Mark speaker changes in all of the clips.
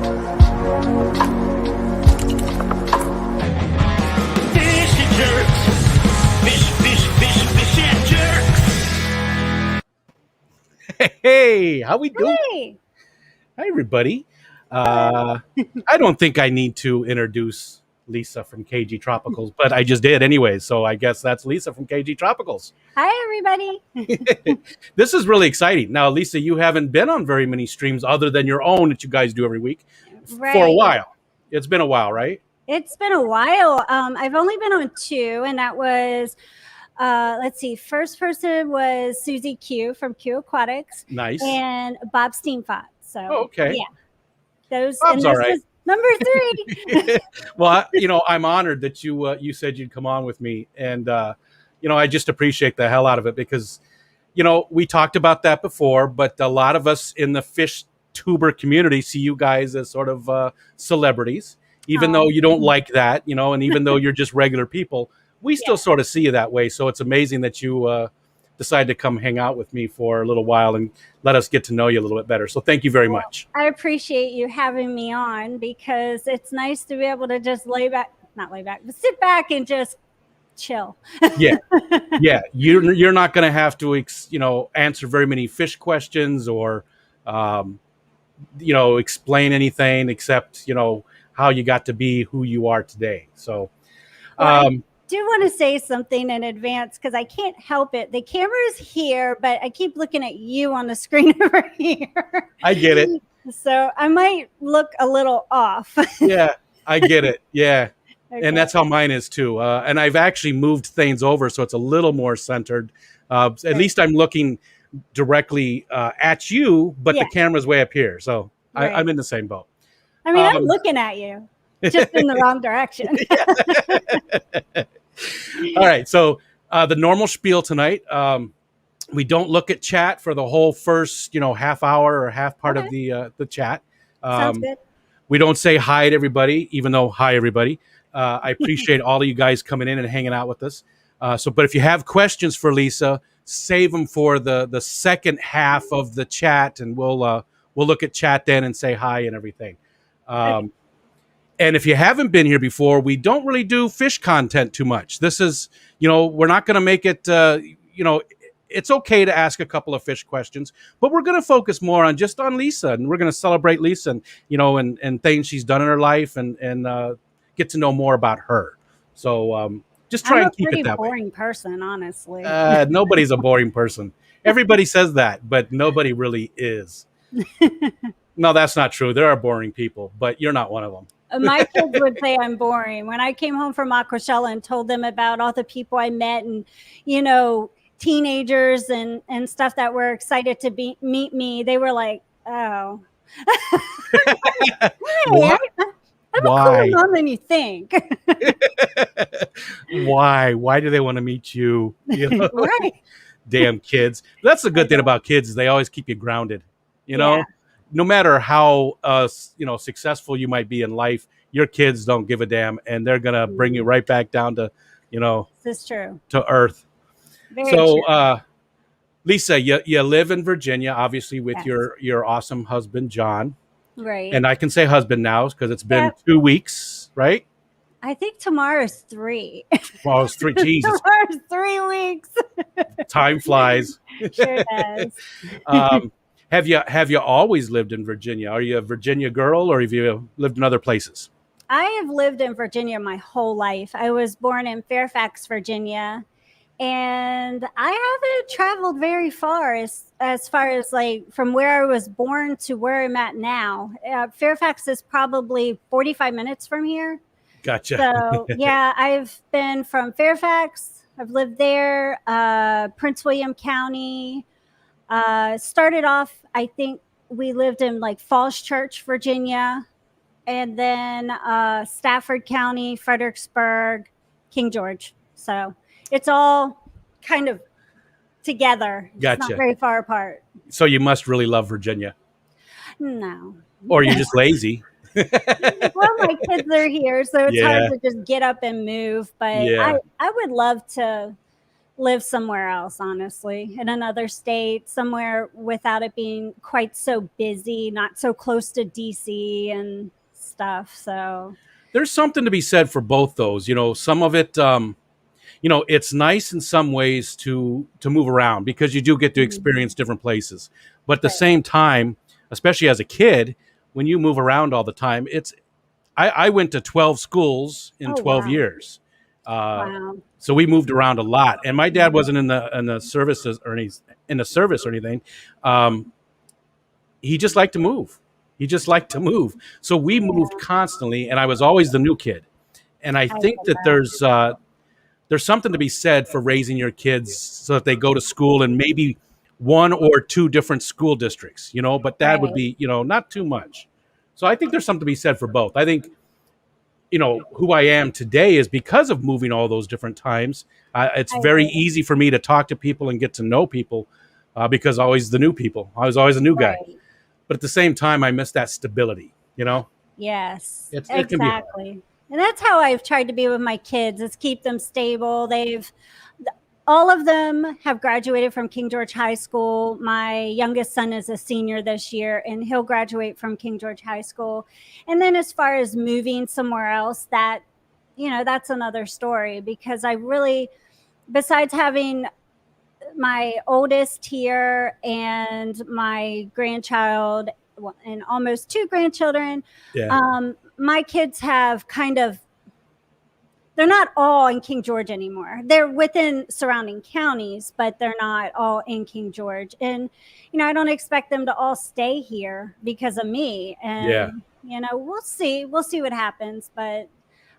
Speaker 1: Fish and jerks. Fish and jerks.
Speaker 2: Hey, how we doing?
Speaker 3: Hey.
Speaker 2: Hi, everybody. I don't think I need to introduce Lisa from KGTropicals, but I just did anyway, so I guess that's Lisa from KGTropicals.
Speaker 3: Hi, everybody.
Speaker 2: This is really exciting. Now, Lisa, you haven't been on very many streams other than your own that you guys do every week for a while. It's been a while, right?
Speaker 3: It's been a while. I've only been on 2, and that was, let's see, first person was Susie Q from Q Aquatics.
Speaker 2: Nice.
Speaker 3: And Bob Steamfot. So,
Speaker 2: okay.
Speaker 3: Yeah. Those,
Speaker 2: Bob's all right.
Speaker 3: Number 3.
Speaker 2: Well, I'm honored that you said you'd come on with me, and I just appreciate the hell out of it because, we talked about that before, but a lot of us in the Fishtuber community see you guys as sort of celebrities, even though you don't like that, and even though you're just regular people, we still sort of see you that way. So it's amazing that you decided to come hang out with me for a little while and let us get to know you a little bit better. So thank you very much.
Speaker 3: I appreciate you having me on because it's nice to be able to just not lay back, but sit back and just chill.
Speaker 2: Yeah. You're not going to have to, answer very many fish questions or, explain anything except, how you got to be who you are today. So,
Speaker 3: I do want to say something in advance because I can't help it. The camera's here, but I keep looking at you on the screen over here.
Speaker 2: I get it.
Speaker 3: So I might look a little off.
Speaker 2: Yeah, I get it. Yeah.
Speaker 3: Okay.
Speaker 2: And that's how mine is too. And I've actually moved things over so it's a little more centered. At least I'm looking directly at you, but the camera's way up here. So I'm in the same boat.
Speaker 3: I mean, I'm looking at you, just in the wrong direction.
Speaker 2: All right. So the normal spiel tonight, we don't look at chat for the whole first, half hour or half part of the chat.
Speaker 3: Sounds good.
Speaker 2: We don't say hi to everybody, even though hi, everybody. I appreciate all of you guys coming in and hanging out with us. But if you have questions for Lisa, save them for the second half of the chat, and we'll look at chat then and say hi and everything. And if you haven't been here before, we don't really do fish content too much. This is, we're not going to make it, it's okay to ask a couple of fish questions, but we're going to focus more on Lisa, and we're going to celebrate Lisa and, and things she's done in her life and get to know more about her. So just try and keep it that way.
Speaker 3: I'm a pretty boring person, honestly.
Speaker 2: Nobody's a boring person. Everybody says that, but nobody really is. No, that's not true. There are boring people, but you're not one of them.
Speaker 3: My kids would say I'm boring. When I came home from Aquashella and told them about all the people I met and, teenagers and stuff that were excited to meet me, they were like, oh.
Speaker 2: What?
Speaker 3: I'm
Speaker 2: Why?
Speaker 3: a cooler mom than you think.
Speaker 2: Why? Why do they want to meet you?
Speaker 3: Right.
Speaker 2: Damn kids. That's the good thing about kids is they always keep you grounded. No matter how successful you might be in life, your kids don't give a damn, and they're gonna bring you right back down to
Speaker 3: this is true,
Speaker 2: to earth.
Speaker 3: Very true.
Speaker 2: Lisa, you live in Virginia, obviously, with your awesome husband John.
Speaker 3: Right.
Speaker 2: And I can say husband now because it's been 2 weeks, right?
Speaker 3: I think tomorrow's 3.
Speaker 2: Well, it's 3. Jesus.
Speaker 3: Tomorrow's 3 weeks.
Speaker 2: Time flies.
Speaker 3: Sure does.
Speaker 2: Have you always lived in Virginia? Are you a Virginia girl, or have you lived in other places?
Speaker 3: I have lived in Virginia my whole life. I was born in Fairfax, Virginia, and I haven't traveled very far as far as like from where I was born to where I'm at now. Fairfax is probably 45 minutes from here.
Speaker 2: Gotcha.
Speaker 3: So yeah, I've been from Fairfax. I've lived there, Prince William County. Started off, I think we lived in like Falls Church, Virginia, and then Stafford County, Fredericksburg, King George. So it's all kind of together.
Speaker 2: Gotcha.
Speaker 3: It's not very far apart.
Speaker 2: So you must really love Virginia.
Speaker 3: No.
Speaker 2: Or you're just lazy.
Speaker 3: Well, my kids are here, so it's hard to just get up and move. But I would love to live somewhere else, honestly, in another state, somewhere without it being quite so busy, not so close to DC and stuff. So,
Speaker 2: There's something to be said for both those. Some of it, it's nice in some ways to move around because you do get to experience different places. But at the
Speaker 3: right.
Speaker 2: same time, especially as a kid, when you move around all the time, I went to 12 schools in
Speaker 3: Oh,
Speaker 2: 12
Speaker 3: wow.
Speaker 2: years.
Speaker 3: Wow.
Speaker 2: So we moved around a lot, and my dad wasn't in the services or in the service or anything. He just liked to move. He just liked to move. So we moved constantly, and I was always the new kid. And I
Speaker 3: I
Speaker 2: think
Speaker 3: get
Speaker 2: that
Speaker 3: that.
Speaker 2: there's something to be said for raising your kids so that they go to school in maybe one or two different school districts, but that would
Speaker 3: Right.
Speaker 2: be, not too much. So I think there's something to be said for both. I think, who I am today is because of moving all those different times. It's
Speaker 3: I
Speaker 2: very
Speaker 3: agree.
Speaker 2: easy for me to talk to people and get to know people because always the new people. I was always a new guy.
Speaker 3: Right.
Speaker 2: But at the same time, I miss that stability.
Speaker 3: Yes,
Speaker 2: It can be hard.
Speaker 3: exactly. And that's how I've tried to be with my kids, is keep them stable. All of them have graduated from King George High School. My youngest son is a senior this year, and he'll graduate from King George High School. And then as far as moving somewhere else, that's another story, because I really, besides having my oldest here and my grandchild and almost two grandchildren,
Speaker 2: Yeah.
Speaker 3: my kids have they're not all in King George anymore. They're within surrounding counties, but they're not all in King George. And, I don't expect them to all stay here because of me.
Speaker 2: Yeah.
Speaker 3: And, we'll see. We'll see what happens. But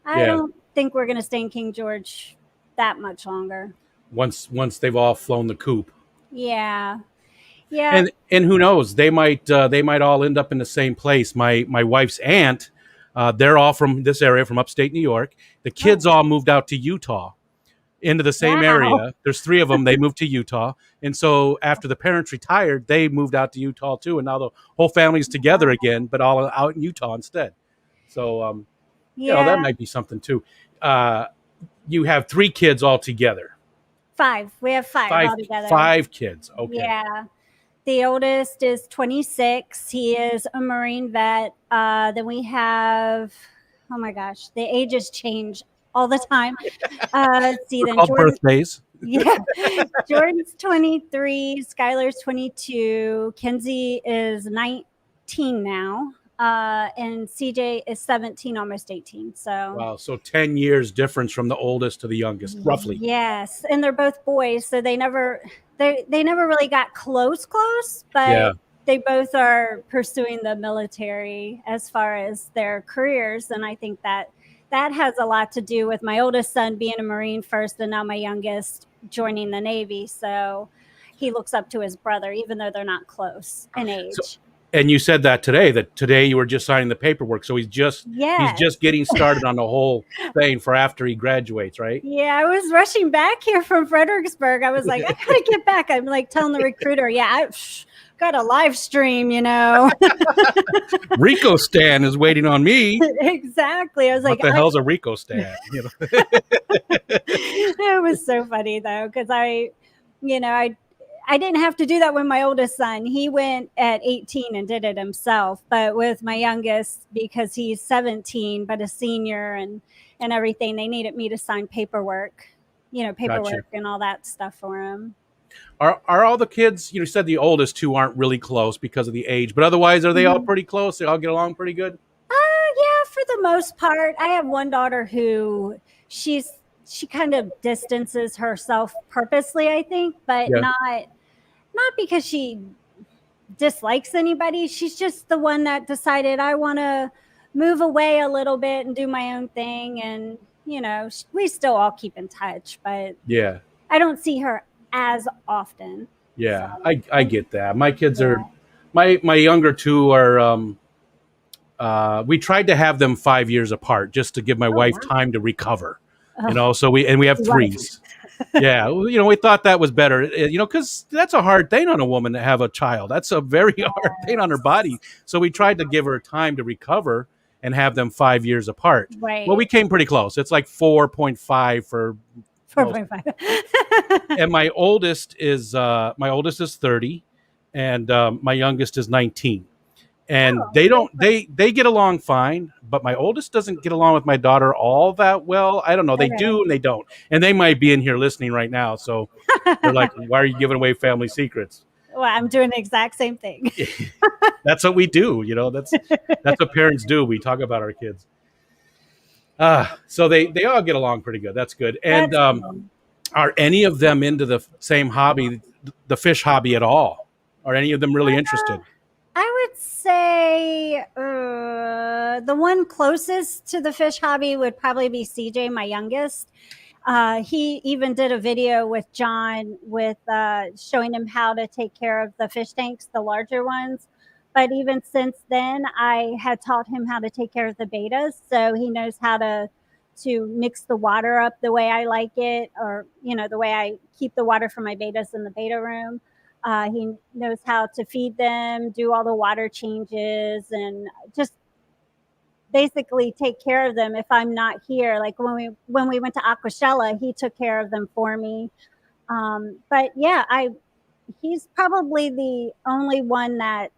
Speaker 3: I
Speaker 2: Yeah.
Speaker 3: don't think we're going to stay in King George that much longer.
Speaker 2: Once they've all flown the coop.
Speaker 3: Yeah. Yeah.
Speaker 2: And who knows? They might all end up in the same place. My wife's aunt, they're all from this area, from upstate New York. The kids all moved out to Utah, into the same
Speaker 3: Wow.
Speaker 2: area. There's three of them. They moved to Utah, and so after the parents retired, they moved out to Utah too. And now the whole family's together again, but all out in Utah instead. So that
Speaker 3: Yeah.
Speaker 2: might be something too. You have three kids all together.
Speaker 3: Five. We have five altogether.
Speaker 2: Five kids. Okay.
Speaker 3: Yeah. The oldest is 26. He is a Marine vet. Then we have, oh my gosh, the ages change all the time. Let's see. Then
Speaker 2: All
Speaker 3: Jordan,
Speaker 2: birthdays.
Speaker 3: yeah, Jordan's 23. Skylar's 22. Kenzie is 19 now. And CJ is 17, almost 18. So
Speaker 2: Wow. So 10 years difference from the oldest to the youngest, roughly.
Speaker 3: yes, and they're both boys, so they never really got close, but
Speaker 2: Yeah.
Speaker 3: they both are pursuing the military as far as their careers, and I think that has a lot to do with my oldest son being a Marine first, and now my youngest joining the Navy. So he looks up to his brother, even though they're not close in age.
Speaker 2: And you said that today you were just signing the paperwork. So he's just
Speaker 3: Yes.
Speaker 2: getting started on the whole thing for after he graduates, right?
Speaker 3: Yeah, I was rushing back here from Fredericksburg. I was like, I gotta get back. I'm like telling the recruiter, got a live stream,
Speaker 2: Rico Stan is waiting on me.
Speaker 3: Exactly. I was like,
Speaker 2: What the hell's a Rico Stan?
Speaker 3: it was so funny though, because I didn't have to do that with my oldest son. He went at 18 and did it himself. But with my youngest, because he's 17, but a senior and everything, they needed me to sign paperwork,
Speaker 2: Gotcha.
Speaker 3: and all that stuff for him.
Speaker 2: Are all the kids, you said the oldest two aren't really close because of the age, but otherwise are they all pretty close? They all get along pretty good?
Speaker 3: Yeah, for the most part. I have one daughter who she kind of distances herself purposely, I think, but
Speaker 2: Yeah.
Speaker 3: not because she dislikes anybody. She's just the one that decided, I want to move away a little bit and do my own thing. And, we still all keep in touch, but
Speaker 2: Yeah.
Speaker 3: I don't see her as often.
Speaker 2: Yeah.
Speaker 3: So,
Speaker 2: I get that. My kids are my younger two are we tried to have them 5 years apart just to give my wife time to recover. So we have threes. Yeah, we thought that was better, because that's a hard thing on a woman to have a child. That's a very hard thing on her body. So we tried to give her time to recover and have them 5 years apart.
Speaker 3: Right.
Speaker 2: Well, we came pretty close. It's like 4.5 for
Speaker 3: 4.5.
Speaker 2: And my oldest is 30, and my youngest is 19. And
Speaker 3: Oh,
Speaker 2: they get along fine, but my oldest doesn't get along with my daughter all that well. I don't know. They
Speaker 3: okay.
Speaker 2: do and they don't. And they might be in here listening right now. So they're like, why are you giving away family secrets?
Speaker 3: Well, I'm doing the exact same thing.
Speaker 2: That's what we do. You know, that's what parents do. We talk about our kids. So they all get along pretty good. That's good. And
Speaker 3: That's cool.
Speaker 2: are any of them into the same hobby, the fish hobby at all? Are any of them really interested?
Speaker 3: I would say the one closest to the fish hobby would probably be CJ, my youngest. He even did a video with John with showing him how to take care of the fish tanks, the larger ones. But even since then, I had taught him how to take care of the bettas, so he knows how to mix the water up the way I like it, or the way I keep the water for my bettas in the betta room. He knows how to feed them, do all the water changes, and just basically take care of them if I'm not here. Like when we went to Aquashella, he took care of them for me. But yeah, he's probably the only one that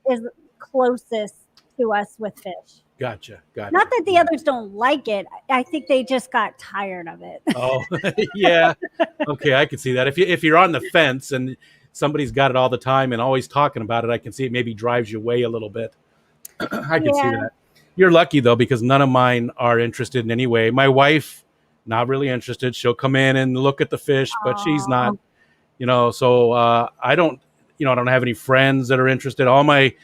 Speaker 3: is closest to us with fish.
Speaker 2: Gotcha.
Speaker 3: Not that the others don't like it. I think they just got tired of it.
Speaker 2: Oh, yeah. Okay, I can see that. If you're on the fence and somebody's got it all the time and always talking about it, I can see it maybe drives you away a little bit. I can see that. You're lucky though, because none of mine are interested in any way. My wife, not really interested. She'll come in and look at the fish, but she's not. So I don't have any friends that are interested. All my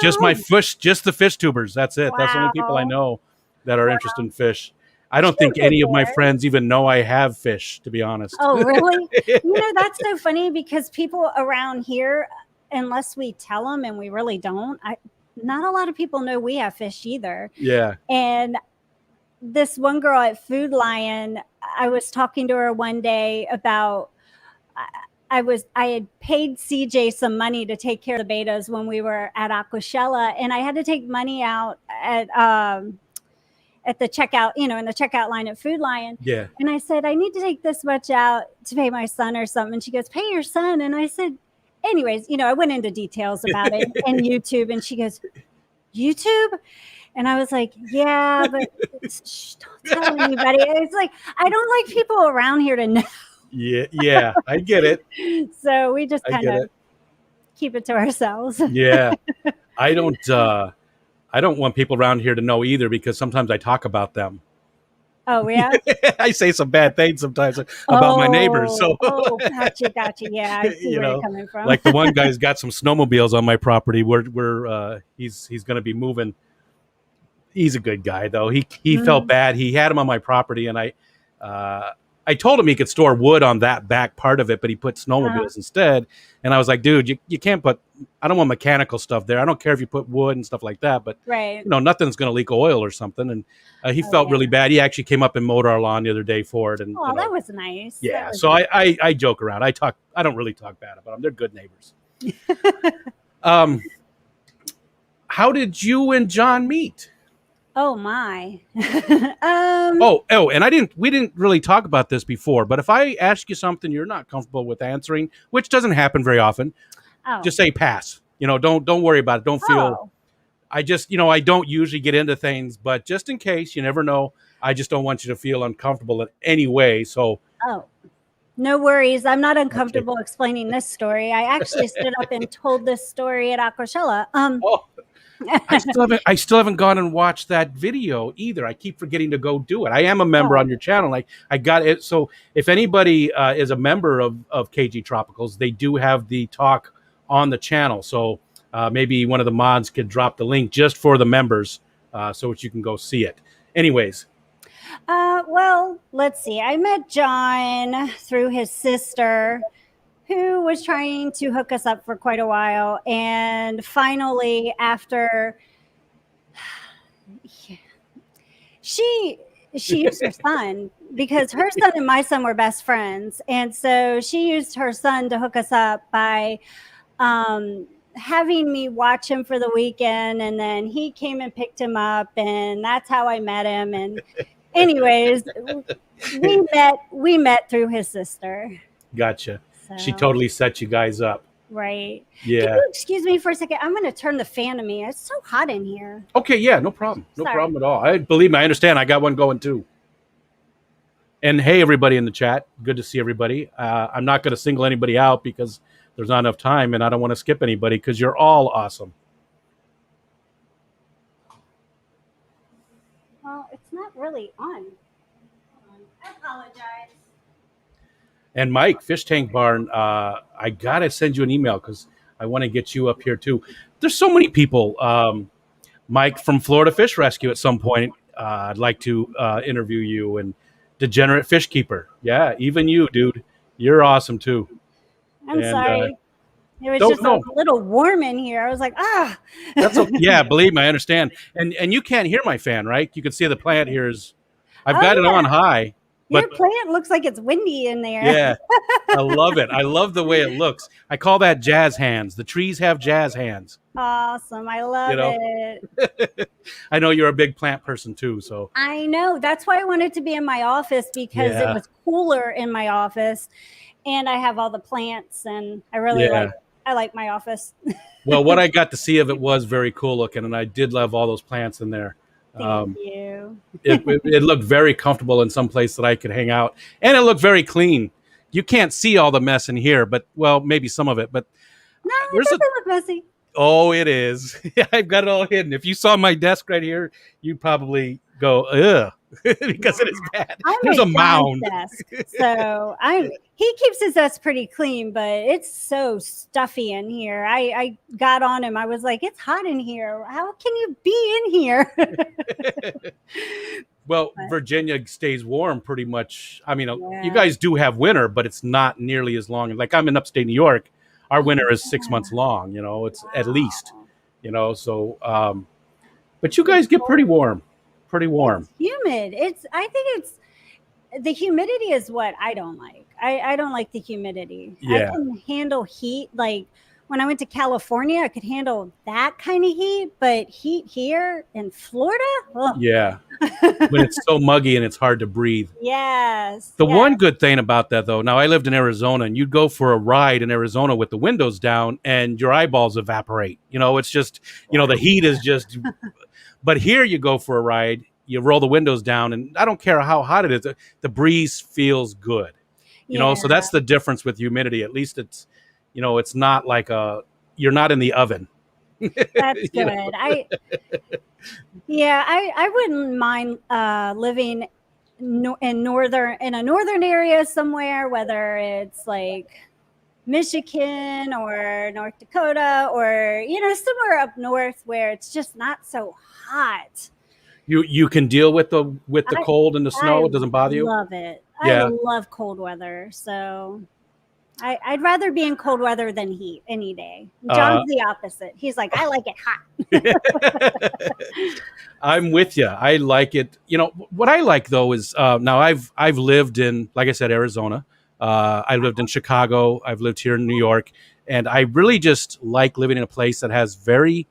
Speaker 2: just the fish tubers. That's it. Wow. That's the only people I know that are interested in fish. I don't think any of my friends even know I have fish, to be honest.
Speaker 3: Oh, really? That's so funny because people around here, unless we tell them, and we really don't, not a lot of people know we have fish either.
Speaker 2: Yeah.
Speaker 3: And this one girl at Food Lion, I was talking to her one day about, I had paid CJ some money to take care of the bettas when we were at Aquashella, and I had to take money out at the checkout, in the checkout line at Food Lion.
Speaker 2: Yeah.
Speaker 3: And I said, I need to take this much out to pay my son or something. And she goes, pay your son. And I said, anyways, I went into details about it and YouTube. And she goes, YouTube? And I was like, yeah, but don't tell anybody. It's like, I don't like people around here to know.
Speaker 2: Yeah, I get it.
Speaker 3: So we just kind of keep it to ourselves.
Speaker 2: Yeah. I don't want people around here to know either, because sometimes I talk about them.
Speaker 3: Oh, yeah?
Speaker 2: I say some bad things sometimes about my neighbors. So
Speaker 3: gotcha. Yeah, I see where you're coming from.
Speaker 2: Like the one guy's got some snowmobiles on my property where he's going to be moving. He's a good guy, though. He felt bad. He had him on my property, and I told him he could store wood on that back part of it, but he put snowmobiles instead. And I was like, dude, you can't put, I don't want mechanical stuff there. I don't care if you put wood and stuff like that, but nothing's going to leak oil or something. And he felt really bad. He actually came up and mowed our lawn the other day for it. And
Speaker 3: that was nice.
Speaker 2: Yeah. So I joke around. I don't really talk bad about them. They're good neighbors. How did you and John meet?
Speaker 3: Oh my.
Speaker 2: And we didn't really talk about this before, but if I ask you something you're not comfortable with answering, which doesn't happen very often, just say pass. Don't worry about it. Don't feel. I just, I don't usually get into things, but just in case, you never know. I just don't want you to feel uncomfortable in any way. So.
Speaker 3: Oh, no worries. I'm not uncomfortable explaining this story. I actually stood up and told this story at Aquashella.
Speaker 2: I still haven't gone and watched that video either. I keep forgetting to go do it. I am a member on your channel. I got it. So if anybody is a member of KGTropicals, they do have the talk on the channel. So maybe one of the mods could drop the link just for the members so that you can go see it. Anyways.
Speaker 3: Well, let's see. I met John through his sister, who was trying to hook us up for quite a while. And finally, after she used her son, because her son and my son were best friends. And so she used her son to hook us up by having me watch him for the weekend. And then he came and picked him up, and that's how I met him. And Anyways, we met through his sister.
Speaker 2: Gotcha.
Speaker 3: So,
Speaker 2: She totally set you guys up.
Speaker 3: right.
Speaker 2: Yeah.
Speaker 3: Can you excuse me for a second? I'm going to turn the fan to me. It's so hot in here.
Speaker 2: Okay, yeah, no problem. No
Speaker 3: Sorry.
Speaker 2: problem at all. Believe me, I understand. I got one going too. And hey, everybody in the chat. Good to see everybody. I'm not going to single anybody out because there's not enough time, and I don't want to skip anybody because you're all awesome.
Speaker 3: Well, it's not really on. I apologize.
Speaker 2: And Mike, Fish Tank Barn, I got to send you an email because I want to get you up here too. There's so many people. Mike from Florida Fish Rescue at some point. I'd like to interview you. And Degenerate Fish Keeper. Yeah, even you, dude. You're awesome too.
Speaker 3: I'm sorry. It was just a little warm in here. I was like, ah.
Speaker 2: That's okay. Yeah, believe me, I understand. And you can't hear my fan, right? You can see the plant here is. I've got it on high.
Speaker 3: Your plant looks like it's windy in there.
Speaker 2: Yeah, I love it. I love the way it looks. I call that jazz hands. The trees have jazz hands.
Speaker 3: Awesome. I love it.
Speaker 2: I know you're a big plant person too. So
Speaker 3: I know. That's why I wanted to be in my office because it was cooler in my office. And I have all the plants and I really like my office.
Speaker 2: Well, what I got to see of it was very cool looking. And I did love all those plants in there.
Speaker 3: Thank you.
Speaker 2: It looked very comfortable in some place that I could hang out, and it looked very clean. You can't see all the mess in here, but well, maybe some of it. But
Speaker 3: no, it doesn't look messy.
Speaker 2: Oh, it is. I've got it all hidden. If you saw my desk right here, you'd probably go, ugh, because it is bad. There's a mound.
Speaker 3: Desk, so he keeps his desk pretty clean, but it's so stuffy in here. I got on him. I was like, it's hot in here. How can you be in here?
Speaker 2: Well, Virginia stays warm pretty much. I mean, you guys do have winter, but it's not nearly as long. Like I'm in upstate New York. Our winter is 6 months long, it's at least, so, but you guys get pretty warm. It's
Speaker 3: humid. I think the humidity is what I don't like. I don't like the humidity.
Speaker 2: Yeah.
Speaker 3: I can handle heat. Like when I went to California, I could handle that kind of heat, but heat here in Florida? Ugh.
Speaker 2: Yeah. When it's so muggy and it's hard to breathe.
Speaker 3: Yes.
Speaker 2: The one good thing about that, though, now I lived in Arizona, and you'd go for a ride in Arizona with the windows down and your eyeballs evaporate. It's just, the heat is just, but here you go for a ride, you roll the windows down, and I don't care how hot it is, the breeze feels good. So that's the difference with humidity. At least it's, it's not like you're not in the oven.
Speaker 3: That's good. I wouldn't mind living in a northern area somewhere, whether it's like Michigan or North Dakota or somewhere up north where it's just not so hot.
Speaker 2: You can deal with the cold and the snow. It doesn't bother you.
Speaker 3: Love it.
Speaker 2: Yeah.
Speaker 3: I love cold weather. So I'd rather be in cold weather than heat any day. John's the opposite. He's like, I like it hot.
Speaker 2: I'm with you. I like it. What I like though is now I've lived in, like I said, Arizona. I lived in Chicago. I've lived here in New York, and I really just like living in a place that has very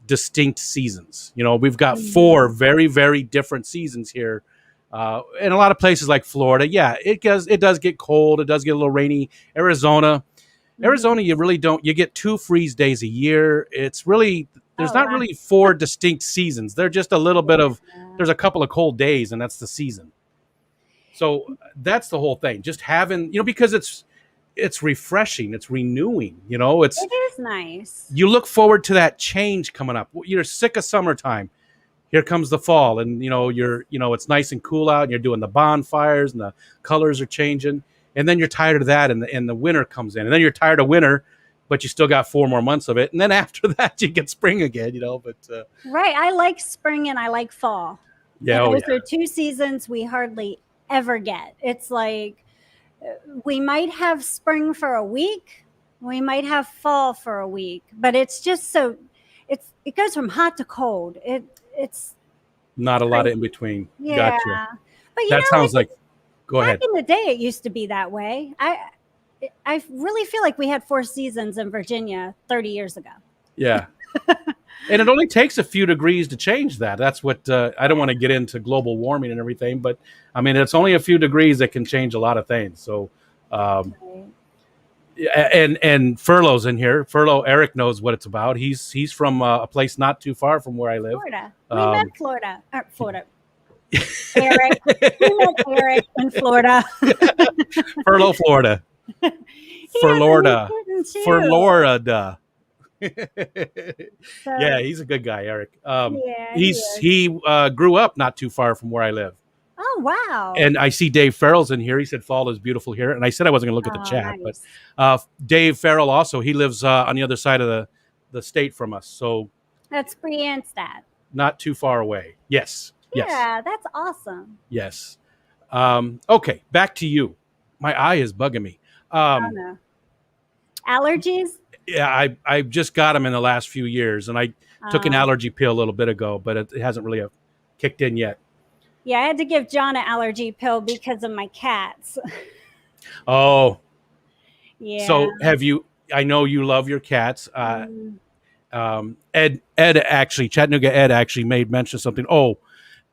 Speaker 2: distinct seasons. We've got 4 very, very different seasons here. In a lot of places like Florida, it does get cold. It does get a little rainy. Arizona, you really don't. You get 2 freeze days a year. It's really there's not really 4 distinct seasons. They're just a little bit of. There's a couple of cold days, and that's the season. So that's the whole thing. Just having because it's refreshing. It's renewing. It
Speaker 3: is nice.
Speaker 2: You look forward to that change coming up. You're sick of summertime. Here comes the fall, and it's nice and cool out, and you're doing the bonfires, and the colors are changing, and then you're tired of that, and the winter comes in, and then you're tired of winter, but you still got 4 more months of it, and then after that you get spring again, But
Speaker 3: right, I like spring and I like fall.
Speaker 2: Yeah,
Speaker 3: those are 2 seasons we hardly ever get. It's like we might have spring for a week, we might have fall for a week, but it's just so it goes from hot to cold. It's
Speaker 2: not a lot of in between.
Speaker 3: Yeah.
Speaker 2: Gotcha.
Speaker 3: But
Speaker 2: that sounds like. Go ahead.
Speaker 3: Back in the day, it used to be that way. I really feel like we had 4 seasons in Virginia 30 years ago.
Speaker 2: Yeah. And it only takes a few degrees to change that. That's what I don't want to get into global warming and everything, but I mean, it's only a few degrees that can change a lot of things. So,
Speaker 3: Right.
Speaker 2: and Furlow's in here. Furlow, Eric knows what it's about. He's from a place not too far from where I live.
Speaker 3: Florida. We met Florida. Florida. Eric. We met Eric in Florida.
Speaker 2: Furlow, Florida. Florida. Florida.
Speaker 3: So,
Speaker 2: Yeah, he's a good guy, Eric.
Speaker 3: yeah,
Speaker 2: He grew up not too far from where I live.
Speaker 3: Oh, wow.
Speaker 2: And I see Dave Farrell's in here. He said fall is beautiful here. And I said I wasn't going to look at the chat,
Speaker 3: nice.
Speaker 2: but Dave Farrell also, he lives on the other side of the state from us. So
Speaker 3: That's Brienne's dad.
Speaker 2: not too far away. Yes. Yes.
Speaker 3: Yeah, that's awesome.
Speaker 2: Yes. Okay, back to you. My eye is bugging me.
Speaker 3: I don't know. Allergies?
Speaker 2: Yeah, I just got them in the last few years, and I took an allergy pill a little bit ago, but it hasn't really kicked in yet.
Speaker 3: Yeah, I had to give John an allergy pill because of my cats.
Speaker 2: Oh,
Speaker 3: Yeah.
Speaker 2: so have you? I know you love your cats. Ed actually, Chattanooga Ed actually made mention of something. Oh,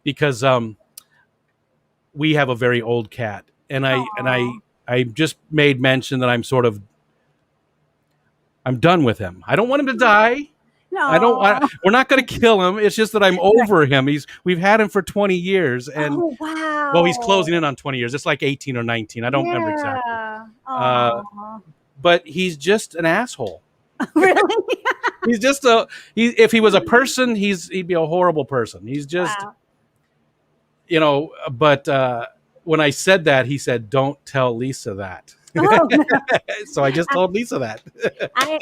Speaker 2: because we have a very old cat, and I just made mention that I'm done with him. I don't want him to die.
Speaker 3: No.
Speaker 2: We're not going to kill him. It's just that I'm over him. We've had him for 20 years, and
Speaker 3: Oh, wow.
Speaker 2: well, he's closing in on 20 years. It's like 18 or 19. I don't remember exactly.
Speaker 3: Aw.
Speaker 2: But he's just an asshole.
Speaker 3: Really?
Speaker 2: He's just if he was a person, he'd be a horrible person. He's just,
Speaker 3: Wow.
Speaker 2: but when I said that, he said, "Don't tell Lisa that."
Speaker 3: Oh,
Speaker 2: So I just told Lisa that.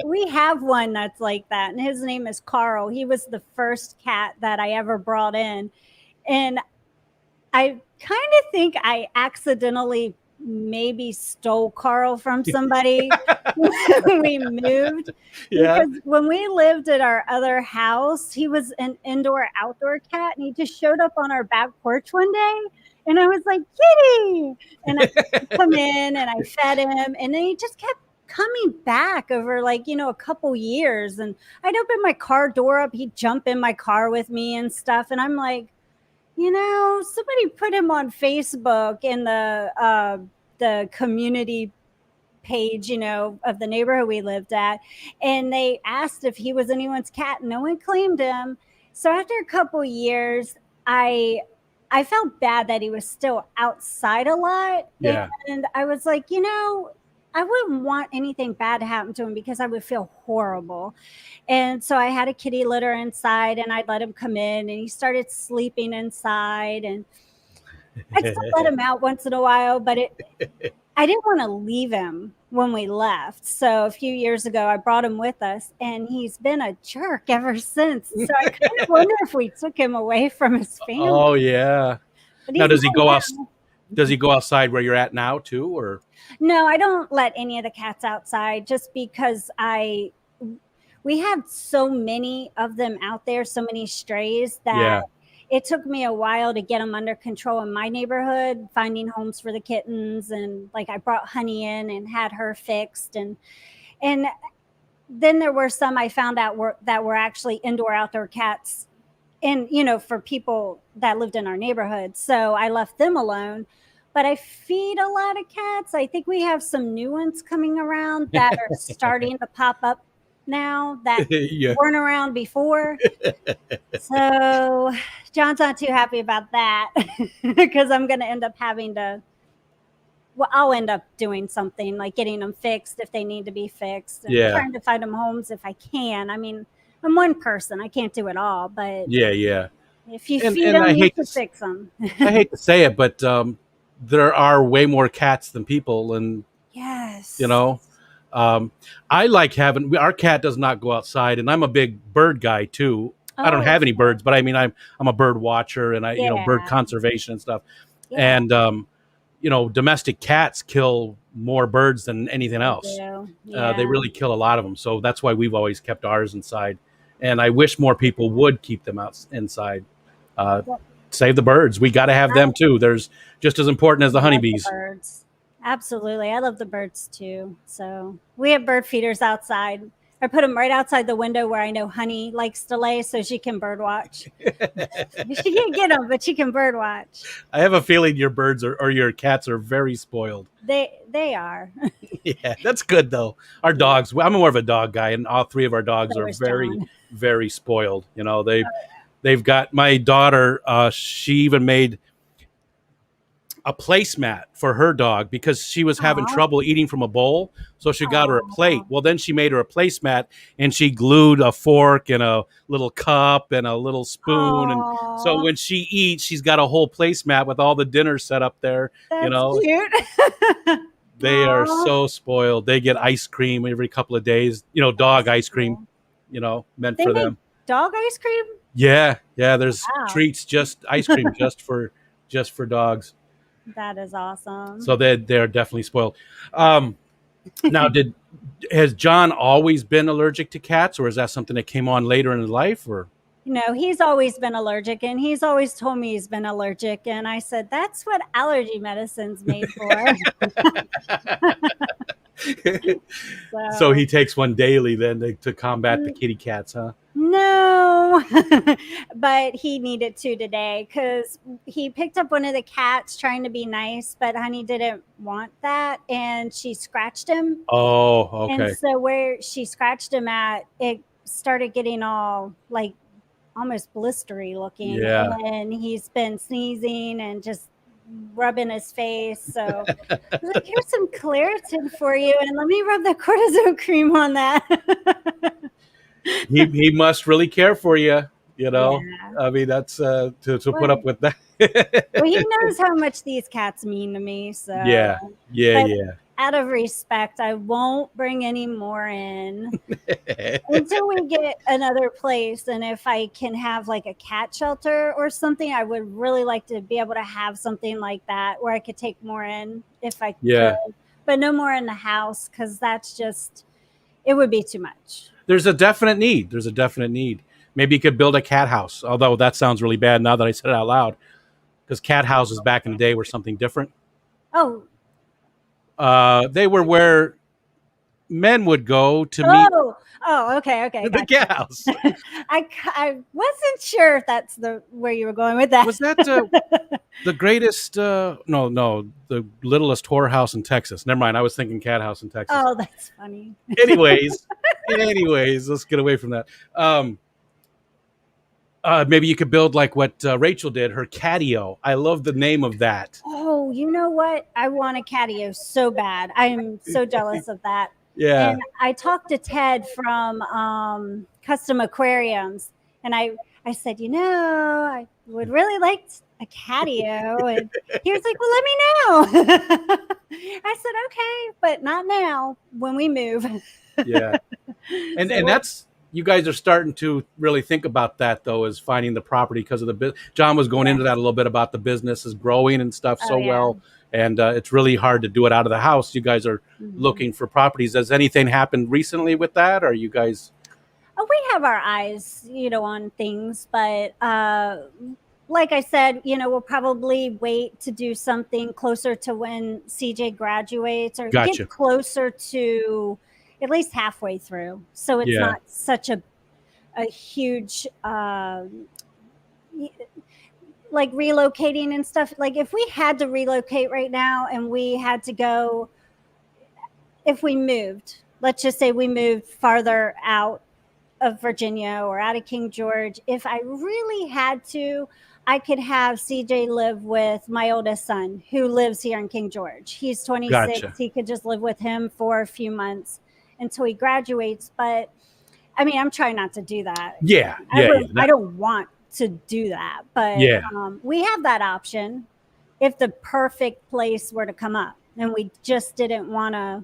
Speaker 3: we have one that's like that, and his name is Carl. He was the first cat that I ever brought in, and I kind of think I accidentally maybe stole Carl from somebody when we moved.
Speaker 2: Yeah.
Speaker 3: Because when we lived at our other house, he was an indoor-outdoor cat, and he just showed up on our back porch one day. And I was like, Kitty! And I come in and I fed him. And then he just kept coming back over a couple years. And I'd open my car door up. He'd jump in my car with me and stuff. And I'm like, somebody put him on Facebook in the community page, of the neighborhood we lived at. And they asked if he was anyone's cat. No one claimed him. So after a couple years, I felt bad that he was still outside a lot.
Speaker 2: Yeah.
Speaker 3: And I was like, I wouldn't want anything bad to happen to him because I would feel horrible. And so I had a kitty litter inside, and I'd let him come in, and he started sleeping inside. And I'd still let him out once in a while, but I didn't want to leave him when we left. So a few years ago, I brought him with us, and he's been a jerk ever since. So I kind of wonder if we took him away from his family.
Speaker 2: Oh yeah.
Speaker 3: But
Speaker 2: Now,
Speaker 3: he's
Speaker 2: does he
Speaker 3: not
Speaker 2: go
Speaker 3: now.
Speaker 2: out? Does he go outside where you're at now too, or?
Speaker 3: No, I don't let any of the cats outside just because we had so many of them out there, so many strays that it took me a while to get them under control in my neighborhood, finding homes for the kittens. And I brought Honey in and had her fixed. And then there were some I found out that were actually indoor-outdoor cats, and for people that lived in our neighborhood. So I left them alone. But I feed a lot of cats. I think we have some new ones coming around that are starting to pop up now that weren't around before. So John's not too happy about that because I'm going to end up having to, I'll end up doing something like getting them fixed if they need to be fixed, and trying to find them homes if I can. I mean, I'm one person. I can't do it all, but
Speaker 2: yeah.
Speaker 3: If you feed them, you can fix them.
Speaker 2: I hate to say it, but there are way more cats than people, and
Speaker 3: yes,
Speaker 2: I like having our cat does not go outside, and I'm a big bird guy too. I don't have any birds, but I mean I'm a bird watcher, and bird conservation and stuff. Yeah. And domestic cats kill more birds than anything else. They really kill a lot of them, so that's why we've always kept ours inside. And I wish more people would keep them out inside. Save the birds. We got to have them too. There's just as important as the honeybees.
Speaker 3: Birds. Absolutely. I love the birds too. So we have bird feeders outside. I put them right outside the window where I know Honey likes to lay, so she can bird watch. She can't get them, but she can bird watch.
Speaker 2: I have a feeling your birds or your cats are very spoiled.
Speaker 3: They are.
Speaker 2: Yeah, that's good though. Our dogs, I'm more of a dog guy, and all three of our dogs
Speaker 3: So
Speaker 2: are
Speaker 3: is
Speaker 2: very,
Speaker 3: John.
Speaker 2: very spoiled. You know, they've got my daughter. She even made a placemat for her dog because she was having
Speaker 3: Aw.
Speaker 2: trouble eating from a bowl. So she got her a plate.
Speaker 3: Aw.
Speaker 2: Well, then she made her a placemat and she glued a fork and a little cup and a little spoon. And so
Speaker 3: Aw.
Speaker 2: when she eats, she's got a whole placemat with all the dinner set up there. You
Speaker 3: That's
Speaker 2: know,
Speaker 3: cute.
Speaker 2: they are
Speaker 3: Aw.
Speaker 2: so spoiled. They get ice cream every couple of days, dog ice cream, meant
Speaker 3: They
Speaker 2: for
Speaker 3: make
Speaker 2: them.
Speaker 3: dog ice cream?
Speaker 2: Yeah. Yeah. There's
Speaker 3: Wow.
Speaker 2: treats, just ice cream, just for dogs.
Speaker 3: That is awesome.
Speaker 2: So they're definitely spoiled. Now, has John always been allergic to cats, or is that something that came on later in his life? Or
Speaker 3: He's always been allergic, and he's always told me he's been allergic. And I said, that's what allergy medicine's made for.
Speaker 2: so he takes one daily then to combat the kitty cats, huh?
Speaker 3: No, but he needed to today because he picked up one of the cats trying to be nice, but Honey didn't want that, and she scratched him.
Speaker 2: Oh, okay.
Speaker 3: And so where she scratched him at, it started getting all like almost blistery looking.
Speaker 2: Yeah.
Speaker 3: And he's been sneezing and just rubbing his face. So I was like, here's some Claritin for you, and let me rub the cortisone cream on that.
Speaker 2: he must really care for you,
Speaker 3: Yeah.
Speaker 2: I mean, that's to put up with that.
Speaker 3: Well, he knows how much these cats mean to me. So
Speaker 2: Yeah.
Speaker 3: But out of respect, I won't bring any more in until we get another place. And if I can have like a cat shelter or something, I would really like to be able to have something like that where I could take more in if I
Speaker 2: Yeah.
Speaker 3: could, but no more in the house because that's just, it would be too much.
Speaker 2: There's a definite need. Maybe you could build a cat house, although that sounds really bad now that I said it out loud, because cat houses back in the day were something different.
Speaker 3: Oh,
Speaker 2: They were where men would go to meet
Speaker 3: okay.
Speaker 2: the
Speaker 3: Gotcha.
Speaker 2: cat house.
Speaker 3: I wasn't sure if that's where you were going with that.
Speaker 2: Was that the greatest? No, the littlest whorehouse in Texas. Never mind. I was thinking cat house in Texas.
Speaker 3: Oh, that's funny.
Speaker 2: Anyways, let's get away from that. Maybe you could build like what Rachel did, her catio. I love the name of that.
Speaker 3: Oh, you know what? I want a catio so bad. I'm so jealous of that.
Speaker 2: Yeah.
Speaker 3: And I talked to Ted from Custom Aquariums, and I said, I would really like a catio. And he was like, well, let me know. I said, okay, but not now when we move.
Speaker 2: Yeah. And that's, you guys are starting to really think about that, though, is finding the property because of the business. John was going into that a little bit about the business is growing and stuff well. And it's really hard to do it out of the house. You guys are looking for properties. Has anything happened recently with that? Or you guys?
Speaker 3: We have our eyes, on things. But like I said, we'll probably wait to do something closer to when CJ graduates or
Speaker 2: Gotcha.
Speaker 3: get closer to at least halfway through. So it's not such a huge like relocating and stuff. Like if we had to relocate right now and we had to go, if we moved, let's just say we moved farther out of Virginia or out of King George, if I really had to, I could have CJ live with my oldest son who lives here in King George. He's 26.
Speaker 2: Gotcha.
Speaker 3: He could just live with him for a few months until he graduates. But I mean, I'm trying not to do that. I don't want to do that, but we have that option if the perfect place were to come up and we just didn't want to,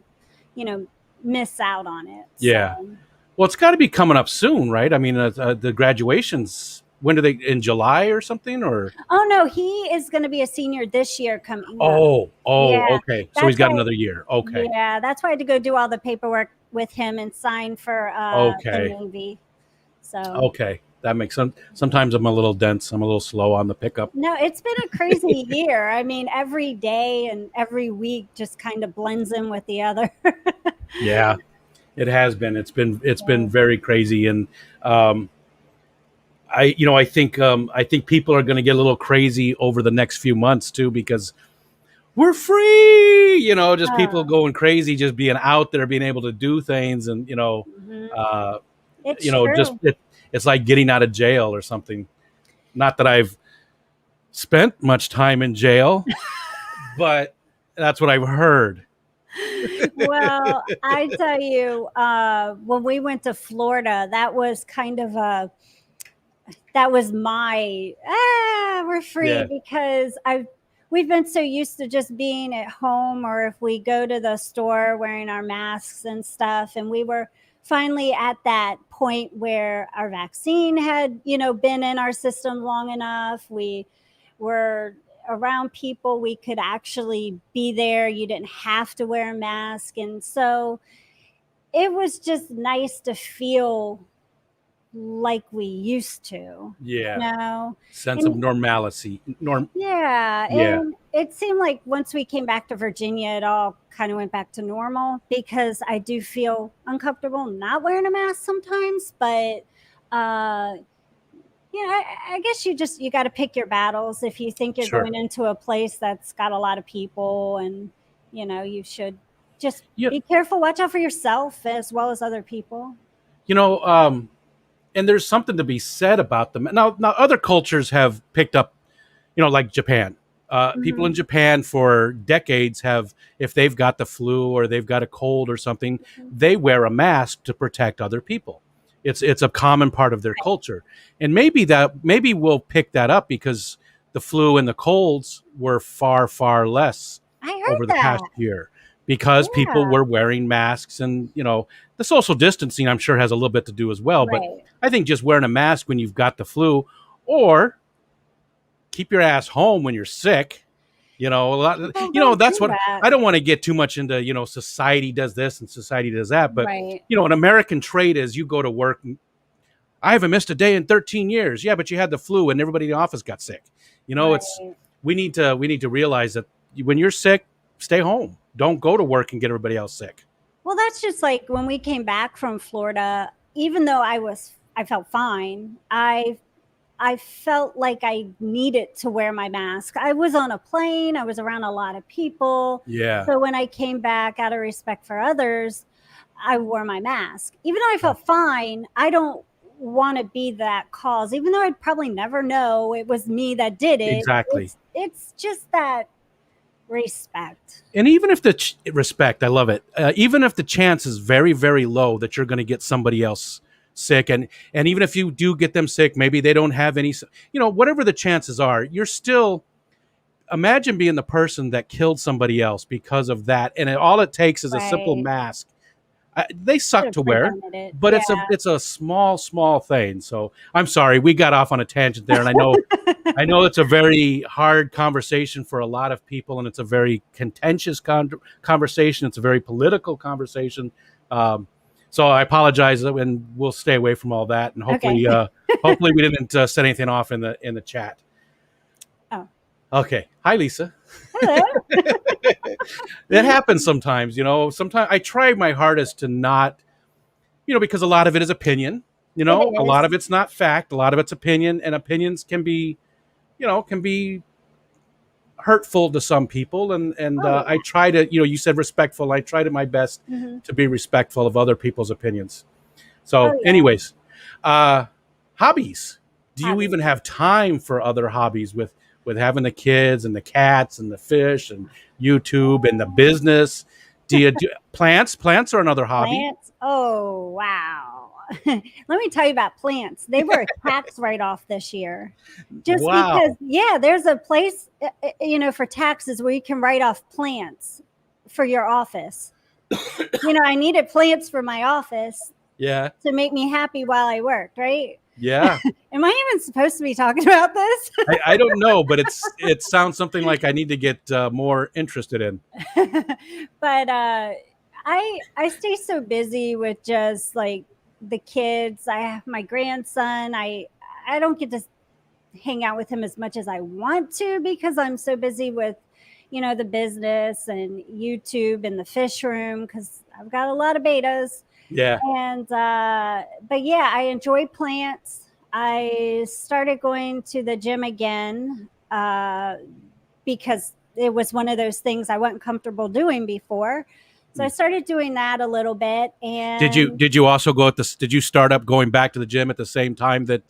Speaker 3: miss out on it.
Speaker 2: Yeah.
Speaker 3: So.
Speaker 2: Well, it's got to be coming up soon, right? I mean, the graduations, when do they, in July or something, or?
Speaker 3: Oh no, he is going to be a senior this year coming up.
Speaker 2: Okay. So he's got another year. Okay.
Speaker 3: Yeah, that's why I had to go do all the paperwork with him and sign for the Navy. So.
Speaker 2: Okay. That makes sense. Sometimes I'm a little dense. I'm a little slow on the pickup.
Speaker 3: No, it's been a crazy year. I mean, every day and every week just kind of blends in with the other.
Speaker 2: Yeah. It has been. It's been very crazy, and I think people are going to get a little crazy over the next few months too, because we're free. Just people
Speaker 3: Oh,
Speaker 2: going crazy, just being out there, being able to do things, and
Speaker 3: mhm.
Speaker 2: uh,
Speaker 3: It's
Speaker 2: just
Speaker 3: true.
Speaker 2: it's like getting out of jail or something. Not that I've spent much time in jail, but that's what I've heard.
Speaker 3: Well, I tell you, when we went to Florida, that was kind of that was my we're free
Speaker 2: Yeah,
Speaker 3: because we've been so used to just being at home, or if we go to the store wearing our masks and stuff, and we were finally at that point where our vaccine had been in our system long enough. We were around people, we could actually be there, you didn't have to wear a mask, and so it was just nice to feel like we used to,
Speaker 2: yeah.
Speaker 3: know?
Speaker 2: Sense of
Speaker 3: And
Speaker 2: normalcy.
Speaker 3: yeah,
Speaker 2: Yeah,
Speaker 3: and it seemed like once we came back to Virginia, it all kind of went back to normal because I do feel uncomfortable not wearing a mask sometimes, but uh, I guess you got to pick your battles. If you think you're
Speaker 2: sure.
Speaker 3: going into a place that's got a lot of people, and you should just
Speaker 2: Yeah,
Speaker 3: be careful, watch out for yourself as well as other people.
Speaker 2: you know, um, and there's something to be said about them. Now, other cultures have picked up, like Japan. People
Speaker 3: Mhm.
Speaker 2: in Japan for decades have, if they've got the flu or they've got a cold or something,
Speaker 3: Mhm.
Speaker 2: they wear a mask to protect other people. It's a common part of their culture, and maybe we'll pick that up because the flu and the colds were far far less
Speaker 3: I heard
Speaker 2: over the past
Speaker 3: that.
Speaker 2: year because people
Speaker 3: Yeah.
Speaker 2: were wearing masks, and the social distancing I'm sure has a little bit to do as well. But
Speaker 3: Right.
Speaker 2: I think just wearing a mask when you've got the flu, or keep your ass home when you're sick. A lot,
Speaker 3: People don't
Speaker 2: that's
Speaker 3: do
Speaker 2: what
Speaker 3: that.
Speaker 2: I don't want to get too much into, society does this and society does that. But,
Speaker 3: Right.
Speaker 2: an American trait is you go to work. I haven't missed a day in 13 years. Yeah, but you had the flu and everybody in the office got sick. It's
Speaker 3: Right.
Speaker 2: we need to realize that when you're sick, stay home. Don't go to work and get everybody else sick.
Speaker 3: Well, that's just like when we came back from Florida, even though I felt fine, I felt like I needed to wear my mask. I was on a plane, I was around a lot of people.
Speaker 2: Yeah.
Speaker 3: So when I came back out of respect for others, I wore my mask. Even though I felt fine, I don't want to be that cause. Even though I'd probably never know it was me that did it.
Speaker 2: Exactly.
Speaker 3: It's just that respect.
Speaker 2: And even if respect, I love it. Even if the chance is very, very low that you're going to get somebody else sick, and even if you do get them sick, maybe they don't have any. Whatever the chances are, you're still. Imagine being the person that killed somebody else because of that, and all it takes is a simple
Speaker 3: Right.
Speaker 2: mask. They
Speaker 3: Could
Speaker 2: suck
Speaker 3: have
Speaker 2: to wear,
Speaker 3: prevented it.
Speaker 2: but
Speaker 3: Yeah.
Speaker 2: it's a small, small thing. So I'm sorry we got off on a tangent there, and I know it's a very hard conversation for a lot of people, and it's a very contentious conversation. It's a very political conversation. Um, so I apologize, and we'll stay away from all that. And
Speaker 3: Okay.
Speaker 2: hopefully, we didn't set anything off in the chat.
Speaker 3: Oh,
Speaker 2: Okay, hi Lisa.
Speaker 3: hello.
Speaker 2: It happens sometimes. Sometimes I try my hardest to not, because a lot of it is opinion.
Speaker 3: It
Speaker 2: A lot
Speaker 3: is.
Speaker 2: of it's not fact. A lot of it's opinion, and opinions can be hurtful to some people, and
Speaker 3: Oh,
Speaker 2: I try to, you said respectful. I try to my best
Speaker 3: yeah. Mhm.
Speaker 2: to be respectful of other people's opinions.
Speaker 3: Oh,
Speaker 2: So
Speaker 3: yeah.
Speaker 2: anyways, uh hobbies. Do you
Speaker 3: Hobbies.
Speaker 2: even have time for other hobbies with having the kids and the cats and the fish and YouTube and the business? Do you do plants are another hobby?
Speaker 3: Plants? Oh, wow. Let me tell you about plants. They were a tax write-off this year. Just because,
Speaker 2: Wow.
Speaker 3: yeah, there's a place, for taxes where you can write off plants for your office. I needed plants for my office
Speaker 2: Yeah.
Speaker 3: to make me happy while I worked, right?
Speaker 2: Yeah.
Speaker 3: Am I even supposed to be talking about this?
Speaker 2: I don't know, but it sounds something like I need to get more interested in.
Speaker 3: But I stay so busy with just like the kids. I have my grandson. I don't get to hang out with him as much as I want to because I'm so busy with the business and YouTube and the fish room because I've got a lot of betas.
Speaker 2: Yeah.
Speaker 3: And but yeah, I enjoy plants. I started going to the gym again because it was one of those things I wasn't comfortable doing before. So I started doing that a little bit. And
Speaker 2: Did you also go at this? Did you start up going back to the gym at the same time that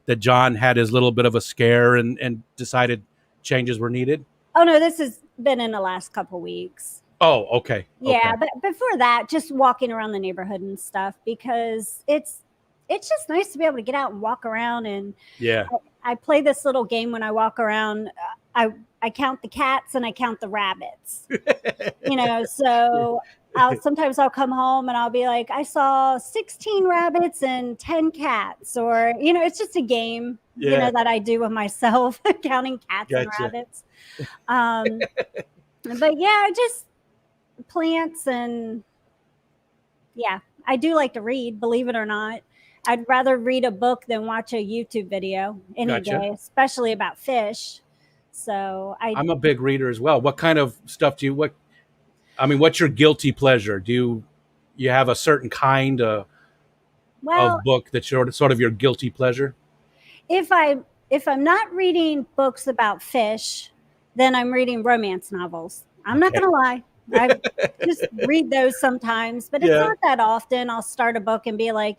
Speaker 2: that John had his little bit of a scare and decided changes were needed?
Speaker 3: oh no, this has been in the last couple weeks.
Speaker 2: Oh, okay.
Speaker 3: Yeah,
Speaker 2: Okay.
Speaker 3: but before that, just walking around the neighborhood and stuff, because it's just nice to be able to get out and walk around. And
Speaker 2: Yeah.
Speaker 3: I play this little game when I walk around. I count the cats and I count the rabbits. So sometimes I'll come home and I'll be like, I saw 16 rabbits and 10 cats, or it's just a game,
Speaker 2: Yeah.
Speaker 3: that I do with myself, counting cats and
Speaker 2: Gotcha.
Speaker 3: rabbits. But yeah, just plants. And yeah, I do like to read, believe it or not. I'd rather read a book than watch a YouTube video any
Speaker 2: Gotcha.
Speaker 3: day, especially about fish. So
Speaker 2: I'm a big reader as well. What kind of stuff do you what's your guilty pleasure? Do you have a certain kind of book that's sort of your guilty pleasure?
Speaker 3: if I'm not reading books about fish, then I'm reading romance novels. I'm not
Speaker 2: Okay.
Speaker 3: gonna lie. I just read those sometimes, but it's
Speaker 2: Yeah.
Speaker 3: not that often. I'll start a book and be like,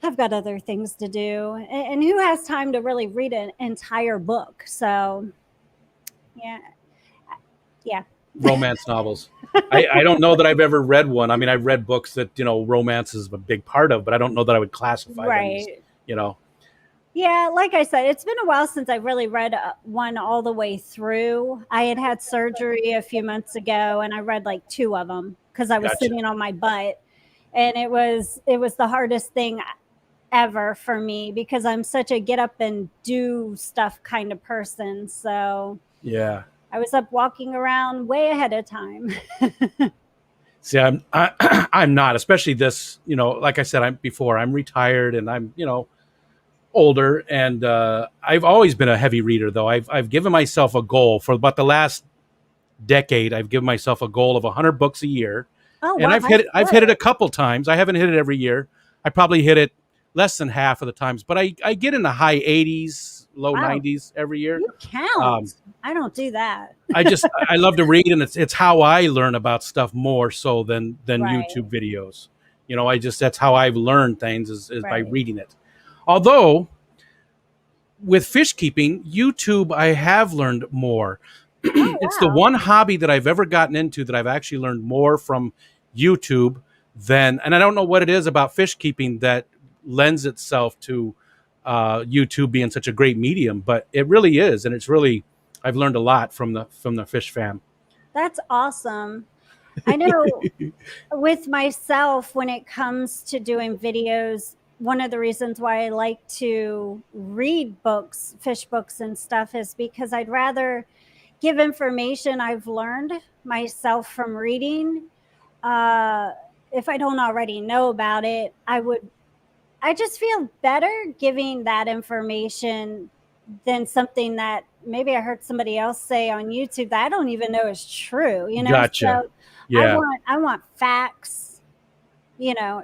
Speaker 3: I've got other things to do. And who has time to really read an entire book? So, yeah. Yeah.
Speaker 2: Romance novels. I don't know that I've ever read one. I mean, I've read books that, romance is a big part of, but I don't know that I would classify them as,
Speaker 3: Right. Yeah, like I said, it's been a while since I really read one all the way through. I had surgery a few months ago, and I read like 2 of them because I was
Speaker 2: Gotcha.
Speaker 3: sitting on my butt, and it was the hardest thing ever for me because I'm such a get up and do stuff kind of person. So
Speaker 2: Yeah.
Speaker 3: I was up walking around way ahead of time.
Speaker 2: See, I'm not, especially this, like I said, I'm retired and I'm, older, and I've always been a heavy reader though. I've given myself a goal for about the last decade. I've given myself a goal of 100 books a year.
Speaker 3: Oh,
Speaker 2: And
Speaker 3: wow,
Speaker 2: I've hit it.
Speaker 3: that's
Speaker 2: I've hit it
Speaker 3: good.
Speaker 2: a couple times. I haven't hit it every year. I probably hit it less than half of the times, but I get in the high 80s, low
Speaker 3: Wow.
Speaker 2: 90s every year.
Speaker 3: You count. I don't do that.
Speaker 2: I love to read, and it's how I learn about stuff more so than
Speaker 3: Right.
Speaker 2: YouTube videos. That's how I've learned things is by
Speaker 3: Right.
Speaker 2: reading it. Although with fish keeping, YouTube, I have learned more. It's the
Speaker 3: wow.
Speaker 2: one hobby that I've ever gotten into that I've actually learned more from YouTube than, and I don't know what it is about fish keeping that lends itself to YouTube being such a great medium, but it really is, and I've learned a lot from the fish fam.
Speaker 3: That's awesome. I know with myself, when it comes to doing videos, one of the reasons why I like to read books, fish books and stuff, is because I'd rather give information I've learned myself from reading. If I don't already know about it, I just feel better giving that information than something that maybe I heard somebody else say on YouTube that I don't even know is true,
Speaker 2: Gotcha.
Speaker 3: So
Speaker 2: Yeah.
Speaker 3: I want facts,
Speaker 2: Yeah.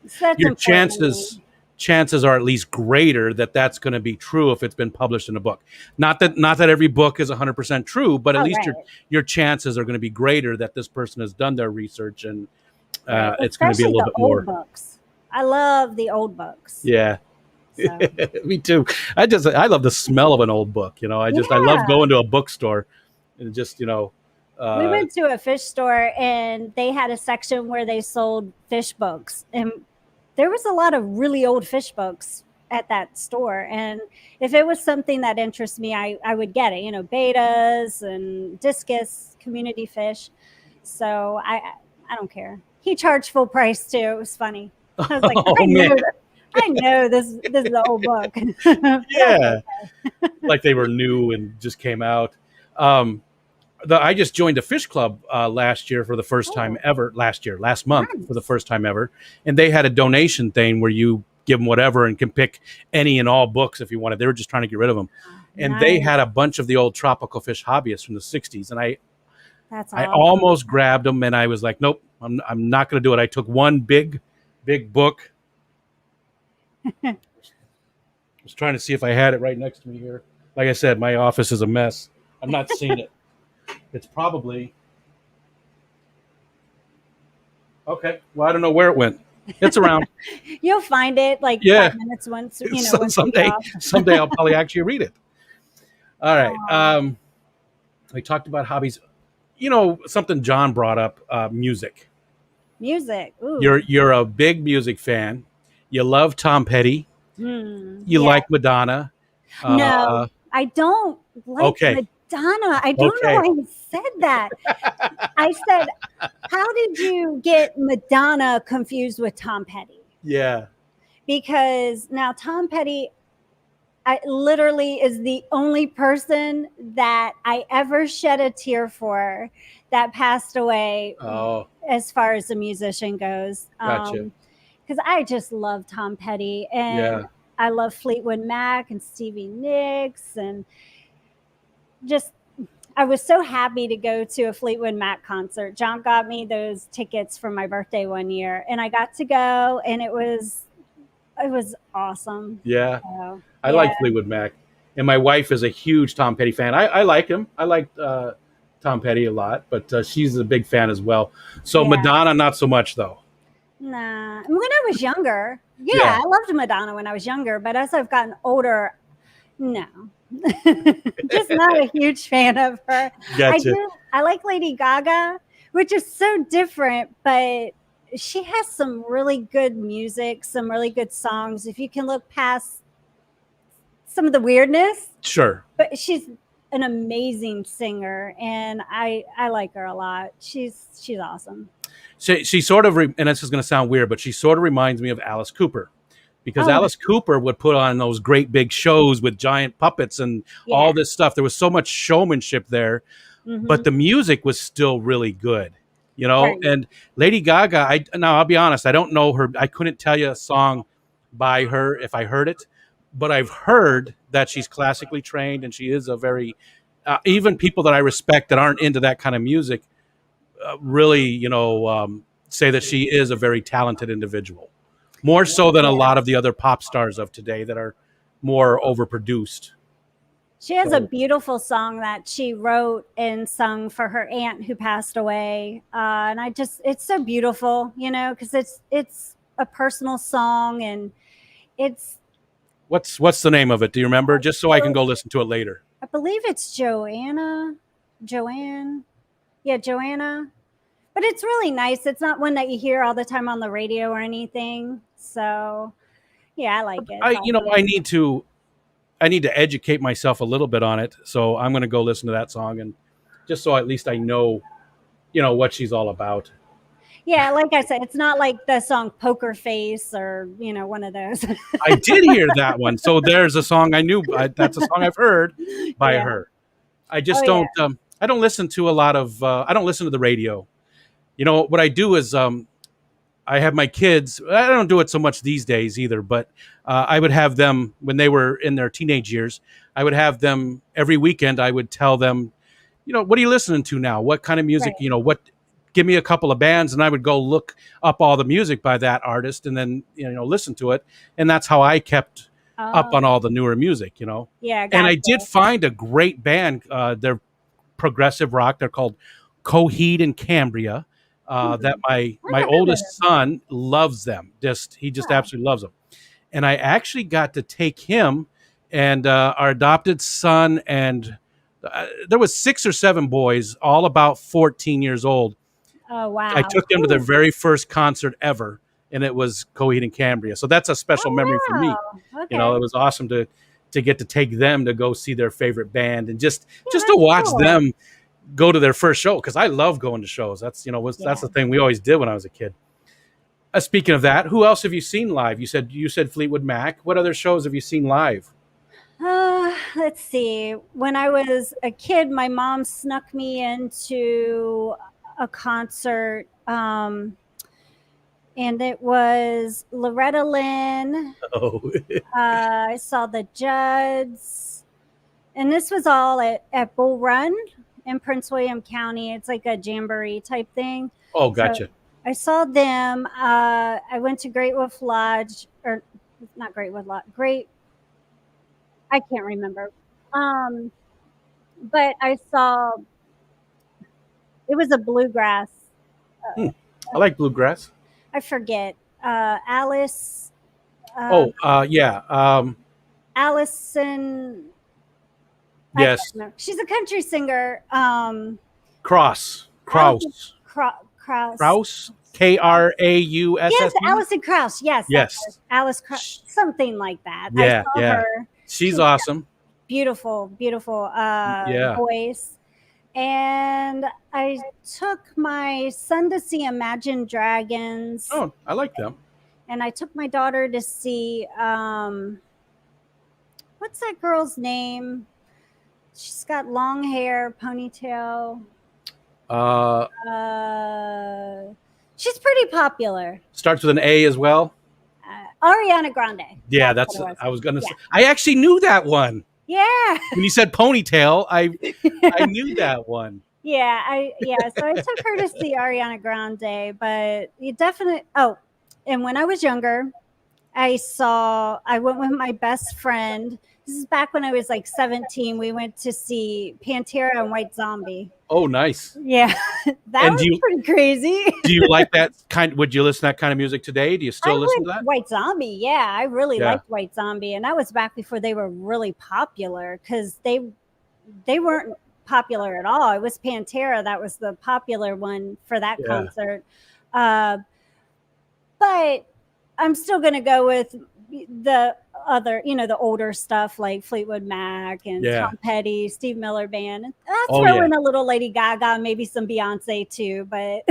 Speaker 3: so that's
Speaker 2: Your
Speaker 3: important to me.
Speaker 2: chances are at least greater that that's going to be true if it's been published in a book. Not that every book is 100% true, but at
Speaker 3: Oh,
Speaker 2: least
Speaker 3: right.
Speaker 2: your chances are going to be greater that this person has done their research, and
Speaker 3: Right.
Speaker 2: it's going to be a
Speaker 3: Especially
Speaker 2: little
Speaker 3: the
Speaker 2: bit
Speaker 3: old
Speaker 2: more.
Speaker 3: books. I love the old books.
Speaker 2: Yeah.
Speaker 3: So.
Speaker 2: Me too. I love the smell of an old book. I love
Speaker 3: Yeah.
Speaker 2: going to a bookstore and just,
Speaker 3: We went to a fish store and they had a section where they sold fish books, and there was a lot of really old fish books at that store. And if it was something that interests me, I would get it, bettas and discus, community fish. So I don't care. He charged full price too. It was funny. I was like,
Speaker 2: oh man.
Speaker 3: I know this is an old book.
Speaker 2: Yeah. Like they were new and just came out. I just joined a fish club last year for the first time ever. Last month for the first time ever, and they had a donation thing where you give them whatever and can pick any and all books if you wanted. They were just trying to get rid of them, and they had a bunch of the old tropical fish hobbyists from the '60s, and
Speaker 3: That's
Speaker 2: I
Speaker 3: awesome.
Speaker 2: almost grabbed them, and I was like, nope, I'm not going to do it. I took one big book. I was trying to see if I had it right next to me here. Like I said, my office is a mess. I'm not seeing it. It's probably okay. Well, I don't know where it went. It's around.
Speaker 3: You'll find it like
Speaker 2: Yeah.
Speaker 3: 5 minutes once once we get
Speaker 2: someday,
Speaker 3: off.
Speaker 2: someday I'll probably actually read it. All right.
Speaker 3: Aw.
Speaker 2: We talked about hobbies. Something John brought up, music.
Speaker 3: Music. Ooh.
Speaker 2: You're a big music fan. You love Tom Petty. You
Speaker 3: Yeah.
Speaker 2: like Madonna.
Speaker 3: No, I don't like
Speaker 2: okay.
Speaker 3: Madonna. I don't know why you said that. I said, how did you get Madonna confused with Tom Petty?
Speaker 2: Yeah.
Speaker 3: Because now Tom Petty, I literally is the only person that I ever shed a tear for that passed away.
Speaker 2: Oh,
Speaker 3: as far as the musician goes.
Speaker 2: gotcha.
Speaker 3: Because I just love Tom Petty, and
Speaker 2: Yeah.
Speaker 3: I love Fleetwood Mac and Stevie Nicks, and just I was so happy to go to a Fleetwood Mac concert. John got me those tickets for my birthday one year, and I got to go, and it was awesome.
Speaker 2: Yeah.
Speaker 3: So,
Speaker 2: I like Fleetwood Mac, and my wife is a huge Tom Petty fan. I like him. I like Tom Petty a lot, but she's a big fan as well. So
Speaker 3: Yeah.
Speaker 2: Madonna, not so much though.
Speaker 3: Nah, when I was younger,
Speaker 2: Yeah.
Speaker 3: I loved Madonna when I was younger, but as I've gotten older, no. Just not a huge fan of her.
Speaker 2: Gotcha.
Speaker 3: I like Lady Gaga, which is so different, but she has some really good music, some really good songs. If you can look past some of the weirdness,
Speaker 2: Sure.
Speaker 3: but she's an amazing singer, and I like her a lot. She's awesome.
Speaker 2: She sort of, and this is going to sound weird, but she sort of reminds me of Alice Cooper, because
Speaker 3: Oh.
Speaker 2: Alice Cooper would put on those great big shows with giant puppets and all this stuff. There was so much showmanship there, but the music was still really good,
Speaker 3: Right.
Speaker 2: And Lady Gaga, now I'll be honest, I don't know her. I couldn't tell you a song by her if I heard it, but I've heard that she's classically trained, and she is a very, even people that I respect that aren't into that kind of music, really, say that she is a very talented individual, more so than a lot of the other pop stars of today that are more overproduced.
Speaker 3: She has a beautiful song that she wrote and sung for her aunt who passed away, and it's so beautiful, because it's a personal song, and it's.
Speaker 2: What's the name of it? Do you remember? Just so I can go listen to it later.
Speaker 3: I believe it's Joanna. Yeah, Joanna. But it's really nice. It's not one that you hear all the time on the radio or anything. So, yeah, I like it.
Speaker 2: I need to educate myself a little bit on it. So I'm going to go listen to that song, and just so at least I know, what she's all about.
Speaker 3: Yeah, like I said, it's not like the song Poker Face or, one of those.
Speaker 2: I did hear that one. So there's a song I knew. That's a song I've heard by her. I just don't. I don't listen to a lot of. I don't listen to the radio. What I do is I have my kids. I don't do it so much these days either, but I would have them when they were in their teenage years. I would have them every weekend. I would tell them, what are you listening to now? What kind of music?
Speaker 3: Right.
Speaker 2: Give me a couple of bands, and I would go look up all the music by that artist, and then listen to it. And that's how I kept up on all the newer music.
Speaker 3: Yeah,
Speaker 2: and I did find a great band. They're progressive rock. They're called Coheed and Cambria. That my oldest son loves them. He just absolutely loves them. And I actually got to take him and our adopted son, and there was 6 or 7 boys, all about 14 years old.
Speaker 3: Oh, wow.
Speaker 2: I took them to their very first concert ever, and it was Coheed and Cambria. So that's a special memory for me.
Speaker 3: Okay.
Speaker 2: It was awesome to get to take them to go see their favorite band, and just to watch them go to their first show, because I love going to shows. That's that's the thing we always did when I was a kid. Speaking of that, who else have you seen live? You said Fleetwood Mac. What other shows have you seen live?
Speaker 3: Let's see. When I was a kid, my mom snuck me into a concert, and it was Loretta Lynn.
Speaker 2: Oh.
Speaker 3: I saw the Judds, and this was all at Bull Run. in Prince William County. It's like a jamboree type thing.
Speaker 2: Oh,
Speaker 3: So
Speaker 2: gotcha.
Speaker 3: I saw them. I went to Great Wolf Lodge, or not Great Wolf Lodge. I can't remember. But I saw it was a bluegrass.
Speaker 2: Hmm. I like bluegrass.
Speaker 3: I forget. Alice.
Speaker 2: Yeah.
Speaker 3: Allison. I can't
Speaker 2: Yes.
Speaker 3: remember. She's a country singer.
Speaker 2: Kraus.
Speaker 3: Allison
Speaker 2: Kraus.
Speaker 3: Krauss.
Speaker 2: Kraus. Krauss.
Speaker 3: Yes, Allison Krauss. Yes,
Speaker 2: Yes.
Speaker 3: that's her. Alice Krauss, something like that.
Speaker 2: Yeah,
Speaker 3: I saw
Speaker 2: yeah.
Speaker 3: her.
Speaker 2: She's awesome.
Speaker 3: Beautiful, beautiful
Speaker 2: Yeah.
Speaker 3: voice. And I took my son to see Imagine Dragons,
Speaker 2: Oh, I like them.
Speaker 3: and I took my daughter to see what's that girl's name? She's got long hair, ponytail.
Speaker 2: Uh,
Speaker 3: She's pretty popular.
Speaker 2: starts with an A as well.
Speaker 3: Ariana Grande.
Speaker 2: Yeah,
Speaker 3: That's
Speaker 2: that's.
Speaker 3: what it was.
Speaker 2: I was gonna
Speaker 3: Yeah.
Speaker 2: say. I actually knew that one
Speaker 3: Yeah.
Speaker 2: when you said ponytail. I knew that one.
Speaker 3: Yeah, so I took her to see Ariana Grande, but you definitely and when I was younger, I went with my best friend. This is back when I was like 17. We went to see Pantera and White Zombie.
Speaker 2: Oh, nice.
Speaker 3: Yeah. That
Speaker 2: And
Speaker 3: was pretty crazy.
Speaker 2: Do you like that kind? Would you listen to that kind of music today? Do you still listen to that?
Speaker 3: White Zombie, yeah. I really
Speaker 2: Yeah.
Speaker 3: liked White Zombie, and that was back before they were really popular, because they weren't popular at all. It was Pantera that was the popular one for that
Speaker 2: Yeah.
Speaker 3: concert. But I'm still going to go with the other, the older stuff like Fleetwood Mac and
Speaker 2: Yeah.
Speaker 3: Tom Petty, Steve Miller Band. I'll
Speaker 2: Oh,
Speaker 3: throw
Speaker 2: yeah.
Speaker 3: in a little Lady Gaga, maybe some Beyonce too. But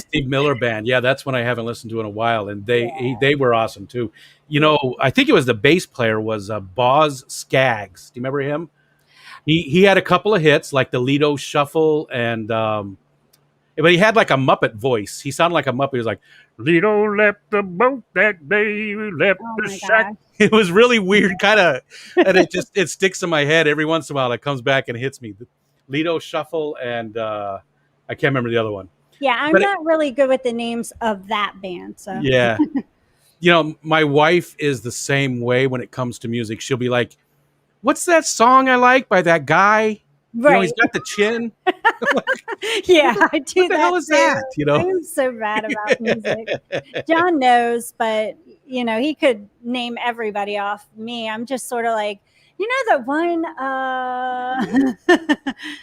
Speaker 2: Steve Miller Band. Yeah, that's one I haven't listened to in a while, and they were awesome too. I think it was the bass player was Boz Scaggs. Do you remember him? He had a couple of hits like the Lido Shuffle, and but he had like a Muppet voice. He sounded like a Muppet. He was like, Lido left the boat that day, left
Speaker 3: Oh
Speaker 2: the
Speaker 3: my
Speaker 2: shack.
Speaker 3: gosh.
Speaker 2: It was really weird, kind of, and it sticks in my head every once in a while. It comes back and hits me. The Lido Shuffle, and I can't remember the other one.
Speaker 3: yeah, I'm
Speaker 2: But
Speaker 3: not really good with the names of that band. So
Speaker 2: Yeah. My wife is the same way when it comes to music. She'll be like, what's that song I like by that guy?
Speaker 3: right.
Speaker 2: He's got the chin.
Speaker 3: Yeah, I do
Speaker 2: What the
Speaker 3: that.
Speaker 2: hell is
Speaker 3: too.
Speaker 2: that?
Speaker 3: I'm so bad about music. John knows, but he could name everybody off. Me, I'm just sort of like, the one.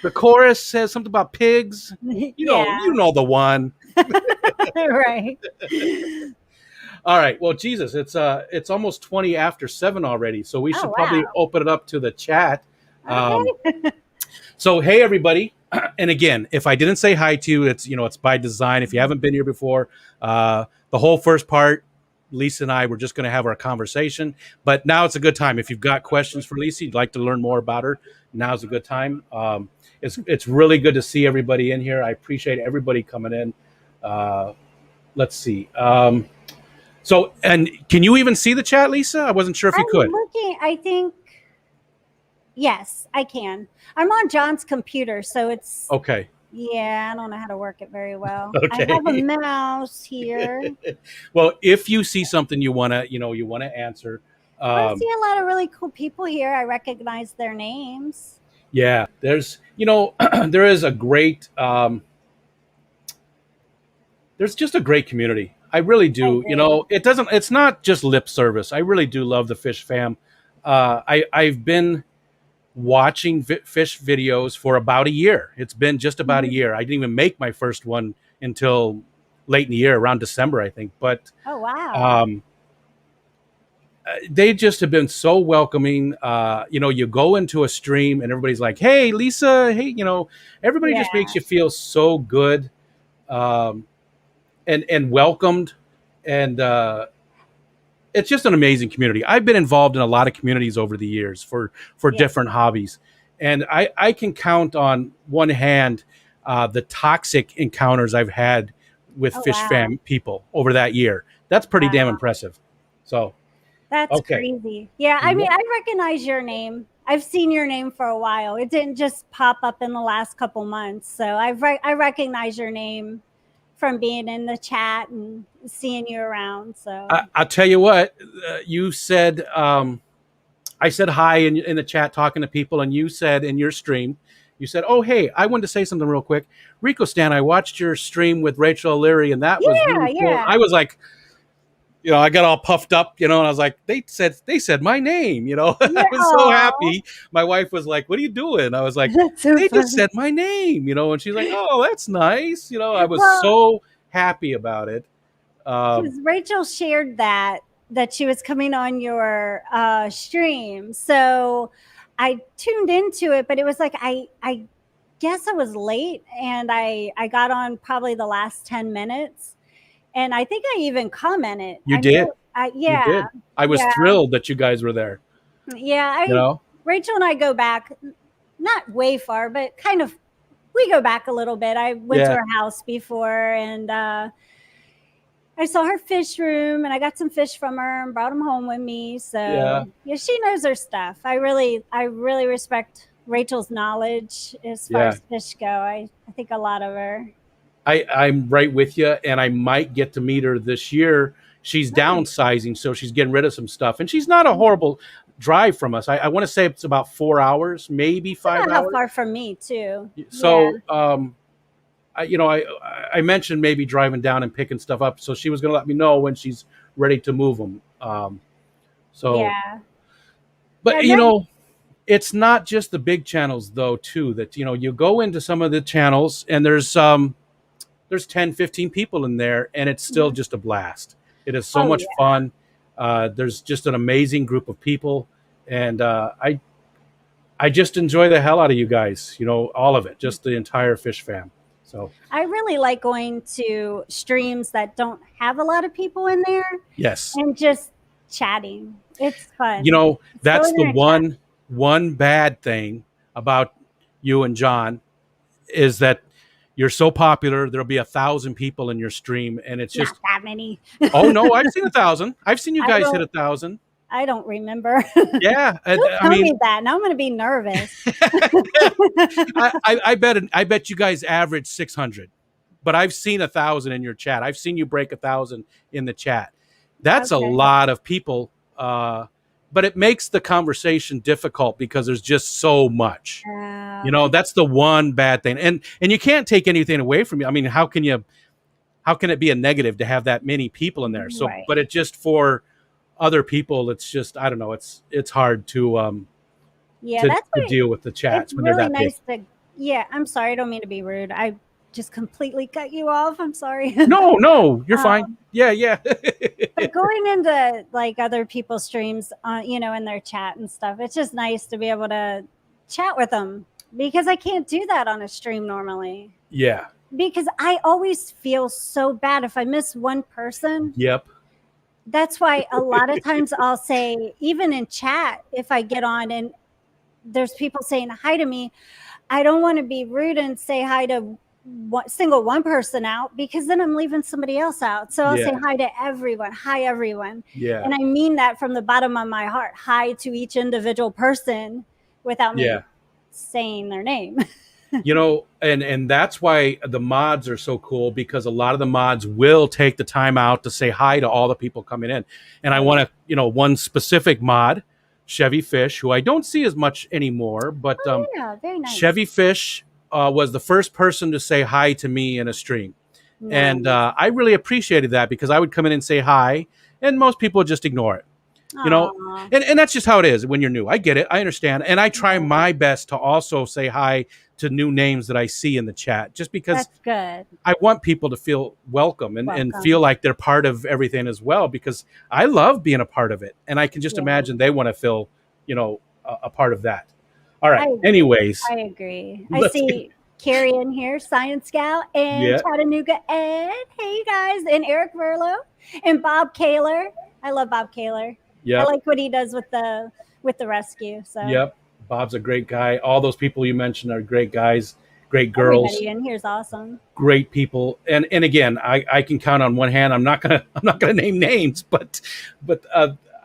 Speaker 2: The chorus says something about pigs.
Speaker 3: Yeah,
Speaker 2: You know the one.
Speaker 3: right.
Speaker 2: All right. Well, Jesus, it's almost 20 after 7 already, so we should probably
Speaker 3: wow.
Speaker 2: open it up to the chat.
Speaker 3: Okay.
Speaker 2: So, hey, everybody. And again, if I didn't say hi to you, it's by design. If you haven't been here before, the whole first part, Lisa and I were just going to have our conversation. But now it's a good time. If you've got questions for Lisa, you'd like to learn more about her, now's a good time. It's really good to see everybody in here. I appreciate everybody coming in. Let's see. So, and can you even see the chat, Lisa? I wasn't sure if you
Speaker 3: I'm
Speaker 2: could.
Speaker 3: looking. I think. Yes, I can. I'm on John's computer, so it's.
Speaker 2: Okay.
Speaker 3: Yeah, I don't know how to work it very well.
Speaker 2: Okay.
Speaker 3: I have a mouse here.
Speaker 2: Well, if you see something you wanna answer,
Speaker 3: I see a lot of really cool people here. I recognize their names.
Speaker 2: yeah, there's there is a great there's just a great community. I really do. It's not just lip service. I really do love the Fish fam. I've been watching fish videos for about a year. It's been just about a year. I didn't even make my first one until late in the year, around December, I think. But
Speaker 3: Oh wow.
Speaker 2: they just have been so welcoming. You go into a stream and everybody's like, "Hey, Lisa," hey, everybody just
Speaker 3: Yeah.
Speaker 2: makes you feel so good, and welcomed, and it's just an amazing community. I've been involved in a lot of communities over the years for
Speaker 3: Yeah.
Speaker 2: different hobbies, and I can count on one hand the toxic encounters I've had with
Speaker 3: Oh,
Speaker 2: Fish
Speaker 3: wow.
Speaker 2: fam people over that year. That's pretty damn
Speaker 3: Wow.
Speaker 2: impressive. So.
Speaker 3: That's
Speaker 2: Okay.
Speaker 3: crazy. Yeah, I mean, I recognize your name. I've seen your name for a while. It didn't just pop up in the last couple months. So I recognize your name from being in the chat and seeing you around. So
Speaker 2: I'll tell you what, you said, I said hi in the chat talking to people, and you said in your stream, you said, "Oh, hey, I wanted to say something real quick. Rico Stan, I watched your stream with Rachel O'Leary, and that was really cool."
Speaker 3: yeah.
Speaker 2: I was like, I got all puffed up, and I was like, they said my name,
Speaker 3: Yeah,
Speaker 2: I was so
Speaker 3: aw.
Speaker 2: happy. My wife was like, "What are you doing?" I was like,
Speaker 3: That's so
Speaker 2: "They
Speaker 3: funny.
Speaker 2: just said my name," and she's like, "Oh, that's nice." I was
Speaker 3: Well,
Speaker 2: so happy about it.
Speaker 3: because Rachel shared that she was coming on your stream, so I tuned into it, but it was like I guess I was late, and I got on probably the last 10 minutes, and I think I even commented.
Speaker 2: You did.
Speaker 3: Yeah,
Speaker 2: You did. I was thrilled that you guys were there.
Speaker 3: yeah. Rachel and I go back, not way far, but kind of. We go back a little bit. I went to her house before, and I saw her fish room, and I got some fish from her and brought them home with me. So yeah, she knows her stuff. I really respect Rachel's knowledge as far as fish go. I think a lot of her.
Speaker 2: I'm right with you, and I might get to meet her this year. She's downsizing, so she's getting rid of some stuff, and she's not a horrible drive from us. I want to say it's about 4 hours, maybe 5 hours.
Speaker 3: How far from me too.
Speaker 2: So, I mentioned maybe driving down and picking stuff up, so she was going to let me know when she's ready to move them. But it's not just the big channels though, too, that, you go into some of the channels and there's 10, 15 people in there, and it's still just a blast. It is so much fun. There's just an amazing group of people, and I just enjoy the hell out of you guys, all of it, just the entire fish fam. So
Speaker 3: I really like going to streams that don't have a lot of people in there.
Speaker 2: Yes.
Speaker 3: And just chatting. It's fun.
Speaker 2: That's the one bad thing about you and John is that you're so popular. There'll be 1,000 people in your stream, and it's just
Speaker 3: not that many.
Speaker 2: Oh no, I've seen 1,000. I've seen you guys hit 1,000.
Speaker 3: I don't remember.
Speaker 2: Yeah,
Speaker 3: tell me that. Now I'm going to be nervous.
Speaker 2: I bet you guys average 600, but I've seen 1,000 in your chat. I've seen you break 1,000 in the chat. That's a lot of people, but it makes the conversation difficult because there's just so much. That's the one bad thing, and you can't take anything away from you. I mean, how can it be a negative to have that many people in there? So, but it just for other people, it's just, I don't know, it's hard to deal with the chats when
Speaker 3: really
Speaker 2: they're that nice
Speaker 3: big. I'm sorry, I don't mean to be rude. I just completely cut you off. I'm sorry.
Speaker 2: No, you're fine. Yeah.
Speaker 3: But going into like other people's streams, in their chat and stuff, it's just nice to be able to chat with them, because I can't do that on a stream normally.
Speaker 2: Yeah.
Speaker 3: Because I always feel so bad if I miss one person.
Speaker 2: Yep.
Speaker 3: That's why a lot of times I'll say, even in chat, if I get on and there's people saying hi to me, I don't want to be rude and say hi to single one person out, because then I'm leaving somebody else out. So I'll say hi to everyone. Hi, everyone.
Speaker 2: Yeah.
Speaker 3: And I mean that from the bottom of my heart. Hi to each individual person without me saying their name.
Speaker 2: And that's why the mods are so cool, because a lot of the mods will take the time out to say hi to all the people coming in. And I want to, one specific mod, Chevy Fish, who I don't see as much anymore, but
Speaker 3: very nice.
Speaker 2: Chevy Fish was the first person to say hi to me in a stream. Nice. And I really appreciated that, because I would come in and say hi, and most people would just ignore it. And that's just how it is when you're new. I get it. I understand. And I try my best to also say hi to new names that I see in the chat, just because
Speaker 3: that's good.
Speaker 2: I want people to feel welcome and feel like they're part of everything as well, because I love being a part of it. And I can just imagine they want to feel, a part of that. All right. Anyways.
Speaker 3: I agree. I see Carrie in here, Science Scout, and Chattanooga Ed. Hey, guys. And Eric Verlo and Bob Kaler. I love Bob Kaler. I like what he does with the rescue. So.
Speaker 2: Yep. Bob's a great guy. All those people you mentioned are great guys, great girls.
Speaker 3: Everybody in here's awesome.
Speaker 2: Great people. And again, I can count on one hand. I'm not gonna name names, but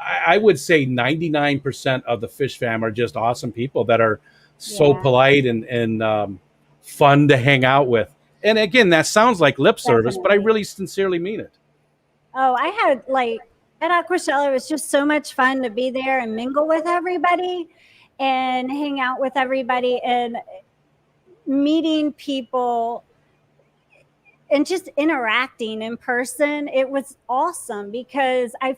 Speaker 2: I would say 99% of the fish fam are just awesome people that are so
Speaker 3: Yeah,
Speaker 2: polite and fun to hang out with. And again, that sounds like lip service, but I
Speaker 3: definitely.
Speaker 2: really sincerely mean it.
Speaker 3: Oh, I had like at Aquashella, it was just so much fun to be there and mingle with everybody and hang out with everybody and meeting people and just interacting in person. It was awesome because I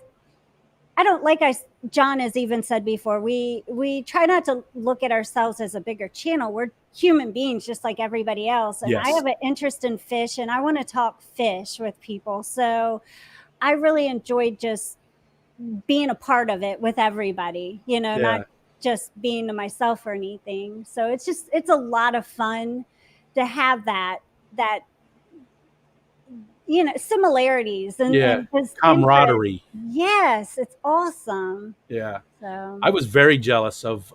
Speaker 3: don't like John has even said before, we try not to look at ourselves as a bigger channel. We're human beings just like everybody else. And I
Speaker 2: Yes.
Speaker 3: have an interest in fish and I want to talk fish with people. So I really enjoyed just being a part of it with everybody, not
Speaker 2: Yeah.
Speaker 3: just being to myself or anything. So it's a lot of fun to have that similarities
Speaker 2: Yeah.
Speaker 3: and just interest.
Speaker 2: Camaraderie.
Speaker 3: Yes, it's awesome.
Speaker 2: Yeah.
Speaker 3: So
Speaker 2: I was very jealous of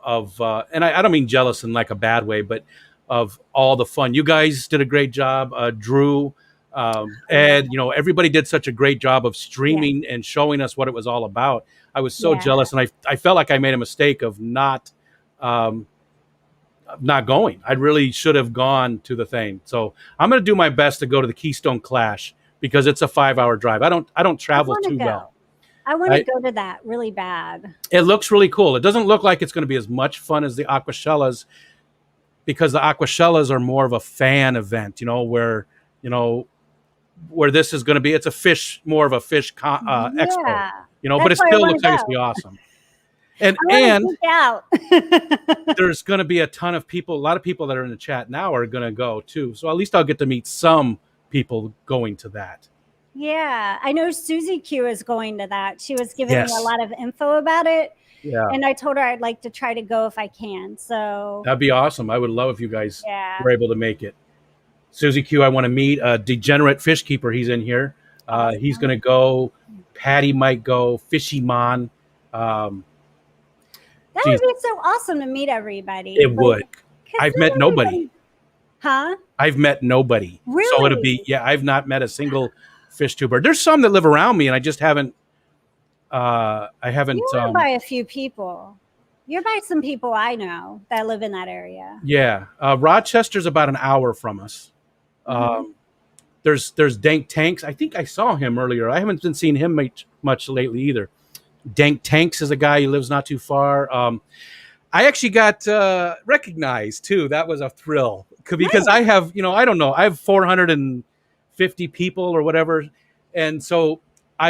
Speaker 2: and I don't mean jealous in like a bad way, but of all the fun. You guys did a great job. Drew,
Speaker 3: yeah,
Speaker 2: Ed, everybody did such a great job of
Speaker 3: yeah,
Speaker 2: streaming and showing us what it was all about. I was so
Speaker 3: yeah.
Speaker 2: jealous, and I felt like I made a mistake of um, not going. I really should have gone to the thing. So I'm going to do my best to go to the Keystone Clash because it's a 5-hour drive. I don't
Speaker 3: I
Speaker 2: travel
Speaker 3: want to
Speaker 2: too
Speaker 3: go.
Speaker 2: well.
Speaker 3: I want to
Speaker 2: I,
Speaker 3: go to that really bad.
Speaker 2: it looks really cool. It doesn't look like it's going to be as much fun as the Aquashellas because the Aquashellas are more of a fan event, you know, where this is going to be. It's a fish, more of a fish expo,
Speaker 3: Yeah,
Speaker 2: but
Speaker 3: that's
Speaker 2: it
Speaker 3: why I
Speaker 2: still
Speaker 3: want
Speaker 2: looks
Speaker 3: to
Speaker 2: like it's going to
Speaker 3: go.
Speaker 2: be awesome. And
Speaker 3: I
Speaker 2: and
Speaker 3: want to geek out.
Speaker 2: there's going to be a ton of people. A lot of people that are in the chat now are going to go too. So at least I'll get to meet some people going to that.
Speaker 3: Yeah, I know Susie Q is going to that. She was giving me a
Speaker 2: Yes.
Speaker 3: lot of info about it,
Speaker 2: Yeah.
Speaker 3: and I told her I'd like to try to go if I can. So,
Speaker 2: That'd be awesome. I would love if you guys
Speaker 3: yeah,
Speaker 2: were able to make it. Susie Q, I want to meet. Degenerate Fish Keeper, he's in here. He's going
Speaker 3: awesome.
Speaker 2: to go. Patty might go. Fishy Mon. Um,
Speaker 3: That
Speaker 2: geez,
Speaker 3: would be so awesome to meet everybody.
Speaker 2: it would.
Speaker 3: Because
Speaker 2: I've met
Speaker 3: not
Speaker 2: nobody.
Speaker 3: everybody, huh?
Speaker 2: I've met nobody. So it'll be,
Speaker 3: Really?
Speaker 2: yeah, I've not met a single fish tuber. There's some that live around me and I just haven't, I haven't,
Speaker 3: You are by a few people. You're by some people I know that live in that area.
Speaker 2: yeah. Rochester's about an hour from us.
Speaker 3: Mhm.
Speaker 2: There's Dank Tanks. I think I saw him earlier. I haven't been seeing him much lately either. Dank Tanks is a guy who lives not too far. I actually got recognized too. That was a thrill because
Speaker 3: Nice.
Speaker 2: I have, I don't know, I have 450 people or whatever, and so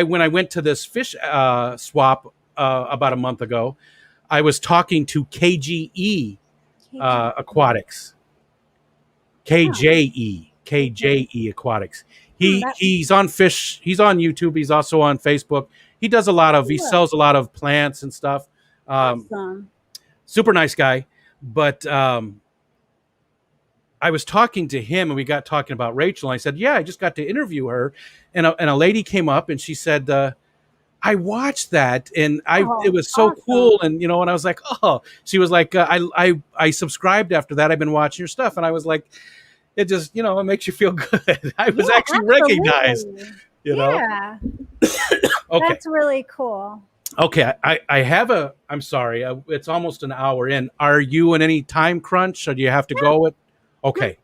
Speaker 2: when I went to this fish swap about a month ago, I was talking to KGE
Speaker 3: KG.
Speaker 2: Aquatics,
Speaker 3: Oh,
Speaker 2: KJE Aquatics.
Speaker 3: that
Speaker 2: He's on fish. He's on YouTube. He's also on Facebook. He
Speaker 3: cool.
Speaker 2: sells a lot of plants and stuff. Um,
Speaker 3: Awesome.
Speaker 2: super nice guy, but I was talking to him and we got talking about Rachel. And I said, yeah, I just got to interview her. And a lady came up and she said, I watched that and it
Speaker 3: Oh,
Speaker 2: was so
Speaker 3: awesome.
Speaker 2: cool. And, and I was like, oh, she was like, I subscribed after that. I've been watching your stuff. And I was like, it just, it makes you feel good. I was
Speaker 3: Yeah,
Speaker 2: actually recognized,
Speaker 3: absolutely.
Speaker 2: you know?
Speaker 3: Yeah,
Speaker 2: Okay.
Speaker 3: that's really cool.
Speaker 2: Okay. I'm sorry. It's almost an hour in. Are you in any time crunch or do you have to go with? Okay.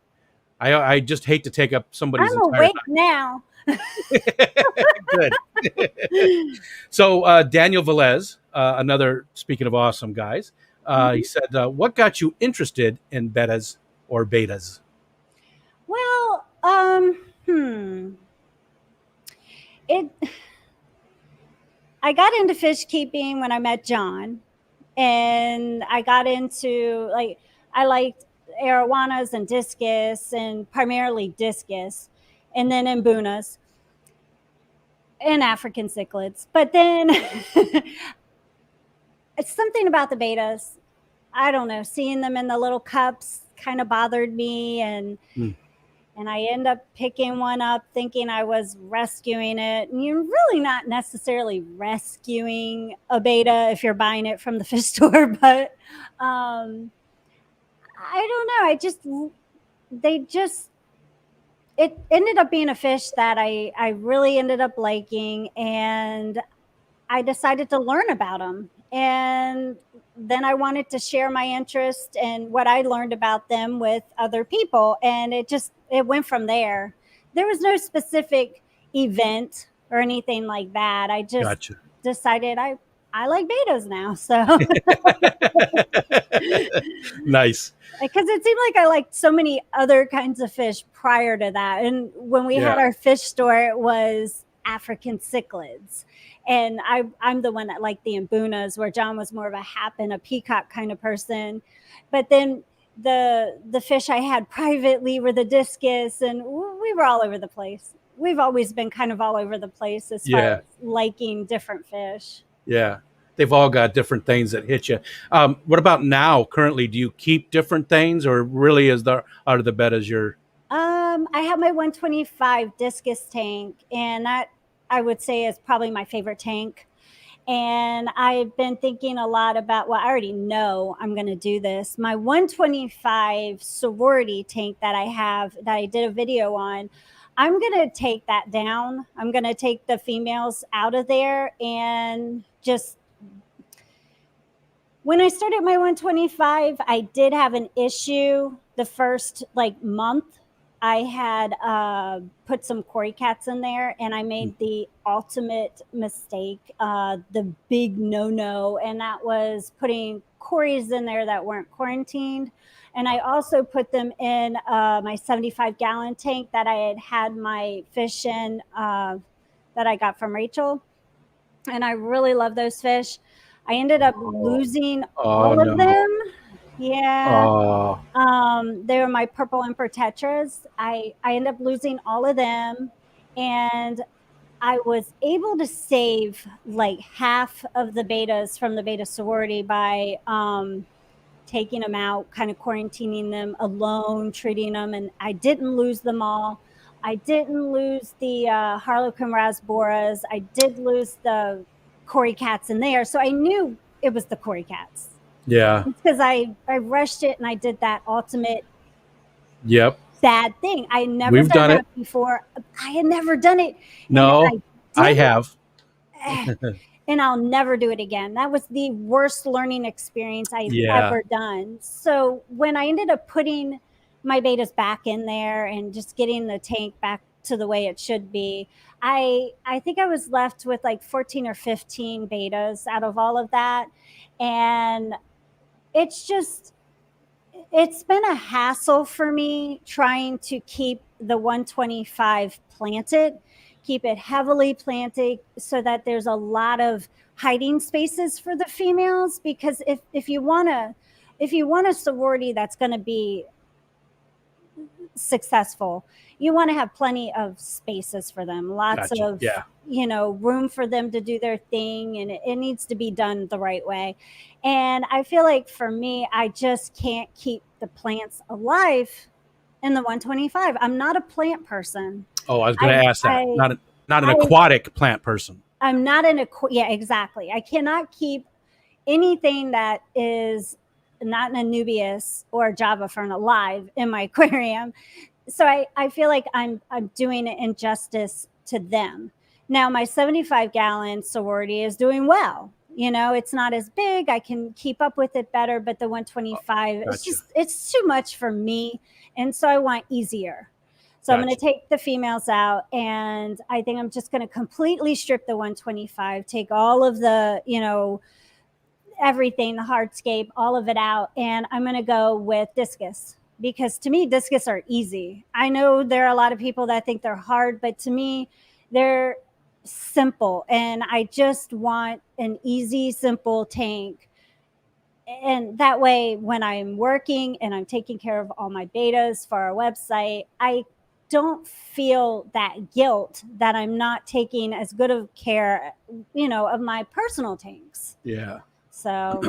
Speaker 2: I just hate to take up somebody's
Speaker 3: I'm
Speaker 2: entire
Speaker 3: awake now.
Speaker 2: time. Good. So Daniel Velez, another, speaking of awesome guys, he said, what got you interested in bettas or betas?
Speaker 3: Well, it. I got into fish keeping when I met John, and I got into I liked arowanas and discus, and primarily discus, and then imbunas and African cichlids. But then it's something about the betas. I don't know. Seeing them in the little cups kind of bothered me, and I end up picking one up thinking I was rescuing it. And you're really not necessarily rescuing a betta if you're buying it from the fish store, but I don't know. It ended up being a fish that I really ended up liking, and I decided to learn about them. And then I wanted to share my interest and what I learned about them with other people. And it went from there. There was no specific event or anything like that. I just
Speaker 2: Gotcha.
Speaker 3: decided I like bettas now. So
Speaker 2: Nice.
Speaker 3: because it seemed like I liked so many other kinds of fish prior to that. And when we had
Speaker 2: Yeah.
Speaker 3: our fish store, it was African cichlids. And I'm the one that liked the imbunas, where John was more of a hap and a peacock kind of person. But then the fish I had privately were the discus, and we were all over the place. We've always been kind of all over the place as far
Speaker 2: Yeah.
Speaker 3: as liking different fish.
Speaker 2: Yeah. They've all got different things that hit you. What about now? Currently, do you keep different things, or really are the bettas your?
Speaker 3: I have my 125 discus tank, and that I would say is probably my favorite tank. And I've been thinking a lot about, well, I already know I'm going to do this. My 125 sorority tank that I have, that I did a video on, I'm going to take that down. I'm going to take the females out of there and just. When I started my 125, I did have an issue the first month. I had put some Cory cats in there, and I made the ultimate mistake, the big no-no, and that was putting Corys in there that weren't quarantined. And I also put them in my 75-gallon tank that I had my fish in that I got from Rachel. And I really love those fish. I ended up losing all of them. Yeah.
Speaker 2: Oh.
Speaker 3: They were my purple emperor tetras. I ended up losing all of them. And I was able to save like half of the bettas from the betta sorority by taking them out, kind of quarantining them alone, treating them. And I didn't lose them all. I didn't lose the Harlequin rasboras. I did lose the Cory cats in there. So I knew it was the Cory cats.
Speaker 2: Yeah.
Speaker 3: Because I rushed it and I did that ultimate
Speaker 2: Yep.
Speaker 3: bad thing. I never
Speaker 2: We've done
Speaker 3: that
Speaker 2: it
Speaker 3: before. I had never done it.
Speaker 2: No, I have.
Speaker 3: And I'll never do it again. That was the worst learning experience I've ever done. So when I ended up putting my bettas back in there and just getting the tank back to the way it should be, I think I was left with like 14 or 15 bettas out of all of that. And it's been a hassle for me trying to keep the 125 planted, keep it heavily planted so that there's a lot of hiding spaces for the females. Because if you want a sorority that's going to be successful, you want to have plenty of spaces for them, lots of room for them to do their thing, and it needs to be done the right way. And I feel like for me, I just can't keep the plants alive in the 125. I'm not a plant person.
Speaker 2: Oh, I was going to ask that. Not an aquatic plant person.
Speaker 3: I'm not yeah, exactly. I cannot keep anything that is not an Anubias or a Java fern alive in my aquarium. So I feel like I'm doing an injustice to them. Now my 75-gallon sorority is doing well. It's not as big. I can keep up with it better, but the 125, it's too much for me. And so I want easier. So I'm going to take the females out, and I think I'm just going to completely strip the 125, take all of the, everything, the hardscape, all of it out. And I'm going to go with discus, because to me, discus are easy. I know there are a lot of people that think they're hard, but to me, they're simple. And I just want an easy, simple tank. And that way, when I'm working and I'm taking care of all my bettas for our website, I don't feel that guilt that I'm not taking as good of care, of my personal tanks.
Speaker 2: Yeah.
Speaker 3: So,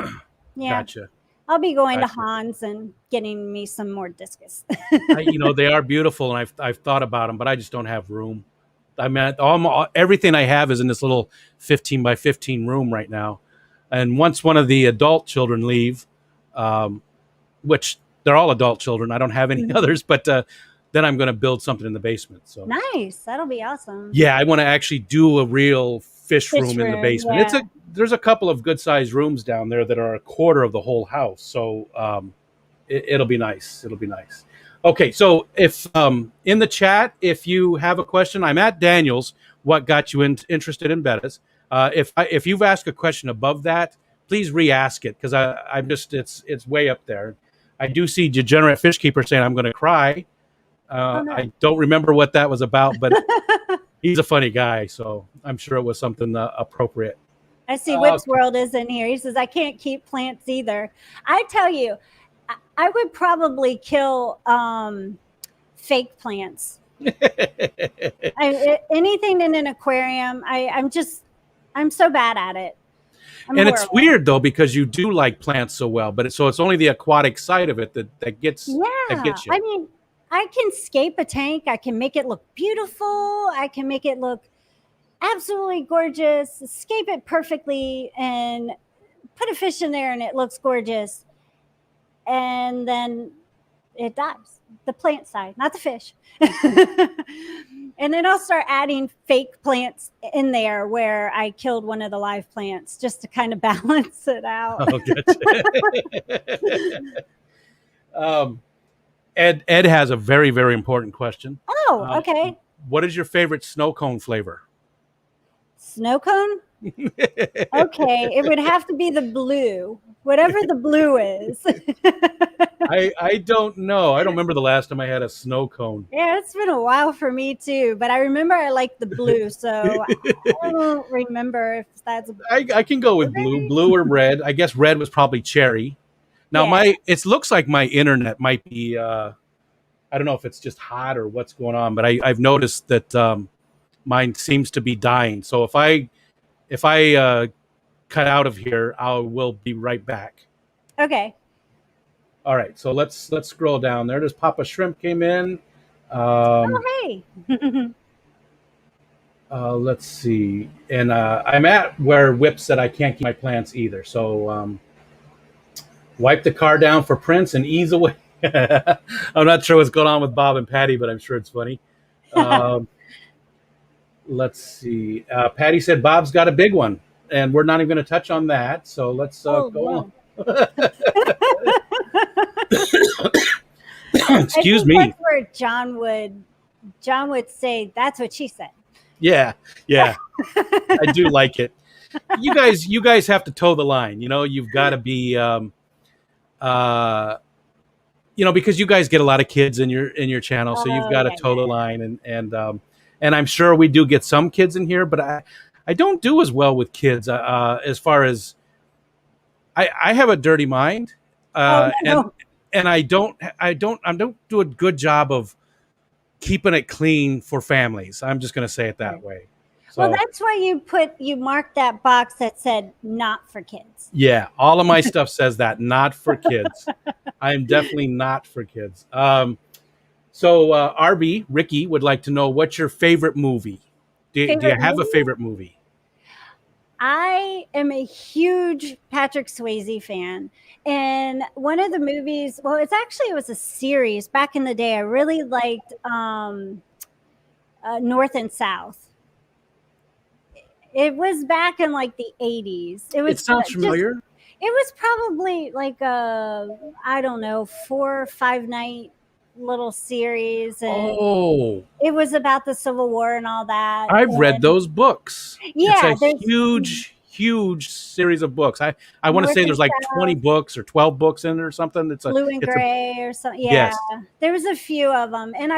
Speaker 3: yeah.
Speaker 2: Gotcha.
Speaker 3: I'll be going to Hans and getting me some more discus.
Speaker 2: They are beautiful, and I've thought about them, but I just don't have room. I mean, everything I have is in this little 15 by 15 room right now. And once one of the adult children leave, which they're all adult children, I don't have any others, but then I'm going to build something in the basement. So
Speaker 3: nice. That'll be awesome.
Speaker 2: Yeah, I want to actually do a real fish room in the basement.
Speaker 3: Yeah.
Speaker 2: There's a couple of good sized rooms down there that are a quarter of the whole house. So it'll be nice. It'll be nice. Okay, so if in the chat, if you have a question, I'm at Daniel's. What got you interested in bettas? If you've asked a question above that, please re-ask it because I'm just it's way up there. I do see Degenerate Fish Keeper saying I'm going to cry.
Speaker 3: Oh, no.
Speaker 2: I don't remember what that was about, but he's a funny guy, so I'm sure it was something appropriate.
Speaker 3: I see Whip's World is in here. He says, I can't keep plants either. I tell you, I would probably kill fake plants. Anything in an aquarium, I'm so bad at it.
Speaker 2: And horrible. It's weird though because you do like plants so well, but it's only the aquatic side of it that gets you.
Speaker 3: I mean, I can scape a tank. I can make it look beautiful. I can make it look absolutely gorgeous. Scape it perfectly and put a fish in there, and it looks gorgeous. And then it dies. The plant side, not the fish. And then I'll start adding fake plants in there where I killed one of the live plants just to kind of balance it out.
Speaker 2: Oh, gotcha. Ed has a very, very important question.
Speaker 3: Oh, okay.
Speaker 2: What is your favorite snow cone flavor?
Speaker 3: Snow cone? Okay, it would have to be the blue, whatever the blue is.
Speaker 2: I don't know. I don't remember the last time I had a snow cone.
Speaker 3: Yeah, it's been a while for me too, but I remember I liked the blue, so I don't remember if that's.
Speaker 2: I can go with blue or red. I guess red was probably cherry. Now it looks like my internet might be. I don't know if it's just hot or what's going on, but I've noticed that mine seems to be dying. So if I cut out of here, I will be right back.
Speaker 3: Okay.
Speaker 2: All right, so let's scroll down there. There's Papa Shrimp came in.
Speaker 3: Hey.
Speaker 2: Let's see. And I'm at where Whip said I can't keep my plants either. So wipe the car down for Prince and ease away. I'm not sure what's going on with Bob and Patty, but I'm sure it's funny. Let's see. Patty said Bob's got a big one, and we're not even going to touch on that. So let's go on. Excuse me.
Speaker 3: That's where John would say, "That's what she said."
Speaker 2: Yeah, I do like it. You guys have to toe the line. You've got to be, because you guys get a lot of kids in your channel, so you've got to toe the line. And I'm sure we do get some kids in here, but I don't do as well with kids as far as I have a dirty mind, and I don't do a good job of keeping it clean for families. I'm just going to say it that way. So,
Speaker 3: well, that's why you marked that box that said "not for kids."
Speaker 2: Yeah, all of my stuff says that, not for kids. I'm definitely not for kids. So RB Ricky would like to know, what's your favorite movie? Do you have a favorite movie?
Speaker 3: I am a huge Patrick Swayze fan. And one of the movies, well, it was a series back in the day. I really liked North and South. It was back in like the 80s. It
Speaker 2: sounds familiar.
Speaker 3: It was probably like I don't know, 4 or 5 night little series, and it was about the Civil War and all that.
Speaker 2: I've read those books.
Speaker 3: Yeah,
Speaker 2: it's a huge series of books. I want to say there's like 20 books or 12 books in it or something. It's
Speaker 3: Blue and Gray or something. Yeah,
Speaker 2: yes.
Speaker 3: There was a few of them, and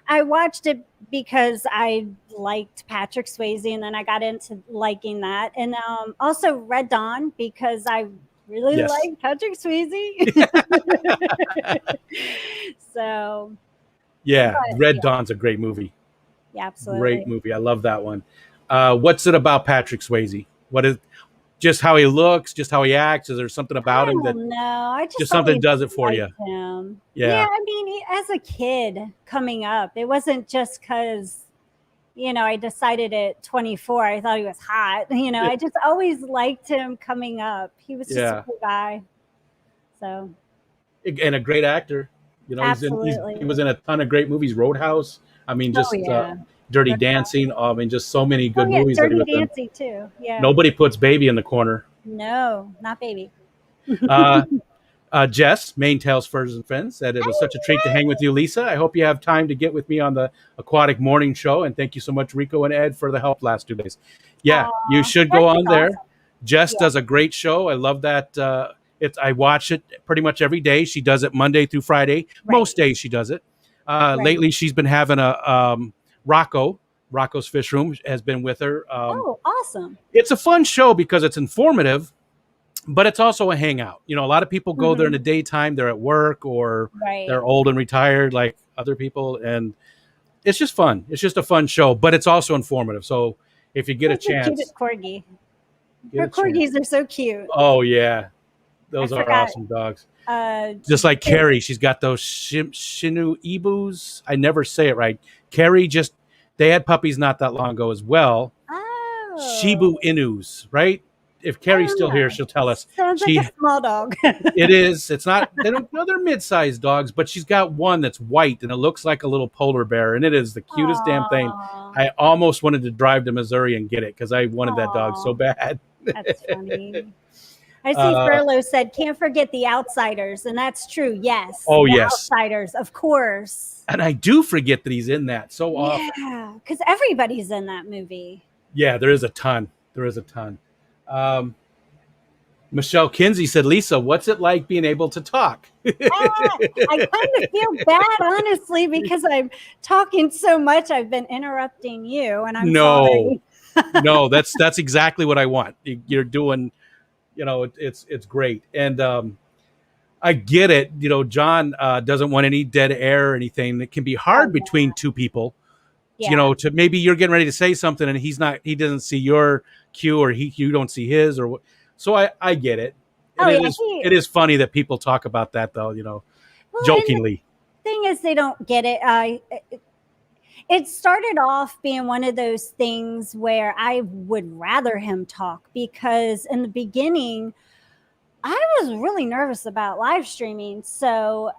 Speaker 3: I watched it because I liked Patrick Swayze, and then I got into liking that, and also Red Dawn because I really like Patrick Swayze. So
Speaker 2: Red Dawn's a great movie.
Speaker 3: Yeah, absolutely.
Speaker 2: Great movie. I love that one. What's it about Patrick Swayze? What is just how he looks, just how he acts? Is there something about him that
Speaker 3: I just
Speaker 2: something does it for you?
Speaker 3: Him.
Speaker 2: Yeah.
Speaker 3: I mean, as a kid coming up, it wasn't just because I decided at 24 I thought he was hot. I just always liked him coming up. He was just a cool guy. So,
Speaker 2: and a great actor. He was in a ton of great movies. Roadhouse. I mean, just Dirty Dancing. I mean, just so many good
Speaker 3: Oh yeah,
Speaker 2: movies that are
Speaker 3: Dirty
Speaker 2: with them.
Speaker 3: Dancing too. Yeah.
Speaker 2: Nobody puts Baby in the corner.
Speaker 3: No, not Baby.
Speaker 2: Uh, Jess, Main Tales Furs and Friends, said it was such a treat to hang with you, Lisa. I hope you have time to get with me on the Aquatic Morning Show. And thank you so much, Rico and Ed, for the help last 2 days. Yeah, you should go on there.
Speaker 3: Awesome.
Speaker 2: Jess
Speaker 3: Yeah.
Speaker 2: does a great show. I love that. I watch it pretty much every day. She does it Monday through Friday.
Speaker 3: Right.
Speaker 2: Most days she does it. Lately, she's been having a Rocco's Fish Room has been with her.
Speaker 3: Oh, awesome.
Speaker 2: It's a fun show because it's informative, but it's also a hangout. You know, a lot of people go there in the daytime. They're at work or they're old and retired like other people. And it's just fun. It's just a fun show, but it's also informative. So if you get a chance.
Speaker 3: Cutest corgi.
Speaker 2: get
Speaker 3: Her
Speaker 2: a chance.
Speaker 3: corgis are so cute.
Speaker 2: Oh, yeah. Those
Speaker 3: I
Speaker 2: are
Speaker 3: forgot.
Speaker 2: awesome dogs.
Speaker 3: Just
Speaker 2: like Carrie, she's got those Shinu Ibus. I never say it right. Carrie they had puppies not that long ago as well.
Speaker 3: Oh.
Speaker 2: Shibu Inus, right? If Carrie's still here, she'll tell us.
Speaker 3: Sounds like a small dog.
Speaker 2: It is. It's not. They don't know they're mid-sized dogs, but she's got one that's white and it looks like a little polar bear, and it is the cutest damn thing. I almost wanted to drive to Missouri and get it because I wanted that dog so bad.
Speaker 3: That's funny. I see Furlow said, can't forget the outsiders. And that's true. Yes.
Speaker 2: Oh,
Speaker 3: the
Speaker 2: yes.
Speaker 3: Outsiders, of course.
Speaker 2: And I do forget that he's in that so often.
Speaker 3: Yeah, because everybody's in that movie.
Speaker 2: Yeah, there is a ton. There is a ton. Michelle Kinsey said, Lisa, what's it like being able to talk?
Speaker 3: I kind of feel bad, honestly, because I'm talking so much. I've been interrupting you, and I'm sorry.
Speaker 2: No, that's exactly what I want. You're doing, it's great. And I get it. John doesn't want any dead air or anything. It can be hard between two people.
Speaker 3: Yeah.
Speaker 2: To maybe you're getting ready to say something and he doesn't see your cue or you don't see his or what. So I get it. It is funny that people talk about that though, jokingly.
Speaker 3: The thing is, they don't get it. It started off being one of those things where I would rather him talk, because in the beginning, I was really nervous about live streaming. So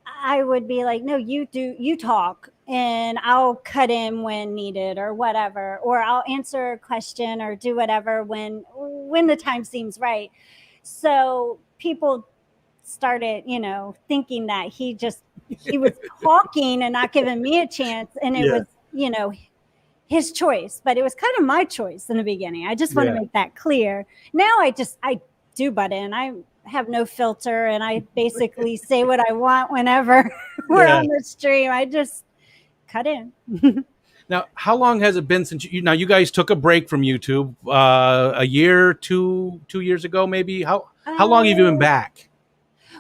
Speaker 3: I would be like, no, you talk, and I'll cut in when needed or whatever, or I'll answer a question or do whatever when the time seems right. So people started, thinking that he was talking and not giving me a chance. And it was, his choice, but it was kind of my choice in the beginning. I just want to make that clear. Now I do butt in. I have no filter, and I basically say what I want whenever we're on the stream. I just cut in.
Speaker 2: Now, how long has it been since you guys took a break from YouTube? A year, 2 years ago, maybe? How long have you been back?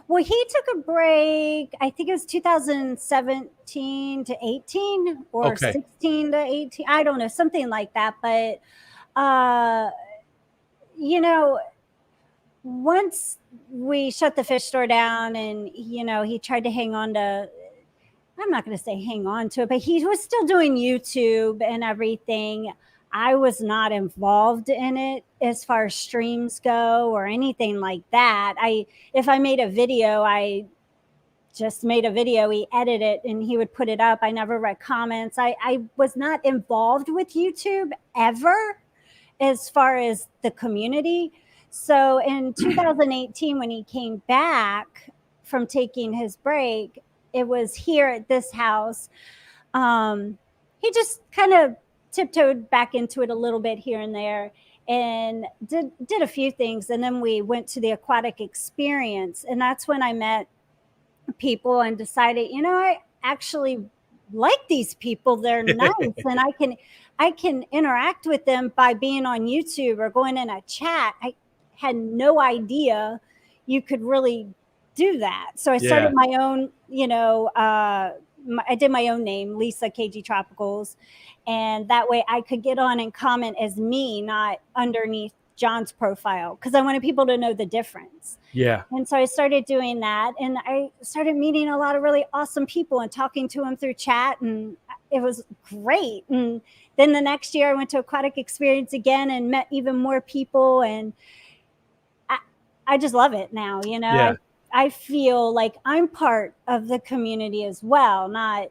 Speaker 3: Well, he took a break. I think it was 2017 to 18 or 16 to 18. I don't know, something like that. But, once we shut the fish store down and, he tried to hang on to, I'm not going to say hang on to it, but he was still doing YouTube and everything. I was not involved in it as far as streams go or anything like that. If I made a video, I just made a video. He edited it and he would put it up. I never read comments. I was not involved with YouTube ever as far as the community. So in 2018, when he came back from taking his break, it was here at this house. He just kind of tiptoed back into it a little bit here and there and did a few things. And then we went to the aquatic experience. And that's when I met people and decided, I actually like these people. They're nice. And I can interact with them by being on YouTube or going in a chat. I had no idea you could really do that. So I started my own, I did my own name, Lisa KGTropicals. And that way I could get on and comment as me, not underneath John's profile, because I wanted people to know the difference. Yeah. And so I started doing that, and I started meeting a lot of really awesome people and talking to them through chat, and it was great. And then the next year I went to Aquatic Experience again and met even more people, and I just love it now, I feel like I'm part of the community as well, not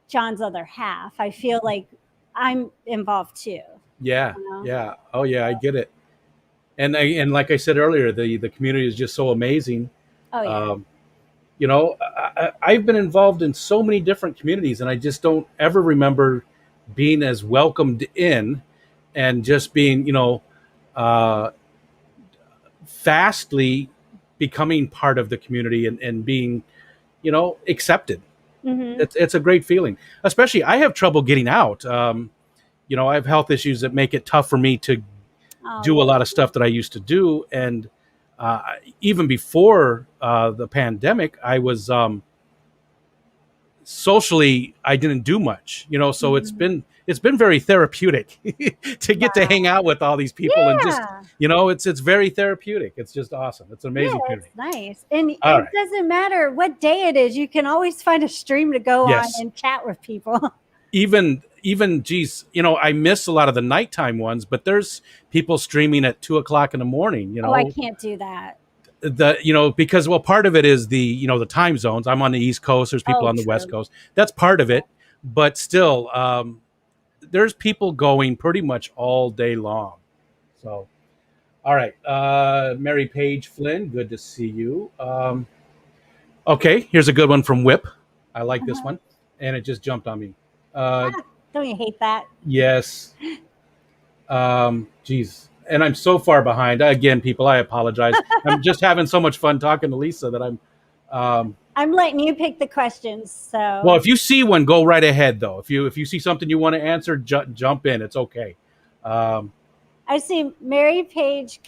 Speaker 3: John's other half. I feel like I'm involved too.
Speaker 2: Yeah,
Speaker 3: You know?
Speaker 2: yeah. Oh yeah, I get it. And like I said earlier, the community is just so amazing.
Speaker 3: Oh yeah.
Speaker 2: Um, I've been involved in so many different communities, and I just don't ever remember being as welcomed in and just being, uh, fastly becoming part of the community and being, accepted.
Speaker 3: Hmm.
Speaker 2: It's a great feeling. Especially, I have trouble getting out. I have health issues that make it tough for me to
Speaker 3: Oh
Speaker 2: do a
Speaker 3: yeah.
Speaker 2: lot of stuff that I used to do. And uh, even before the pandemic, I was socially, I didn't do much. So
Speaker 3: Mhm.
Speaker 2: it's been very therapeutic to get to hang
Speaker 3: Wow.
Speaker 2: out with all these people and just
Speaker 3: Yeah.
Speaker 2: it's very therapeutic. It's just awesome. It's an
Speaker 3: Yeah,
Speaker 2: amazing
Speaker 3: it's
Speaker 2: community.
Speaker 3: nice. And
Speaker 2: All
Speaker 3: it
Speaker 2: right.
Speaker 3: doesn't matter what day it is, you can always find a stream to go on
Speaker 2: Yes.
Speaker 3: and chat with people.
Speaker 2: Even geez, I miss a lot of the nighttime ones, but there's people streaming at 2 o'clock in the morning.
Speaker 3: Oh, I can't do that.
Speaker 2: Because part of it is the time zones. I'm on the East Coast. There's people
Speaker 3: Oh,
Speaker 2: on the West
Speaker 3: true.
Speaker 2: Coast. That's part of it, but still, there's people going pretty much all day long. So, all right, Mary Page Flynn, good to see you. Okay, here's a good one from Whip. I like this
Speaker 3: Uh-huh.
Speaker 2: one, and it just jumped on me. Uh,
Speaker 3: Ah, don't you hate that?
Speaker 2: yes. Geez. And I'm so far behind. Again, people, I apologize. I'm just having so much fun talking to Lisa that um,
Speaker 3: I'm letting you pick the questions.
Speaker 2: well,
Speaker 3: So
Speaker 2: if you see one, go right ahead though. If you see something you want to answer, jump in. It's okay. Um,
Speaker 3: I see Mary Page.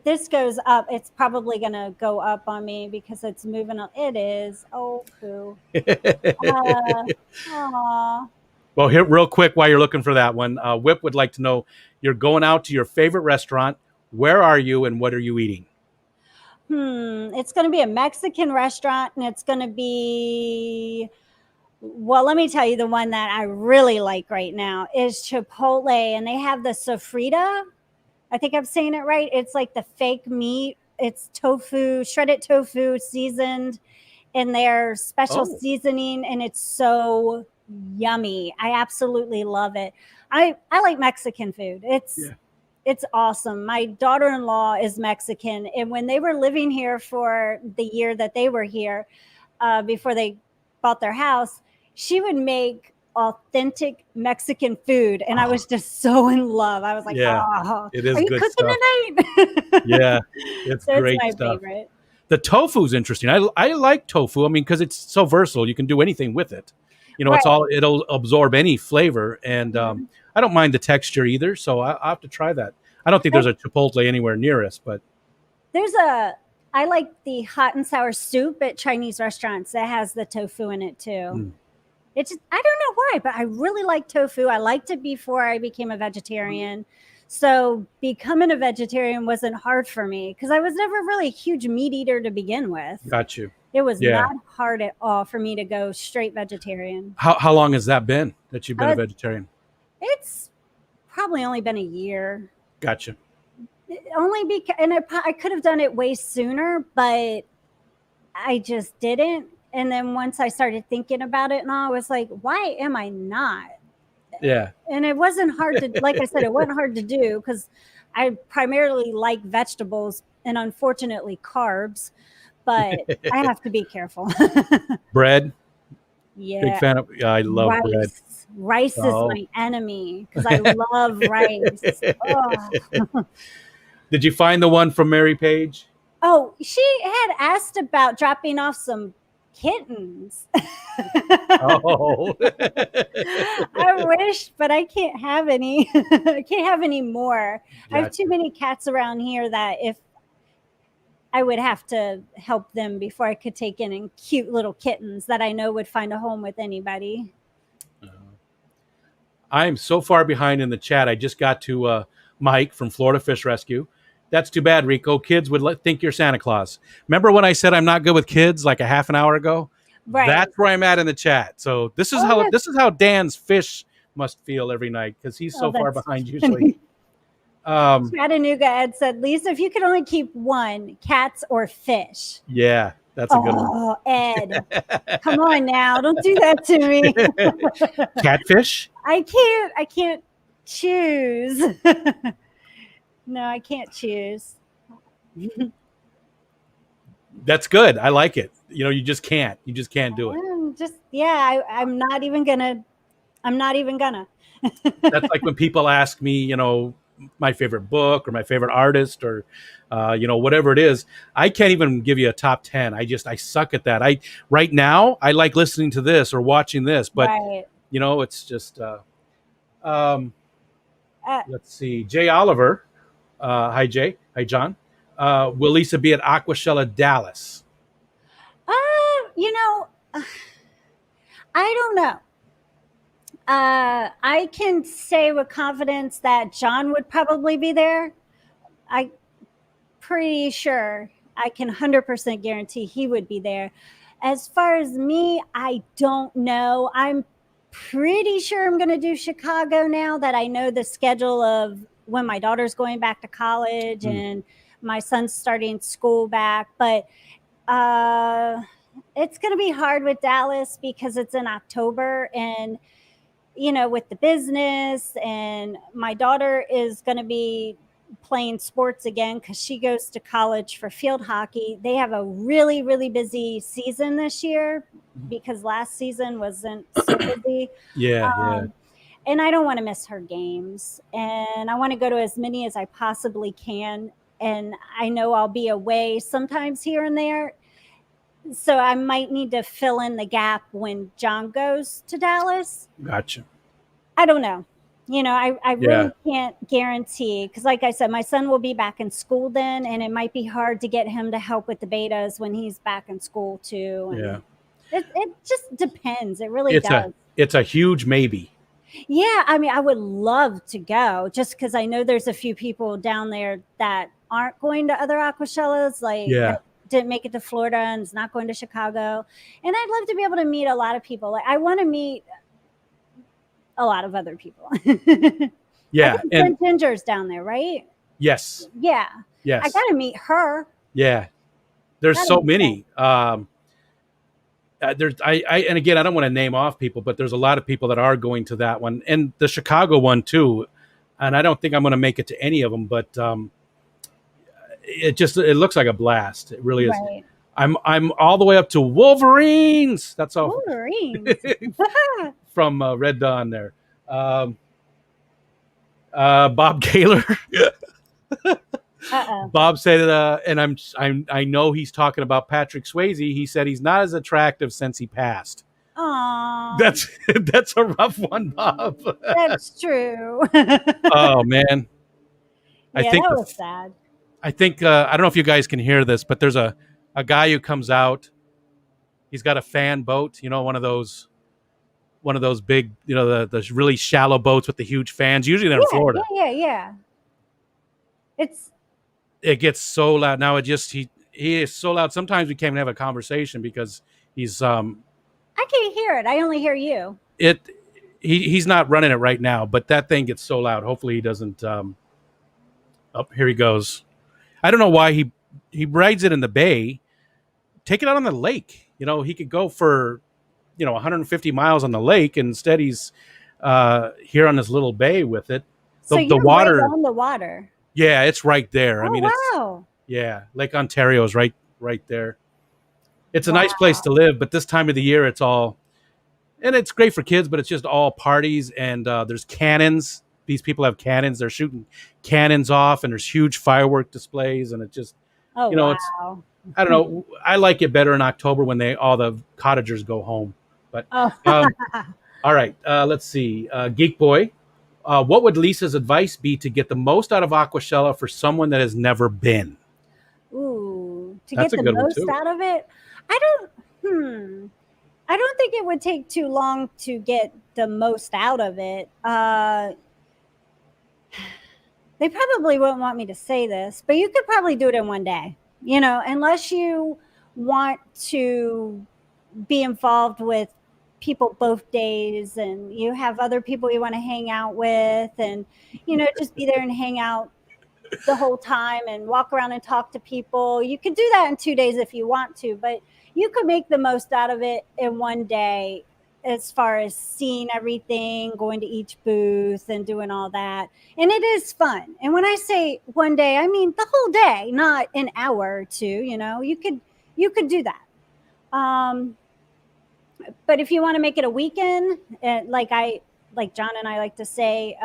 Speaker 3: This goes up. It's probably going to go up on me because it's moving on. It is. Oh, poo. Aw.
Speaker 2: well, here, real quick, while you're looking for that one, Whip would like to know: you're going out to your favorite restaurant. Where are you, and what are you eating?
Speaker 3: It's going to be a Mexican restaurant, and it's going to be. Well, let me tell you, the one that I really like right now is Chipotle, and they have the sofrita. I think I'm saying it right. It's like the fake meat. It's tofu, shredded tofu, seasoned in their special
Speaker 2: Oh,
Speaker 3: seasoning, and it's so yummy. I absolutely love it. I like Mexican food.
Speaker 2: yeah.
Speaker 3: It's awesome. My daughter-in-law is Mexican, and when they were living here for the year that they were here, before they bought their house, she would make authentic Mexican food, and I was just so in love. I was like,
Speaker 2: Yeah,
Speaker 3: "Oh,
Speaker 2: it
Speaker 3: are
Speaker 2: is
Speaker 3: you
Speaker 2: good
Speaker 3: cooking
Speaker 2: stuff.
Speaker 3: tonight?"
Speaker 2: Yeah, it's
Speaker 3: So it's
Speaker 2: great
Speaker 3: my
Speaker 2: stuff.
Speaker 3: favorite.
Speaker 2: The tofu's interesting. I like tofu. I mean, because it's so versatile. You can do anything with it.
Speaker 3: Right.
Speaker 2: It'll absorb any flavor, and
Speaker 3: Mhm.
Speaker 2: I don't mind the texture either. So I'll have to try that. I don't think there's a Chipotle anywhere near us, but
Speaker 3: I like the hot and sour soup at Chinese restaurants that has the tofu in it too.
Speaker 2: mm,
Speaker 3: It's just, I don't know why, but I really like tofu. I liked it before I became a vegetarian. So becoming a vegetarian wasn't hard for me because I was never really a huge meat eater to begin with.
Speaker 2: got you.
Speaker 3: It was
Speaker 2: Yeah.
Speaker 3: not hard at all for me to go straight vegetarian.
Speaker 2: How long has that been that you've been a
Speaker 3: Uh,
Speaker 2: vegetarian?
Speaker 3: it's probably only been a year.
Speaker 2: Gotcha.
Speaker 3: Only because, and I could have done it way sooner, but I just didn't. And then once I started thinking about it and all, I was like, why am I not?
Speaker 2: Yeah.
Speaker 3: And it wasn't hard to, like I said, it wasn't hard to do because I primarily like vegetables and unfortunately carbs, but I have to be careful.
Speaker 2: Bread. Big
Speaker 3: Yeah.
Speaker 2: fan of. I love bread.
Speaker 3: Rice is
Speaker 2: Oh.
Speaker 3: my enemy because I love rice. Oh.
Speaker 2: Did you find the one from Mary Page?
Speaker 3: Oh, she had asked about dropping off some kittens.
Speaker 2: Oh.
Speaker 3: I wish, but I can't have any. I can't have any more. I have
Speaker 2: Gotcha.
Speaker 3: too many cats around here that if I would have to help them before I could take in cute little kittens that I know would find a home with anybody.
Speaker 2: I am so far behind in the chat. I just got to Mike from Florida Fish Rescue. That's too bad, Rico. Kids would think you're Santa Claus. Remember when I said I'm not good with kids like a half an hour ago?
Speaker 3: Right.
Speaker 2: That's where I'm at in the chat. So this is
Speaker 3: Oh,
Speaker 2: this is how Dan's fish must feel every night because he's so far
Speaker 3: that's
Speaker 2: behind usually.
Speaker 3: Chattanooga Ed said, Lisa, if you could only keep one, cats or fish.
Speaker 2: Yeah, that's a good one.
Speaker 3: Oh, Ed, come on now. Don't do that to me.
Speaker 2: Catfish?
Speaker 3: I can't choose. No, I can't choose.
Speaker 2: That's good. I like it. You just can't do it.
Speaker 3: I'm not even gonna. I'm not even gonna.
Speaker 2: That's like when people ask me, my favorite book or my favorite artist or, whatever it is. I can't even give you a top 10. I suck at that. Right now, I like listening to this or watching this, but
Speaker 3: Right.
Speaker 2: it's just, um,
Speaker 3: Uh,
Speaker 2: let's see. Jay Oliver. Hi, Jay. Hi, John. Will Lisa be at Aquashella Dallas?
Speaker 3: you know, I don't know. I can say with confidence that John would probably be there. I pretty sure I can 100% guarantee he would be there. As far as me, I don't know. I'm pretty sure I'm going to do Chicago now that I know the schedule of when my daughter's going back to college and my son's starting school back. But it's going to be hard with Dallas because it's in October and with the business, and my daughter is going to be playing sports again because she goes to college for field hockey. They have a really, really busy season this year because last season wasn't so busy.
Speaker 2: Yeah.
Speaker 3: And I don't want to miss her games. And I want to go to as many as I possibly can. And I know I'll be away sometimes here and there. So I might need to fill in the gap when John goes to Dallas.
Speaker 2: Gotcha.
Speaker 3: I don't know. I really can't guarantee because, like I said, my son will be back in school then, and it might be hard to get him to help with the betas when he's back in school too. And it just depends. It really does.
Speaker 2: It's a huge maybe.
Speaker 3: Yeah, I mean, I would love to go just because I know there's a few people down there that aren't going to other Aquashellas, that didn't make it to Florida and is not going to Chicago. And I'd love to be able to meet a lot of people. Like, I want to meet a lot of other people.
Speaker 2: Yeah.
Speaker 3: And Ginger's down there, right?
Speaker 2: Yes.
Speaker 3: Yeah.
Speaker 2: Yes.
Speaker 3: I got to meet her.
Speaker 2: Yeah. There's so many. And again, I don't want to name off people, but there's a lot of people that are going to that one and the Chicago one too. And I don't think I'm going to make it to any of them, but it looks like a blast. It really is. Right. I'm all the way up to Wolverines. That's all.
Speaker 3: Wolverines.
Speaker 2: From Red Dawn there. Bob Gaylor. Bob said, and I know he's talking about Patrick Swayze. He said he's not as attractive since he passed.
Speaker 3: Aww.
Speaker 2: That's a rough one, Bob.
Speaker 3: That's true.
Speaker 2: Oh man.
Speaker 3: Yeah, I think that was sad.
Speaker 2: I think I don't know if you guys can hear this, but there's a guy who comes out. He's got a fan boat, one of those big, the really shallow boats with the huge fans. Usually they're in Florida.
Speaker 3: Yeah.
Speaker 2: It gets so loud now. He is so loud. Sometimes we can't even have a conversation because he's.
Speaker 3: I can't hear it. I only hear you.
Speaker 2: He's not running it right now, but that thing gets so loud. Hopefully he doesn't. Here he goes. I don't know why he rides it in the bay. Take it out on the lake. He could go for 150 miles on the lake. And instead he's here on this little bay with it.
Speaker 3: The water. Right on the water.
Speaker 2: Yeah, it's right there.
Speaker 3: Oh, wow.
Speaker 2: Lake Ontario is right there. It's a nice place to live, but this time of the year it's great for kids, but it's just all parties and there's cannons. These people have cannons. They're shooting cannons off and there's huge firework displays and it just it's I don't know. I like it better in October when all the cottagers go home. But all right, let's see. Geek Boy, what would Lisa's advice be to get the most out of Aquashella for someone that has never been?
Speaker 3: Ooh, That's get the most out of it? I don't think it would take too long to get the most out of it. They probably wouldn't want me to say this, but you could probably do it in one day. Unless you want to be involved with people both days and you have other people you want to hang out with and, just be there and hang out the whole time and walk around and talk to people. You could do that in 2 days if you want to, but you could make the most out of it in one day as far as seeing everything, going to each booth and doing all that. And it is fun. And when I say one day, I mean the whole day, not an hour or two, you could do that. But if you want to make it a weekend, like John and I like to say,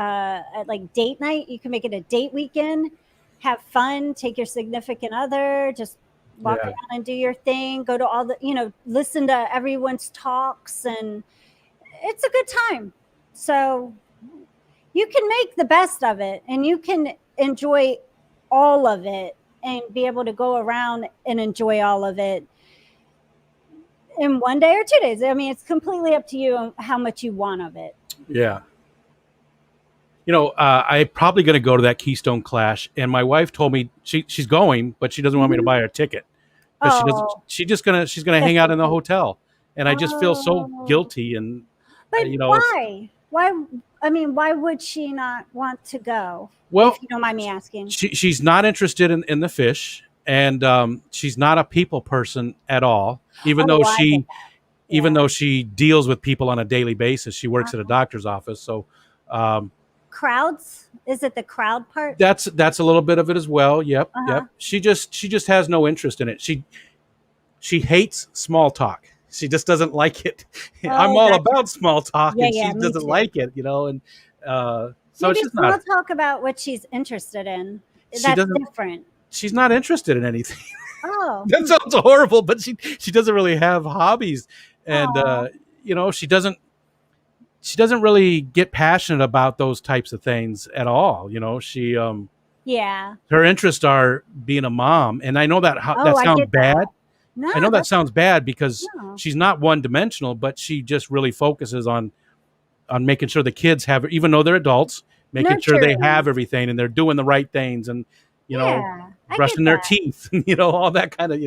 Speaker 3: like date night, you can make it a date weekend, have fun, take your significant other, just walk around and do your thing, go to all the, listen to everyone's talks, and it's a good time. So you can make the best of it, and you can enjoy all of it and be able to go around and enjoy all of it in one day or 2 days. I mean, it's completely up to you on how much you want of it.
Speaker 2: Yeah. I'm probably going to go to that Keystone Clash, and my wife told me she's going, but she doesn't want me to buy her a ticket because she's gonna hang out in the hotel, and I just feel so guilty. And
Speaker 3: but why? I mean, why would she not want to go?
Speaker 2: Well,
Speaker 3: if you don't mind me asking.
Speaker 2: She's not interested in the fish, and she's not a people person at all. Even though she deals with people on a daily basis, she works at a doctor's office, so.
Speaker 3: Crowds? Is it the crowd part?
Speaker 2: That's a little bit of it as well. Yep. She just has no interest in it. She hates small talk. She just doesn't like it. I'm all about small talk, and she doesn't like it. And so
Speaker 3: maybe
Speaker 2: it's just not.
Speaker 3: We'll talk about what she's interested in. That's different.
Speaker 2: She's not interested in anything.
Speaker 3: Oh,
Speaker 2: that sounds horrible, but she doesn't really have hobbies, and she doesn't really get passionate about those types of things at all. She her interests are being a mom, and I know that sounds bad.
Speaker 3: No,
Speaker 2: I know that sounds bad because she's not one dimensional, but she just really focuses on making sure the kids have, even though they're adults, making sure they have everything and they're doing the right things, and brushing their teeth, all that kind of,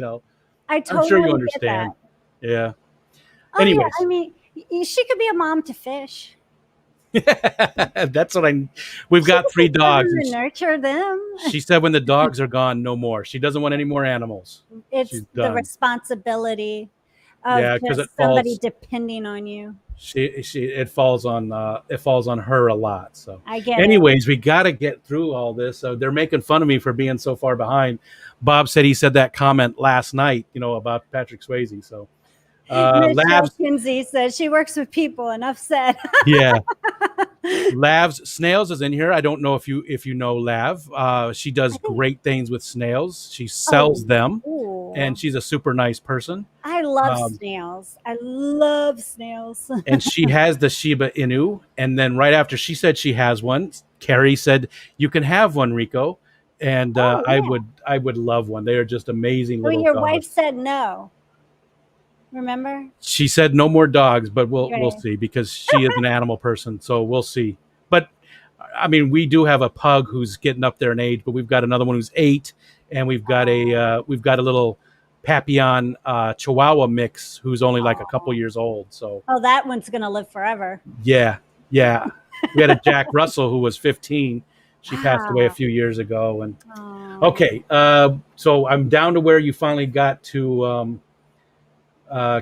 Speaker 3: I totally
Speaker 2: I'm sure you understand. Yeah. Anyways.
Speaker 3: Yeah. I mean, she could be a mom to fish.
Speaker 2: That's what we've got 3 dogs.
Speaker 3: And nurture them.
Speaker 2: She said when the dogs are gone, no more. She doesn't want any more animals.
Speaker 3: It's the responsibility of somebody depending on you.
Speaker 2: It falls on her a lot. So
Speaker 3: I get
Speaker 2: anyways, we got to get through all this. So they're making fun of me for being so far behind. Bob said he said that comment last night, about Patrick Swayze. So
Speaker 3: Michelle Kinsey says she works with people. Enough said.
Speaker 2: Yeah. Lav's Snails is in here. I don't know if you know Lav. She does great things with snails. She sells them, and she's a super nice person.
Speaker 3: I love snails. I love snails.
Speaker 2: And she has the Shiba Inu. And then right after she said she has one, Carrie said, "You can have one, Rico." And I would love one. They are just amazing little dogs.
Speaker 3: Your wife said no. Remember?
Speaker 2: She said no more dogs, but we'll see, because she is an animal person, so we'll see. But I mean, we do have a pug who's getting up there in age, but we've got another one who's 8, and we've got a little Papillon Chihuahua mix who's only like a couple years old. So
Speaker 3: that one's gonna live forever.
Speaker 2: Yeah. We had a Jack Russell who was 15. She passed away a few years ago. And okay, so I'm down to where you finally got to.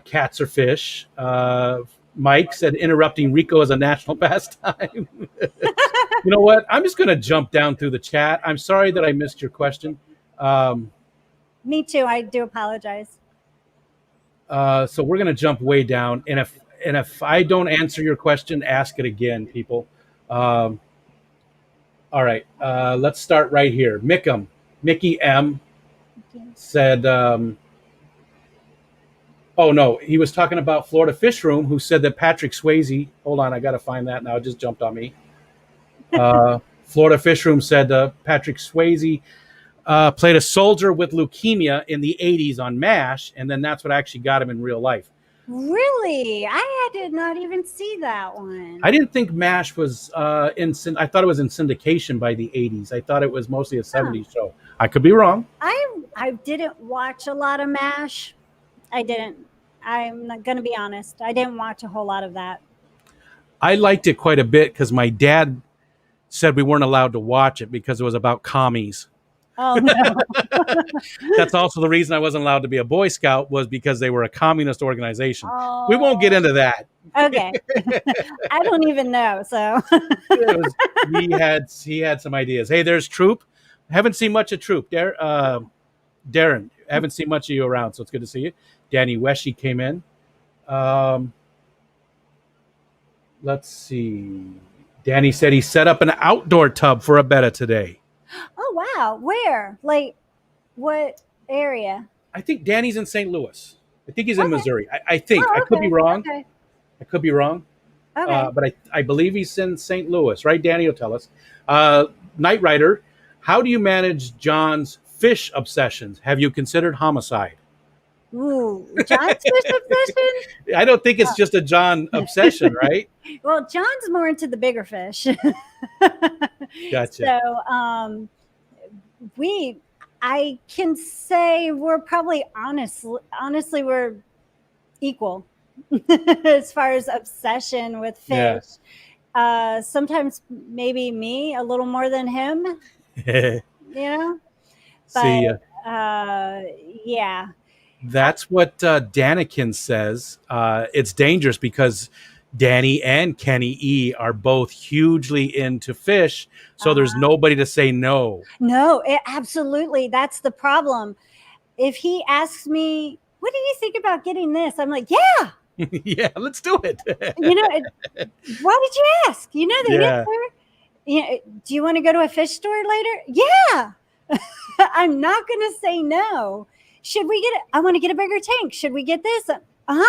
Speaker 2: Cats or fish. Mike said interrupting Rico is a national pastime. You know what? I'm just going to jump down through the chat. I'm sorry that I missed your question.
Speaker 3: Me too. I do apologize.
Speaker 2: So we're going to jump way down. And if I don't answer your question, ask it again, people. All right. Let's start right here. Mickey M said... Oh, no, he was talking about Florida Fish Room, who said that Patrick Swayze, hold on, I got to find that now, it just jumped on me. Florida Fish Room said Patrick Swayze played a soldier with leukemia in the 80s on MASH, and then that's what actually got him in real life.
Speaker 3: Really? I did not even see that one.
Speaker 2: I didn't think MASH was I thought it was in syndication by the 80s. I thought it was mostly a 70s show. I could be wrong.
Speaker 3: I didn't watch a lot of MASH. I didn't. I'm not going to be honest. I didn't watch a whole lot of that.
Speaker 2: I liked it quite a bit because my dad said we weren't allowed to watch it because it was about commies.
Speaker 3: Oh, no.
Speaker 2: That's also the reason I wasn't allowed to be a Boy Scout, was because they were a communist organization. We won't get
Speaker 3: Oh,
Speaker 2: into that.
Speaker 3: okay. I don't even know. So,
Speaker 2: It was, he had some ideas. Hey, there's Troop. Haven't seen much of Troop. Darren, haven't seen much of you around, so it's good to see you. Danny Weshy came in. Let's see. Danny said he set up an outdoor tub for a betta today.
Speaker 3: oh wow, where? Like, what area?
Speaker 2: I think Danny's in St. Louis. I think he's in
Speaker 3: Okay.
Speaker 2: Missouri. I think.
Speaker 3: Oh,
Speaker 2: I could be
Speaker 3: okay.
Speaker 2: wrong.
Speaker 3: Okay.
Speaker 2: I could be wrong.
Speaker 3: Okay.
Speaker 2: But I believe he's in St. Louis, right? Danny will tell us. Night Rider, how do you manage John's fish obsessions? Have you considered homicide?
Speaker 3: Ooh, John's fish obsession?
Speaker 2: I don't think it's just a John obsession, right?
Speaker 3: Well, John's more into the bigger fish.
Speaker 2: Gotcha.
Speaker 3: So, I can say we're probably honestly, we're equal as far as obsession with fish.
Speaker 2: Yeah.
Speaker 3: Sometimes maybe me a little more than him, you know,
Speaker 2: See,
Speaker 3: yeah.
Speaker 2: that's what Danikin says. It's dangerous because Danny and Kenny E are both hugely into fish, so there's nobody to say no.
Speaker 3: No, absolutely. That's the problem. If he asks me, what do you think about getting this? I'm like, yeah.
Speaker 2: Yeah, let's do it.
Speaker 3: You know, why did you ask? You know the
Speaker 2: Yeah.
Speaker 3: answer. You know, do you want to go to a fish store later? Yeah. I'm not going to say no. Should we get it? I want to get a bigger tank. Should we get this? I'm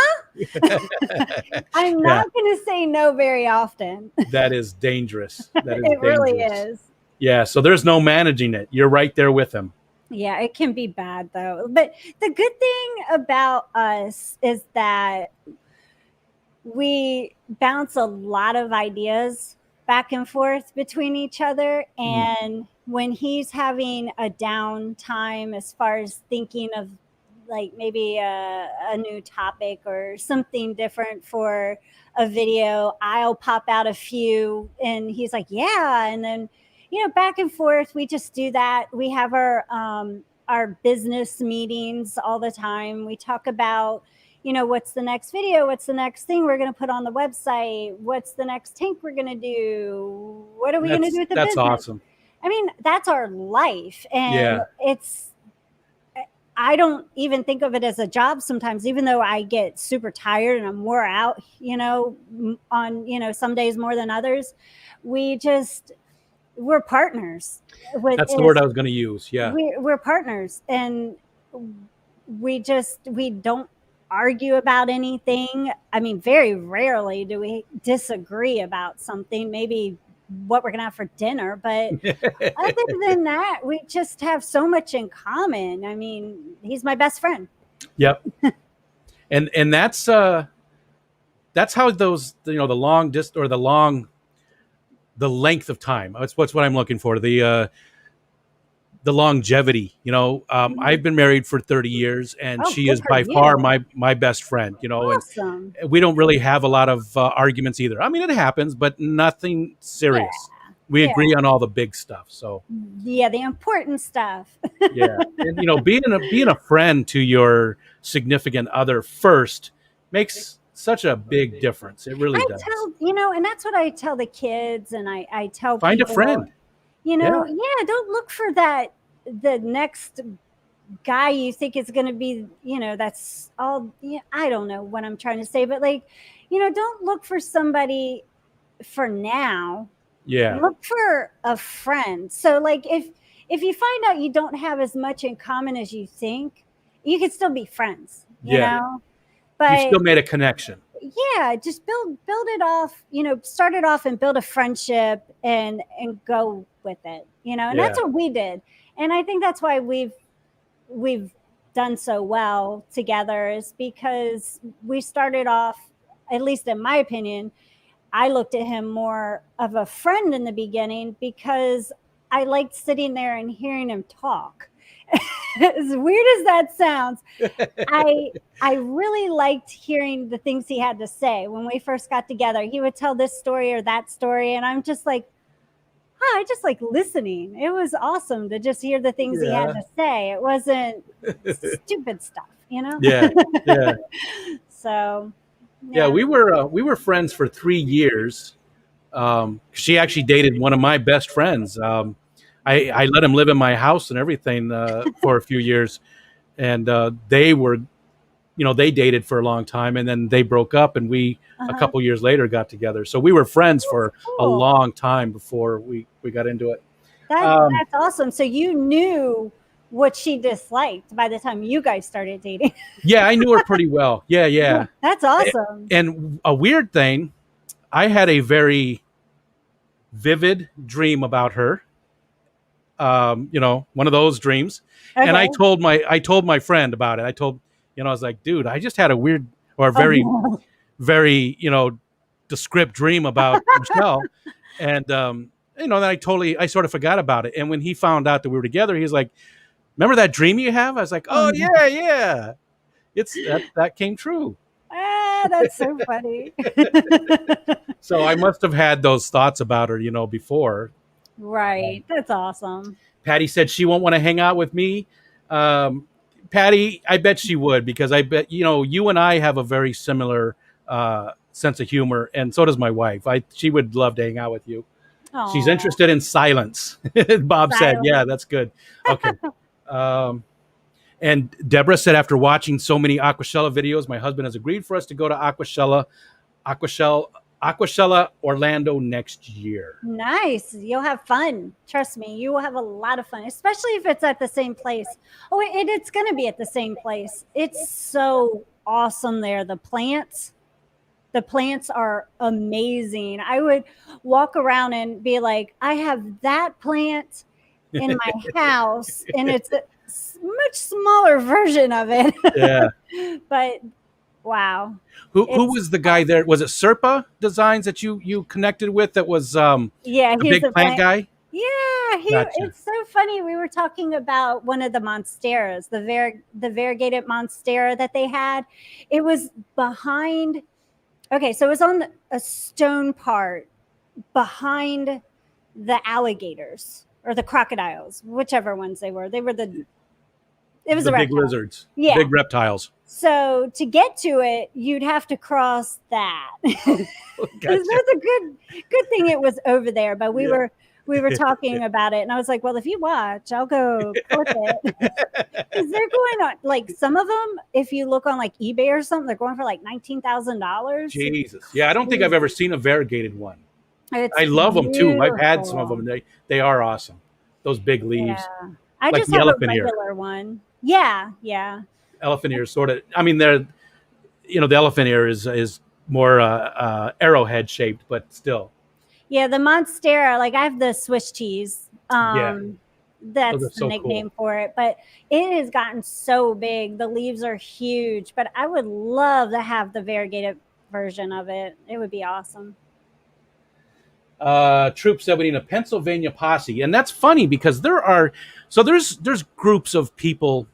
Speaker 3: not going to say no very often.
Speaker 2: That is dangerous. That is
Speaker 3: It really
Speaker 2: dangerous.
Speaker 3: is.
Speaker 2: Yeah, so there's no managing it. You're right there with him.
Speaker 3: Yeah, it can be bad though. But the good thing about us is that we bounce a lot of ideas back and forth between each other. And when he's having a downtime as far as thinking of like maybe a new topic or something different for a video, I'll pop out a few and he's like, yeah. And then, you know, back and forth, we just do that. We have our business meetings all the time. We talk about, you know, what's the next video? What's the next thing we're going to put on the website? What's the next tank we're going to do? What are we going to do with the
Speaker 2: That's
Speaker 3: business?
Speaker 2: awesome.
Speaker 3: I mean, that's our life. And
Speaker 2: Yeah.
Speaker 3: I don't even think of it as a job sometimes, even though I get super tired and I'm wore out, you know, on, you know, some days more than others. We're partners.
Speaker 2: That's the word I was going to use. Yeah.
Speaker 3: We're partners, and we don't argue about anything. I mean, very rarely do we disagree about something, maybe what we're going to have for dinner. But other than that, we just have so much in common. I mean, he's my best friend.
Speaker 2: Yep. and that's how those, you know, the length of time. That's what I'm looking for. The longevity, you know. I've been married for 30 years, and she
Speaker 3: good
Speaker 2: is
Speaker 3: for
Speaker 2: by
Speaker 3: you.
Speaker 2: far my best friend, you know.
Speaker 3: Awesome.
Speaker 2: And we don't really have a lot of arguments either. I mean, it happens, but nothing serious. We agree on all the big stuff. So
Speaker 3: yeah, the important stuff.
Speaker 2: yeah, and you know, being a friend to your significant other first makes such a big difference. It really does.
Speaker 3: You know, and that's what I tell the kids, and I tell
Speaker 2: Find
Speaker 3: people,
Speaker 2: a friend.
Speaker 3: You know, don't look for the next guy you think is going to be, you know, that's all. Yeah, I don't know what I'm trying to say, but like, you know, don't look for somebody for now.
Speaker 2: Yeah.
Speaker 3: Look for a friend. So like if you find out you don't have as much in common as you think, you can still be friends, you know? But
Speaker 2: you still made a connection.
Speaker 3: Yeah, just build it off, you know, start it off and build a friendship and go with it, you know? And that's what we did. And I think that's why we've done so well together, is because we started off, at least in my opinion, I looked at him more of a friend in the beginning because I liked sitting there and hearing him talk. As weird as that sounds, I really liked hearing the things he had to say. When we first got together, he would tell this story or that story, and I'm just like, I just like listening. It was awesome to just hear the things he had
Speaker 2: Yeah.
Speaker 3: to say. It wasn't stupid stuff, you know?
Speaker 2: Yeah. Yeah.
Speaker 3: So,
Speaker 2: Yeah. We were friends for 3 years. She actually dated one of my best friends. I let him live in my house and everything for a few years, and they were, they dated for a long time, and then they broke up, and we a
Speaker 3: uh-huh.
Speaker 2: couple years later got together. So we were friends for a
Speaker 3: Cool.
Speaker 2: long time before we got into it.
Speaker 3: That's awesome. So you knew what she disliked by the time you guys started dating.
Speaker 2: Yeah, I knew her pretty well. Yeah, yeah.
Speaker 3: That's awesome.
Speaker 2: And a weird thing, I had a very vivid dream about her. One of those dreams.
Speaker 3: Okay.
Speaker 2: And I told my friend about it. I was like, dude, I just had a weird or very,
Speaker 3: no.
Speaker 2: very, descript dream about Michelle. And, then I sort of forgot about it. And when he found out that we were together, he was like, remember that dream you have? I was like, oh
Speaker 3: no.
Speaker 2: yeah. That came true.
Speaker 3: That's so funny.
Speaker 2: So I must have had those thoughts about her, before.
Speaker 3: Right. That's awesome.
Speaker 2: Patty said she won't want to hang out with me. Patty, I bet she would, because I bet, you and I have a very similar sense of humor, and so does my wife. She would love to hang out with you.
Speaker 3: Aww.
Speaker 2: She's interested in silence. Bob said, yeah, that's good. Okay. And Deborah said, after watching so many Aquashella videos, my husband has agreed for us to go to Aquashella, Orlando next year.
Speaker 3: Nice. You'll have fun. Trust me, you will have a lot of fun, especially if it's at the same place. Oh, it's going to be at the same place. It's so awesome there. The plants are amazing. I would walk around and be like, I have that plant in my house, and it's a much smaller version of it.
Speaker 2: Yeah.
Speaker 3: But wow.
Speaker 2: Who was the guy there? Was it Serpa Designs that you connected with? That was
Speaker 3: yeah,
Speaker 2: the
Speaker 3: he's
Speaker 2: big plant guy.
Speaker 3: Yeah,
Speaker 2: Gotcha.
Speaker 3: It's so funny. We were talking about one of the monsteras, the variegated monstera that they had. It was behind. Okay, so it was on a stone part behind the alligators or the crocodiles, whichever ones they were. It was
Speaker 2: the
Speaker 3: a
Speaker 2: big
Speaker 3: reptile.
Speaker 2: lizards,
Speaker 3: Yeah,
Speaker 2: big reptiles.
Speaker 3: So to get to it, you'd have to cross that.
Speaker 2: Gotcha.
Speaker 3: That's a good thing it was over there. But we were talking about it, and I was like, well, if you watch, I'll go clip it. Because they're going on, like, some of them, if you look on like eBay or something, they're going for like $19,000.
Speaker 2: Jesus. Yeah, I don't think I've ever seen a variegated one.
Speaker 3: It's
Speaker 2: I love them too. I've had
Speaker 3: beautiful.
Speaker 2: some of them. They are awesome. Those big leaves.
Speaker 3: Yeah. I
Speaker 2: Like
Speaker 3: just
Speaker 2: the
Speaker 3: have a
Speaker 2: elephant ear.
Speaker 3: regular one. Yeah.
Speaker 2: Elephant ear sort of. I mean, the elephant ear is more arrowhead shaped, but still.
Speaker 3: Yeah, the monstera, like I have the Swiss cheese. That's the
Speaker 2: so
Speaker 3: nickname for it. But it has gotten so big. The leaves are huge. But I would love to have the variegated version of it. It would be awesome.
Speaker 2: Troop said we need a Pennsylvania posse, and that's funny because there's groups of people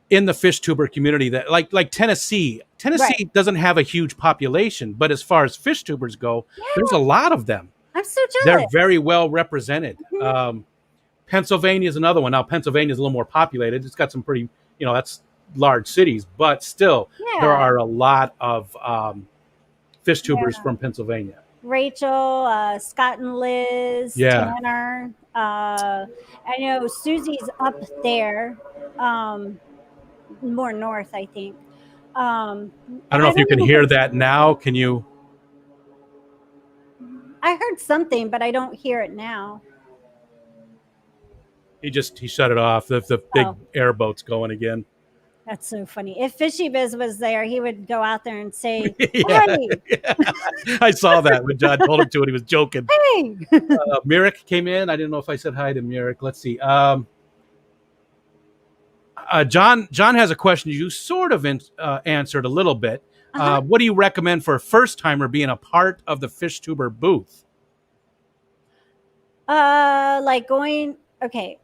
Speaker 2: in the Fishtuber community that like Tennessee
Speaker 3: Right.
Speaker 2: doesn't have a huge population, but as far as Fishtubers go, there's a lot of them.
Speaker 3: I'm so
Speaker 2: They're
Speaker 3: jealous.
Speaker 2: very well represented.
Speaker 3: Mhm.
Speaker 2: Pennsylvania is another one. Now Pennsylvania is a little more populated. It's got some pretty, that's large cities, but still there are a lot of Fishtubers from Pennsylvania.
Speaker 3: Rachel, Scott and Liz, Tanner. I know Susie's up there, more north, I think.
Speaker 2: I don't know if you can hear that now. Can you?
Speaker 3: I heard something, but I don't hear it now.
Speaker 2: He shut it off. The big airboat's going again.
Speaker 3: That's so funny. If Fishy Biz was there, he would go out there and say,
Speaker 2: Yeah.
Speaker 3: "Hey,
Speaker 2: I saw that when John told him to, and he was joking.
Speaker 3: hey."
Speaker 2: Mirik came in. I didn't know if I said hi to Mirik. Let's see. John has a question you sort of answered a little bit. What do you recommend for a first timer being a part of the Fishtuber booth?
Speaker 3: Like going. Okay.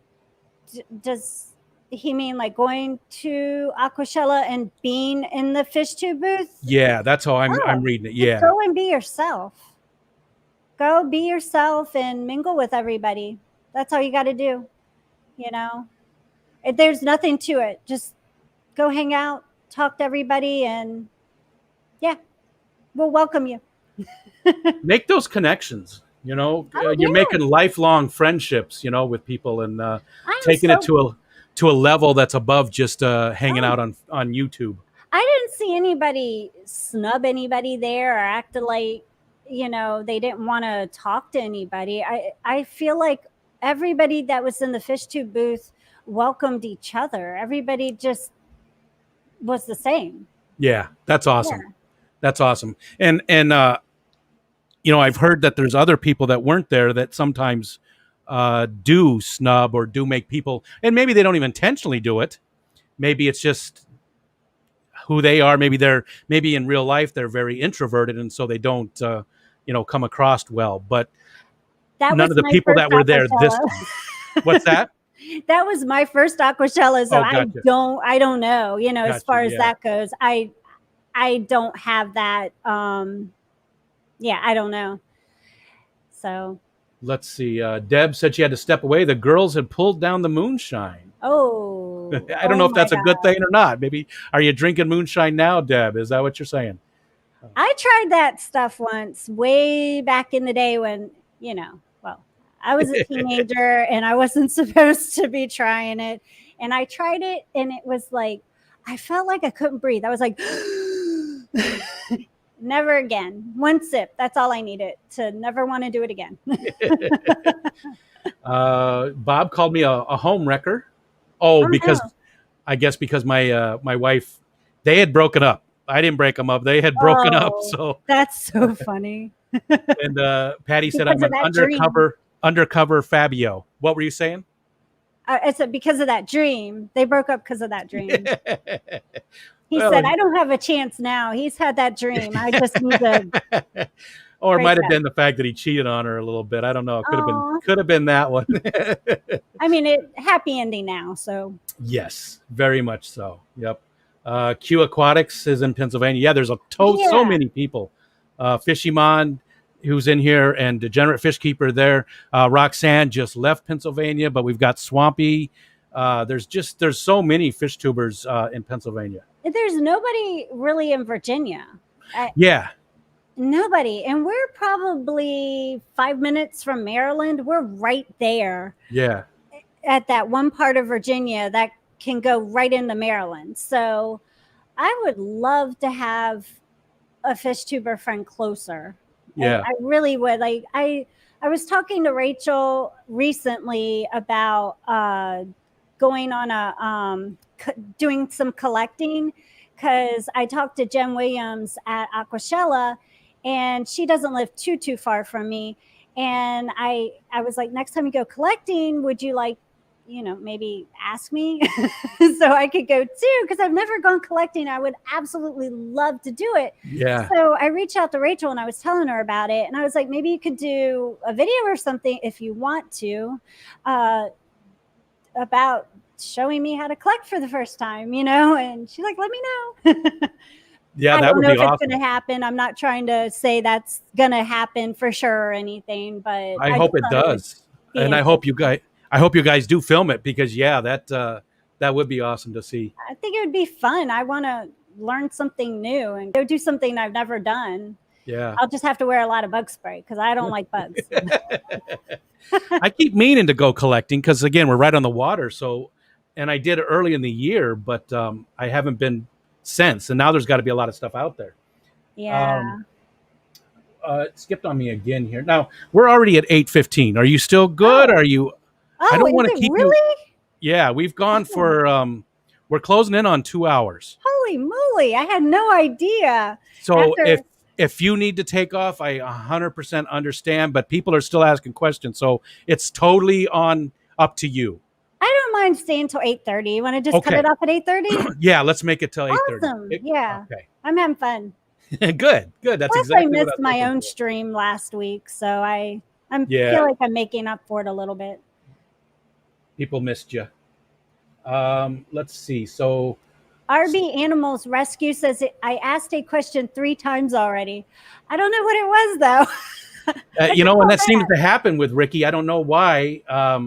Speaker 3: Does he mean like going to Aquashella and being in the Fishtube booth?
Speaker 2: Yeah, that's how I'm reading it. Yeah.
Speaker 3: Go and be yourself. go be yourself and mingle with everybody. That's all you got to do. There's nothing to it. Just go hang out, talk to everybody, and yeah, we'll welcome you.
Speaker 2: Make those connections.
Speaker 3: Oh,
Speaker 2: You're
Speaker 3: yeah.
Speaker 2: making lifelong friendships, with people, and
Speaker 3: I'm
Speaker 2: taking it
Speaker 3: so
Speaker 2: to a level that's above just hanging
Speaker 3: Oh.
Speaker 2: out on YouTube.
Speaker 3: I didn't see anybody snub anybody there or act like, they didn't want to talk to anybody. I feel like everybody that was in the fish tube booth welcomed each other. Everybody just was the same.
Speaker 2: Yeah, that's awesome.
Speaker 3: Yeah.
Speaker 2: That's awesome. And I've heard that there's other people that weren't there that sometimes do snub or do make people, and maybe they don't even intentionally do it. Maybe it's just who they are. Maybe in real life they're very introverted, and so they don't come across well. But
Speaker 3: That
Speaker 2: none
Speaker 3: was
Speaker 2: of the
Speaker 3: my
Speaker 2: people
Speaker 3: first
Speaker 2: that were there this
Speaker 3: Aquashella.
Speaker 2: time. What's that?
Speaker 3: That was my first Aquashella, so
Speaker 2: Oh, gotcha.
Speaker 3: I don't know, as
Speaker 2: Gotcha,
Speaker 3: far as
Speaker 2: yeah.
Speaker 3: that goes. I don't have that. I don't know. So,
Speaker 2: Let's see. Deb said she had to step away. The girls had pulled down the moonshine.
Speaker 3: oh,
Speaker 2: I don't know if
Speaker 3: my
Speaker 2: that's a good
Speaker 3: God.
Speaker 2: thing or not. Maybe, are you drinking moonshine now, Deb? Is that what you're saying?
Speaker 3: I tried that stuff once, way back in the day when, I was a teenager and I wasn't supposed to be trying it. And I tried it and it was like, I felt like I couldn't breathe. I was like, never again. One sip. That's all I needed to never want to do it again.
Speaker 2: Bob called me a home wrecker. Oh, because
Speaker 3: no.
Speaker 2: I guess because my wife, they had broken up. I didn't break them up. They had broken up.
Speaker 3: Oh,
Speaker 2: So,
Speaker 3: that's so funny.
Speaker 2: and Patty said
Speaker 3: Because
Speaker 2: I'm
Speaker 3: of
Speaker 2: an
Speaker 3: that
Speaker 2: undercover Fabio. What were you saying?
Speaker 3: I said because of that dream. They broke up because of that dream. He
Speaker 2: Well,
Speaker 3: said, I don't have a chance now. He's had that dream. I just need to.
Speaker 2: or it might have
Speaker 3: break
Speaker 2: been the fact that he cheated on her a little bit. I don't know. It
Speaker 3: Aw.
Speaker 2: could have been that one.
Speaker 3: I mean, happy ending now. So
Speaker 2: Yes, very much so. Yep. Q Aquatics is in Pennsylvania. Yeah, there's so
Speaker 3: Yeah.
Speaker 2: many people. Fishymon, who's in here, and Degenerate Fish Keeper there. Roxanne just left Pennsylvania, but we've got Swampy. There's so many fish tubers in Pennsylvania.
Speaker 3: there's nobody really in Virginia.
Speaker 2: Yeah,
Speaker 3: Nobody. And we're probably 5 minutes from Maryland. We're right there
Speaker 2: yeah,
Speaker 3: at that one part of Virginia that can go right into Maryland. So I would love to have a fish tuber friend closer.
Speaker 2: yeah.
Speaker 3: I really would. Like I was talking to Rachel recently about going on doing some collecting, because I talked to Jen Williams at Aquashella, and she doesn't live too far from me. And I was like, next time you go collecting, would you like, maybe ask me so I could go too? Because I've never gone collecting. I would absolutely love to do it.
Speaker 2: Yeah.
Speaker 3: So I reached out to Rachel and I was telling her about it. And I was like, maybe you could do a video or something if you want to, about showing me how to collect for the first time, and she's like, let me know.
Speaker 2: Yeah,
Speaker 3: I
Speaker 2: that
Speaker 3: don't
Speaker 2: would
Speaker 3: know
Speaker 2: be
Speaker 3: if it's
Speaker 2: awesome.
Speaker 3: going to happen. I'm not trying to say that's going to happen for sure or anything, but
Speaker 2: I hope it
Speaker 3: just thought
Speaker 2: does,
Speaker 3: be
Speaker 2: and I hope you guys do film it, because that would be awesome to see.
Speaker 3: I think it would be fun. I want to learn something new and go do something I've never done.
Speaker 2: Yeah,
Speaker 3: I'll just have to wear a lot of bug spray because I don't like bugs.
Speaker 2: I keep meaning to go collecting because, again, we're right on the water. So, and I did it early in the year, but I haven't been since. And now there's got to be a lot of stuff out there.
Speaker 3: Yeah.
Speaker 2: It skipped on me again here. Now we're already at 8:15. Are you still good?
Speaker 3: Oh.
Speaker 2: Are you?
Speaker 3: Oh,
Speaker 2: I don't
Speaker 3: is
Speaker 2: want to
Speaker 3: it
Speaker 2: keep
Speaker 3: really?
Speaker 2: you. Yeah, we've gone for. We're closing in on 2 hours.
Speaker 3: Holy moly! I had no idea.
Speaker 2: So
Speaker 3: After-
Speaker 2: if you need to take off, I 100% understand. But people are still asking questions, so it's totally up to you.
Speaker 3: I don't mind staying till 8:30. You want to just cut
Speaker 2: Okay.
Speaker 3: it off at 8:30?
Speaker 2: Yeah, let's make it till 8:30.
Speaker 3: Awesome. Yeah.
Speaker 2: Okay.
Speaker 3: I'm having fun.
Speaker 2: Good. That's
Speaker 3: Plus,
Speaker 2: exactly
Speaker 3: I
Speaker 2: what
Speaker 3: missed
Speaker 2: was
Speaker 3: my
Speaker 2: looking
Speaker 3: own
Speaker 2: for.
Speaker 3: stream last week, so I
Speaker 2: Yeah.
Speaker 3: feel like I'm making up for it a little bit.
Speaker 2: People missed you. Let's see. So
Speaker 3: RB Animals Rescue says I asked a question 3 times already. I don't know what it was
Speaker 2: And that seems to happen with Ricky. I don't know why.
Speaker 3: I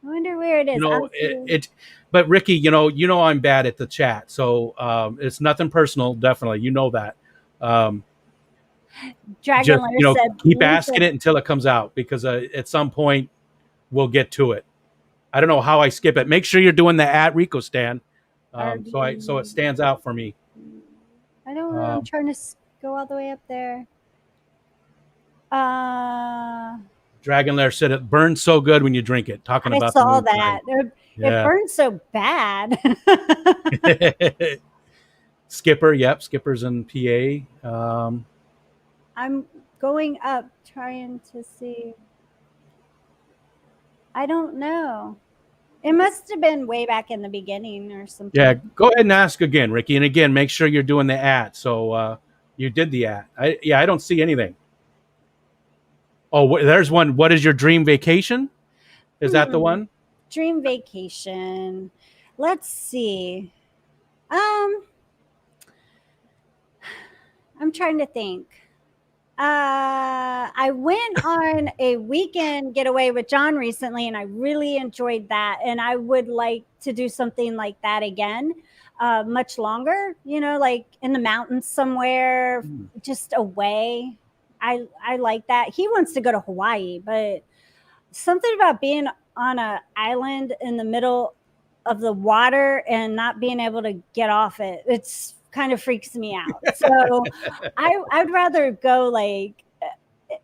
Speaker 3: wonder where it is.
Speaker 2: But Ricky, I'm bad at the chat, so it's nothing personal. Definitely, you know that.
Speaker 3: Dragon Lair said,
Speaker 2: keep asking it until it comes out, because at some point we'll get to it. I don't know how I skip it. Make sure you're doing the at Rico Stan, so it stands out for me.
Speaker 3: I don't know. I'm trying to go all the way up there.
Speaker 2: Dragon Lair said it burns so good when you drink it. Talking about
Speaker 3: I saw that. It burns so bad.
Speaker 2: Skipper, yep, Skipper's in PA.
Speaker 3: I'm going up trying to see. I don't know. It must have been way back in the beginning or something.
Speaker 2: Yeah, go ahead and ask again, Ricky. And again, make sure you're doing the at. So you did the at. I don't see anything. Oh, there's one. What is your dream vacation? Is that the one?
Speaker 3: Dream vacation. Let's see. I'm trying to think. I went on a weekend getaway with John recently, and I really enjoyed that. And I would like to do something like that again, much longer, like in the mountains somewhere, just away. I like that. He wants to go to Hawaii, but something about being on an island in the middle of the water and not being able to get off it, it's kind of freaks me out. So I'd rather go like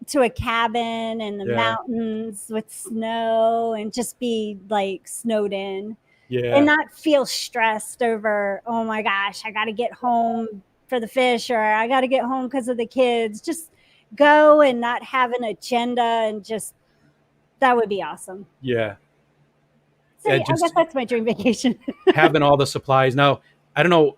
Speaker 3: to a cabin in the mountains with snow and just be like snowed in and not feel stressed over, oh my gosh, I got to get home for the fish, or I got to get home because of the kids. Just go and not have an agenda, and just, that would be awesome.
Speaker 2: Yeah.
Speaker 3: So I guess that's my dream vacation.
Speaker 2: Having all the supplies. Now, I don't know,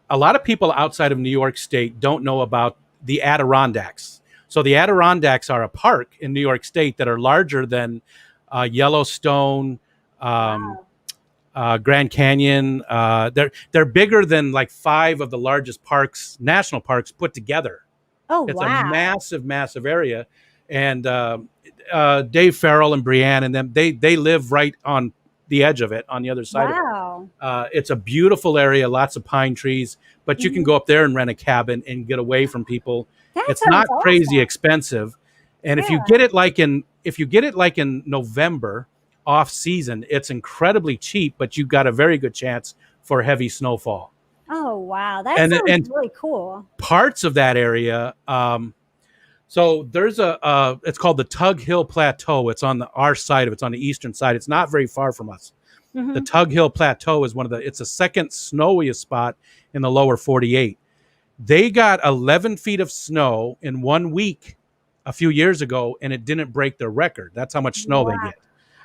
Speaker 2: a lot of people outside of New York State don't know about the Adirondacks. So the Adirondacks are a park in New York State that are larger than Yellowstone, Grand Canyon. They're bigger than like 5 of the largest national parks put together.
Speaker 3: Oh,
Speaker 2: it's
Speaker 3: wow.
Speaker 2: a massive, massive area. And Dave Farrell and Brianne and them, they live right on the edge of it, on the other side of it. It's a beautiful area, lots of pine trees, but you can go up there and rent a cabin and get away from people. It's not crazy expensive. And if you get it like in November, off season, it's incredibly cheap, but you've got a very good chance for heavy snowfall.
Speaker 3: Oh, wow. That sounds really cool.
Speaker 2: Parts of that area, so there's it's called the Tug Hill Plateau. It's on our side of it. It's on the eastern side. It's not very far from us. The Tug Hill Plateau is it's the second snowiest spot in the lower 48. They got 11 feet of snow in 1 week a few years ago, and it didn't break their record. That's how much snow they get.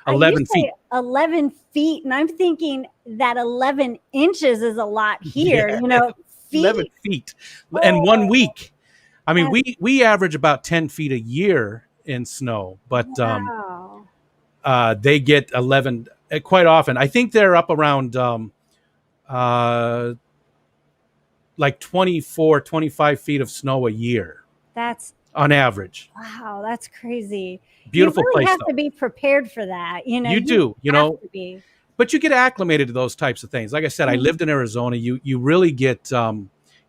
Speaker 2: 11 feet.
Speaker 3: 11 feet. And I'm thinking that 11 inches is a lot here, feet.
Speaker 2: 11 feet. And 1 week. I mean, we average about 10 feet a year in snow, but they get 11 quite often. I think they're up around like 24, 25 feet of snow a year.
Speaker 3: That's
Speaker 2: on average.
Speaker 3: Wow, that's crazy.
Speaker 2: Beautiful
Speaker 3: you really
Speaker 2: place.
Speaker 3: Have to be prepared for that.
Speaker 2: You do. But you get acclimated to those types of things. Like I said, I lived in Arizona. You really get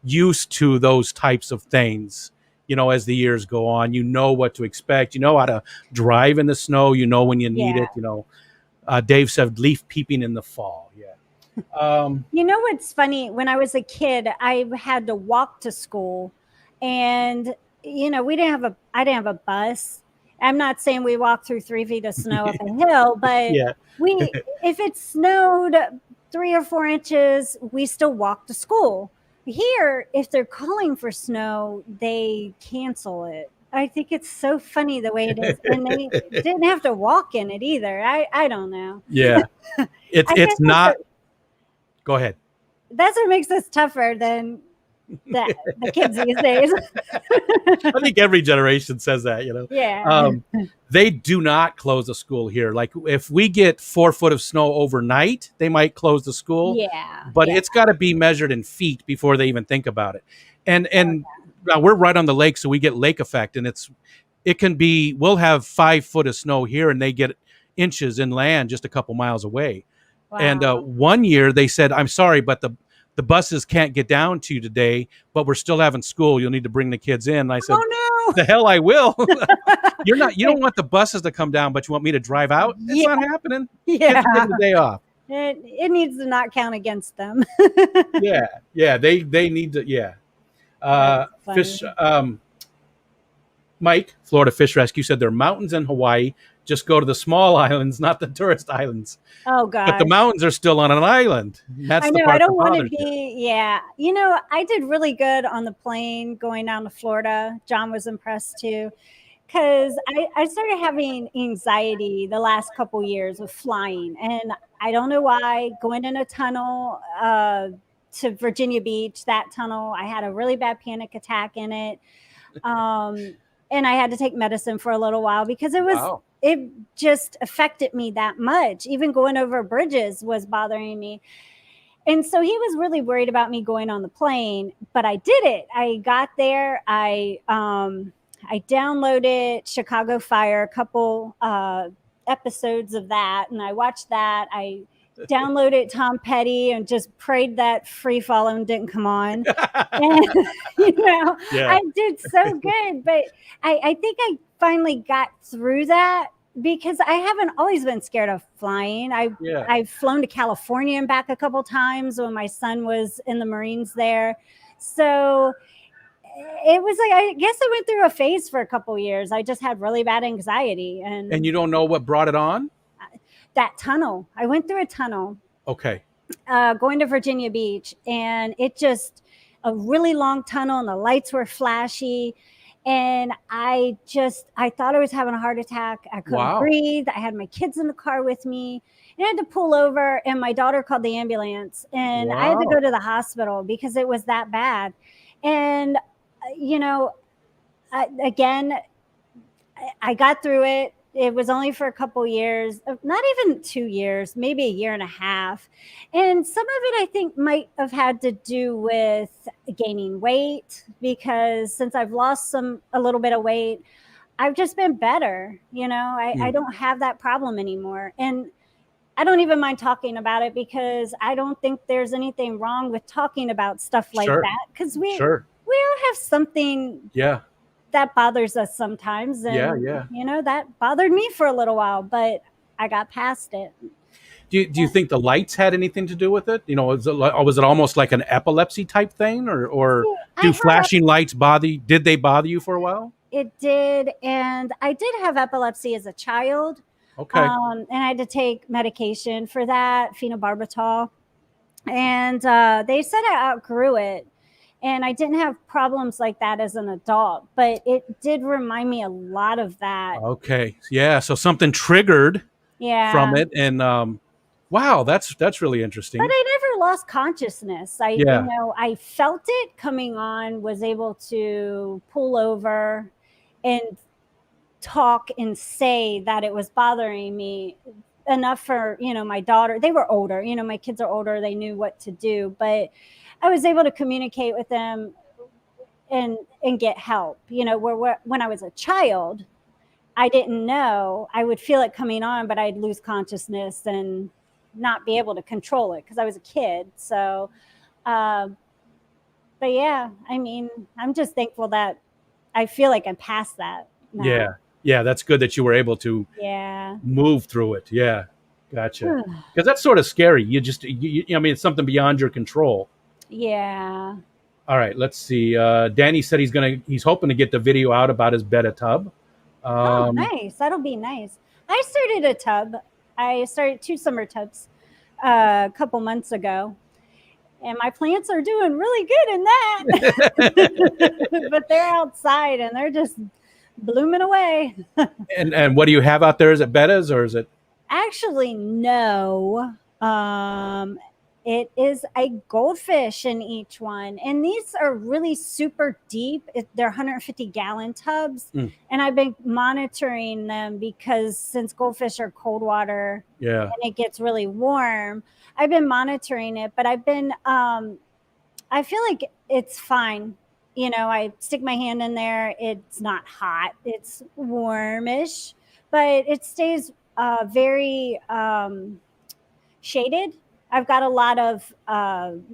Speaker 2: used to those types of things. As the years go on, you know what to expect. You know how to drive in the snow. You know when you need it. Dave said leaf peeping in the fall. Yeah.
Speaker 3: What's funny? When I was a kid, I had to walk to school, and I didn't have a bus. I'm not saying we walked through 3 feet of snow up a hill, but if it snowed 3 or 4 inches, we still walk to school. Here, if they're calling for snow, they cancel it. I think it's so funny the way it is. And they didn't have to walk in it either. I don't know.
Speaker 2: Yeah. It's not. Go ahead.
Speaker 3: That's what makes us tougher than the kids these days.
Speaker 2: I think every generation says that,
Speaker 3: Yeah.
Speaker 2: They do not close the school here. Like if we get 4 foot of snow overnight, they might close the school.
Speaker 3: Yeah.
Speaker 2: But it's got to be measured in feet before they even think about it. And we're right on the lake, so we get lake effect, and we'll have 5 foot of snow here, and they get inches inland just a couple miles away. And
Speaker 3: Wow.
Speaker 2: one year they said, "I'm sorry, but the buses can't get down to you today, but we're still having school. You'll need to bring the kids in." And I said,
Speaker 3: Oh
Speaker 2: "The hell I will." You don't want the buses to come down, but you want me to drive out? It's
Speaker 3: Yeah.
Speaker 2: not happening.
Speaker 3: no!
Speaker 2: Kids are
Speaker 3: Yeah.
Speaker 2: getting the day off.
Speaker 3: It needs to not count against them.
Speaker 2: Yeah. They need to. Yeah.
Speaker 3: That's funny.
Speaker 2: Fish. Mike, Florida Fish Rescue, said there are mountains in Hawaii. Just go to the small islands, not the tourist islands.
Speaker 3: Oh
Speaker 2: But the
Speaker 3: God.
Speaker 2: mountains are still on an island. That's
Speaker 3: I
Speaker 2: the
Speaker 3: know.
Speaker 2: part
Speaker 3: I don't
Speaker 2: that
Speaker 3: want to
Speaker 2: bothers you.
Speaker 3: be. Yeah. I did really good on the plane going down to Florida. John was impressed too. Because I started having anxiety the last couple years with flying. And I don't know why. Going in a tunnel to Virginia Beach, that tunnel, I had a really bad panic attack in it. And I had to take medicine for a little while because
Speaker 2: Wow.
Speaker 3: it just affected me that much. Even going over bridges was bothering me. And so he was really worried about me going on the plane, but I did it. I got there. I downloaded Chicago Fire, a couple episodes of that, and I watched that. I downloaded Tom Petty and just prayed that Free Falling didn't come on. And,
Speaker 2: Yeah.
Speaker 3: I did so good, but I think I finally got through that because I haven't always been scared of flying.
Speaker 2: Yeah.
Speaker 3: I've flown to California and back a couple times when my son was in the Marines there. So it was like, I guess I went through a phase for a couple years. I just had really bad anxiety.
Speaker 2: And you don't know what brought it on?
Speaker 3: That tunnel, I went through a tunnel
Speaker 2: Okay.
Speaker 3: going to Virginia Beach, and it just a really long tunnel and the lights were flashy. And I thought I was having a heart attack. I couldn't
Speaker 2: Wow.
Speaker 3: breathe. I had my kids in the car with me, and I had to pull over, and my daughter called the ambulance, and I had to
Speaker 2: Wow.
Speaker 3: go to the hospital because it was that bad. And, again, I got through it. It was only for a couple years, not even 2 years, maybe a year and a half. And some of it I think might have had to do with gaining weight, because since I've lost a little bit of weight, I've just been better. I don't have that problem anymore. And I don't even mind talking about it because I don't think there's anything wrong with talking about stuff like
Speaker 2: Sure.
Speaker 3: that, because we
Speaker 2: Sure.
Speaker 3: all have something
Speaker 2: Yeah.
Speaker 3: that bothers us sometimes. And,
Speaker 2: Yeah.
Speaker 3: that bothered me for a little while, but I got past it.
Speaker 2: Do you think the lights had anything to do with it? Was it almost like an epilepsy type thing, or
Speaker 3: I
Speaker 2: do
Speaker 3: had-
Speaker 2: flashing lights did they bother you for a while?
Speaker 3: It did. And I did have epilepsy as a child.
Speaker 2: Okay.
Speaker 3: And I had to take medication for that, phenobarbital. And they said I outgrew it. And I didn't have problems like that as an adult, but it did remind me a lot of that.
Speaker 2: Okay. Yeah. So something triggered
Speaker 3: Yeah.
Speaker 2: from it, and wow, that's really interesting.
Speaker 3: But I never lost consciousness.
Speaker 2: Yeah.
Speaker 3: I felt it coming on, was able to pull over and talk and say that it was bothering me enough for, my daughter. They were older, my kids are older. They knew what to do, but I was able to communicate with them and get help. When I was a child, I didn't know. I would feel it coming on, but I'd lose consciousness and not be able to control it because I was a kid. So, but yeah, I'm just thankful that I feel like I'm past that now.
Speaker 2: Yeah. That's good that you were able to
Speaker 3: Yeah.
Speaker 2: move through it. Yeah. Gotcha. Because that's sort of scary. It's something beyond your control.
Speaker 3: Yeah.
Speaker 2: All right, let's see. Danny said he's hoping to get the video out about his betta tub.
Speaker 3: Oh, nice. That'll be nice. I started a tub. I started 2 summer tubs a couple months ago, and my plants are doing really good in that. But they're outside and they're just blooming away.
Speaker 2: And what do you have out there? Is it bettas or is it?
Speaker 3: Actually, no. It is a goldfish in each one. And these are really super deep. They're 150-gallon tubs. And I've been monitoring them because since goldfish are cold water and it gets really warm, I've been monitoring it. But I've been, I feel like it's fine. I stick my hand in there. It's not hot. It's warmish, but it stays very shaded. I've got a lot of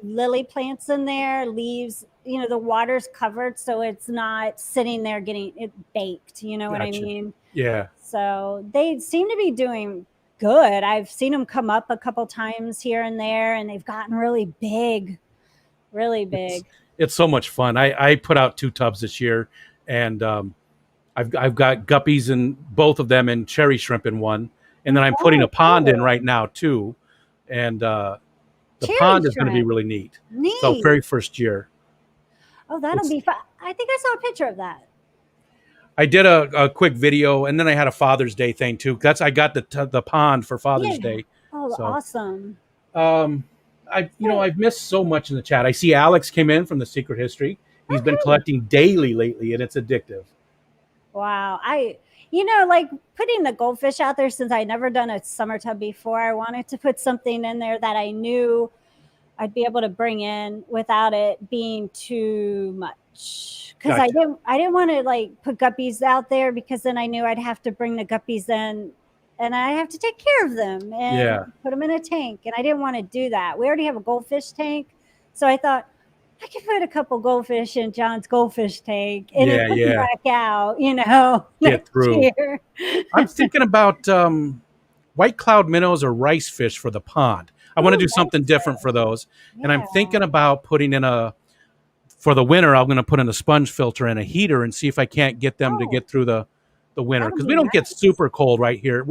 Speaker 3: lily plants in there, leaves. The water's covered, so it's not sitting there getting it baked. You know what I
Speaker 2: Gotcha.
Speaker 3: mean?
Speaker 2: Yeah.
Speaker 3: So they seem to be doing good. I've seen them come up a couple times here and there, and they've gotten really big, really big.
Speaker 2: It's so much fun. I put out 2 tubs this year, and I've got guppies in both of them and cherry shrimp in one, and then I'm putting a pond in right now too, and the
Speaker 3: Cherry
Speaker 2: pond is going to be
Speaker 3: shrimp.
Speaker 2: really neat.
Speaker 3: Neat.
Speaker 2: So very first year.
Speaker 3: Oh, that'll be fun. I think I saw a picture of that.
Speaker 2: I did a quick video, and then I had a Father's Day thing too. I got the pond for Father's Day.
Speaker 3: Oh,
Speaker 2: So,
Speaker 3: awesome.
Speaker 2: I've missed so much in the chat. I see Alex came in from the Secret History. He's been collecting daily lately, and it's addictive.
Speaker 3: Wow. Like putting the goldfish out there, since I'd never done a summer tub before, I wanted to put something in there that I knew I'd be able to bring in without it being too much. Because
Speaker 2: Gotcha.
Speaker 3: I didn't want to like put guppies out there, because then I knew I'd have to bring the guppies in and I have to take care of them and put them in a tank. And I didn't want to do that. We already have a goldfish tank. So I thought I could put a couple goldfish in John's goldfish tank and then put them back out,
Speaker 2: Get through.
Speaker 3: year.
Speaker 2: I'm thinking about white cloud minnows or rice fish for the pond. I want to do something different for those. Yeah. And I'm thinking about putting in for the winter, I'm going to put in a sponge filter and a heater and see if I can't get them to get through the winter. Because we don't get super cold right here.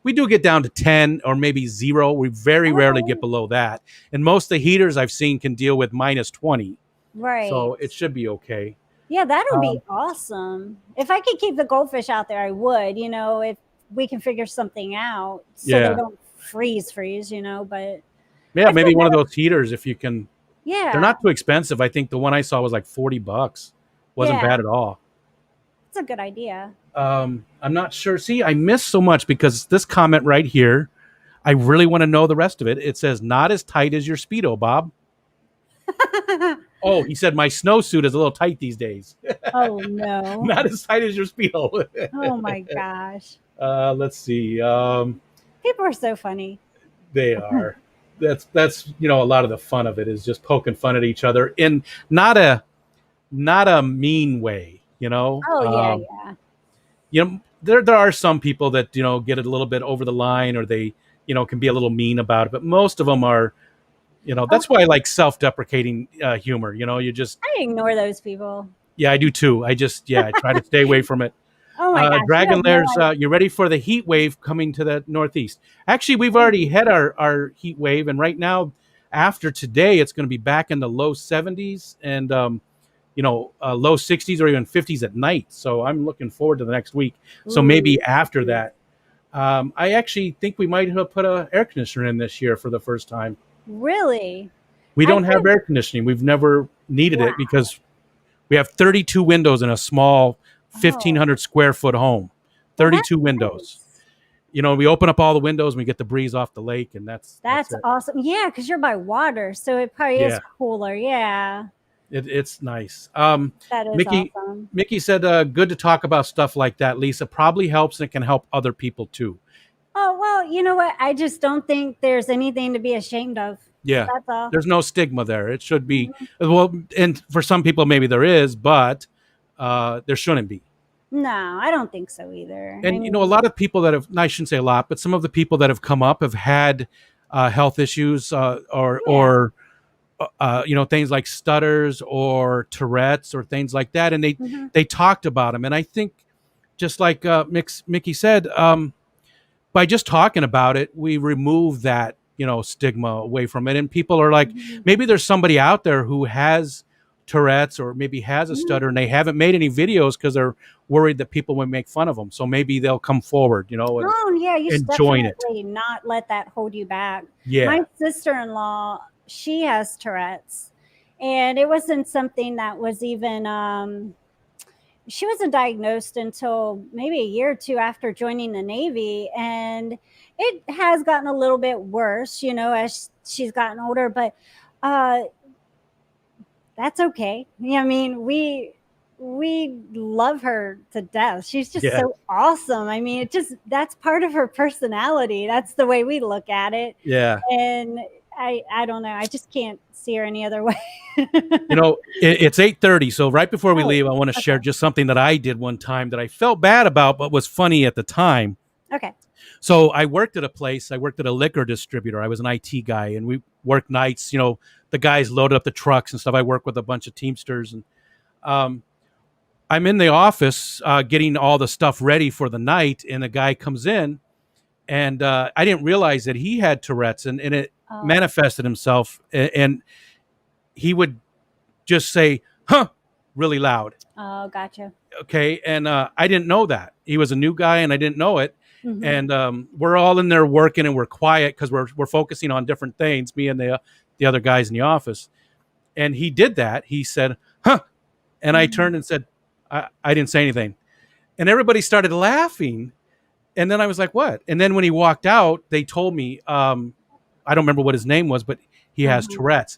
Speaker 2: We do get down to 10 or maybe 0. We very rarely get below that. And most of the heaters I've seen can deal with minus 20.
Speaker 3: Right.
Speaker 2: So it should be okay.
Speaker 3: Yeah, that'll be awesome. If I could keep the goldfish out there, I would, if we can figure something out so they don't freeze, but
Speaker 2: yeah, maybe one of those heaters if you can.
Speaker 3: Yeah.
Speaker 2: They're not too expensive. I think the one I saw was like $40. Wasn't bad at all.
Speaker 3: It's a good idea.
Speaker 2: I'm not sure. See, I missed so much because this comment right here, I really want to know the rest of it. It says, not as tight as your Speedo, Bob. Oh, he said, my snowsuit is a little tight these days.
Speaker 3: Oh, no.
Speaker 2: Not as tight as your Speedo.
Speaker 3: Oh, my gosh.
Speaker 2: Let's see.
Speaker 3: People are so funny.
Speaker 2: They are. That's a lot of the fun of it is just poking fun at each other in not a mean way,
Speaker 3: Oh, yeah.
Speaker 2: There are some people that get it a little bit over the line, or they can be a little mean about it, but most of them are that's why I like self-deprecating humor. I
Speaker 3: ignore those people.
Speaker 2: Yeah, I do too. I try to stay away from it.
Speaker 3: Oh my gosh.
Speaker 2: Dragon Lairs, you ready for the heat wave coming to the Northeast? Actually, we've already had our heat wave, and right now, after today, it's going to be back in the low 70s and low 60s or even 50s at night. So I'm looking forward to the next week. So maybe after that, I actually think we might have put an air conditioner in this year for the first time.
Speaker 3: Really?
Speaker 2: We don't have air conditioning. We've never needed it because we have 32 windows in a small 1,500 square foot home. 32 windows.
Speaker 3: Nice.
Speaker 2: We open up all the windows and we get the breeze off the lake, and that's
Speaker 3: awesome. Yeah, because you're by water, so it probably is cooler. Yeah.
Speaker 2: It's nice.
Speaker 3: That is awesome.
Speaker 2: Mickey said, good to talk about stuff like that, Lisa. Probably helps and can help other people too.
Speaker 3: Oh, well, you know what? I just don't think there's anything to be ashamed of.
Speaker 2: Yeah.
Speaker 3: That's all.
Speaker 2: There's no stigma there. It should be. Well, and for some people, maybe there is, but there shouldn't be.
Speaker 3: No, I don't think so either.
Speaker 2: And, a lot of people that have, I shouldn't say a lot, but some of the people that have come up have had health issues or things like stutters or Tourette's or things like that. And they talked about them. And I think just like Mickey said, by just talking about it, we remove that, stigma away from it. And people are like, maybe there's somebody out there who has Tourette's or maybe has a stutter and they haven't made any videos because they're worried that people would make fun of them. So maybe they'll come forward, and
Speaker 3: you should
Speaker 2: join it.
Speaker 3: Definitely not let that hold you back.
Speaker 2: Yeah.
Speaker 3: My sister-in-law, she has Tourette's, and it wasn't something that was even she wasn't diagnosed until maybe a year or two after joining the Navy, and it has gotten a little bit worse, as she's gotten older, but that's okay. Yeah, I mean, we love her to death. She's just
Speaker 2: Yeah.
Speaker 3: so awesome. I mean, that's part of her personality. That's the way we look at it.
Speaker 2: Yeah.
Speaker 3: And I don't know. I just can't see her any other way.
Speaker 2: It's 8:30, so right before we
Speaker 3: Oh,
Speaker 2: leave, I want to share just something that I did one time that I felt bad about, but was funny at the time.
Speaker 3: Okay.
Speaker 2: So I worked at a place. I worked at a liquor distributor. I was an IT guy, and we worked nights. The guys loaded up the trucks and stuff. I worked with a bunch of Teamsters, and I'm in the office getting all the stuff ready for the night, and a guy comes in, and I didn't realize that he had Tourette's, and it
Speaker 3: Oh,
Speaker 2: manifested himself, and he would just say, "Huh," really loud.
Speaker 3: oh, gotcha.
Speaker 2: Okay, and I didn't know that he was a new guy, and I didn't know it.
Speaker 3: Mhm.
Speaker 2: And we're all in there working, and we're quiet because we're focusing on different things. Me and the other guys in the office, and he did that. He said, "Huh," and I turned and said, I didn't say anything, and everybody started laughing. And then I was like, "What?" And then when he walked out, they told me, I don't remember what his name was, but he has
Speaker 3: Mhm.
Speaker 2: Tourette's.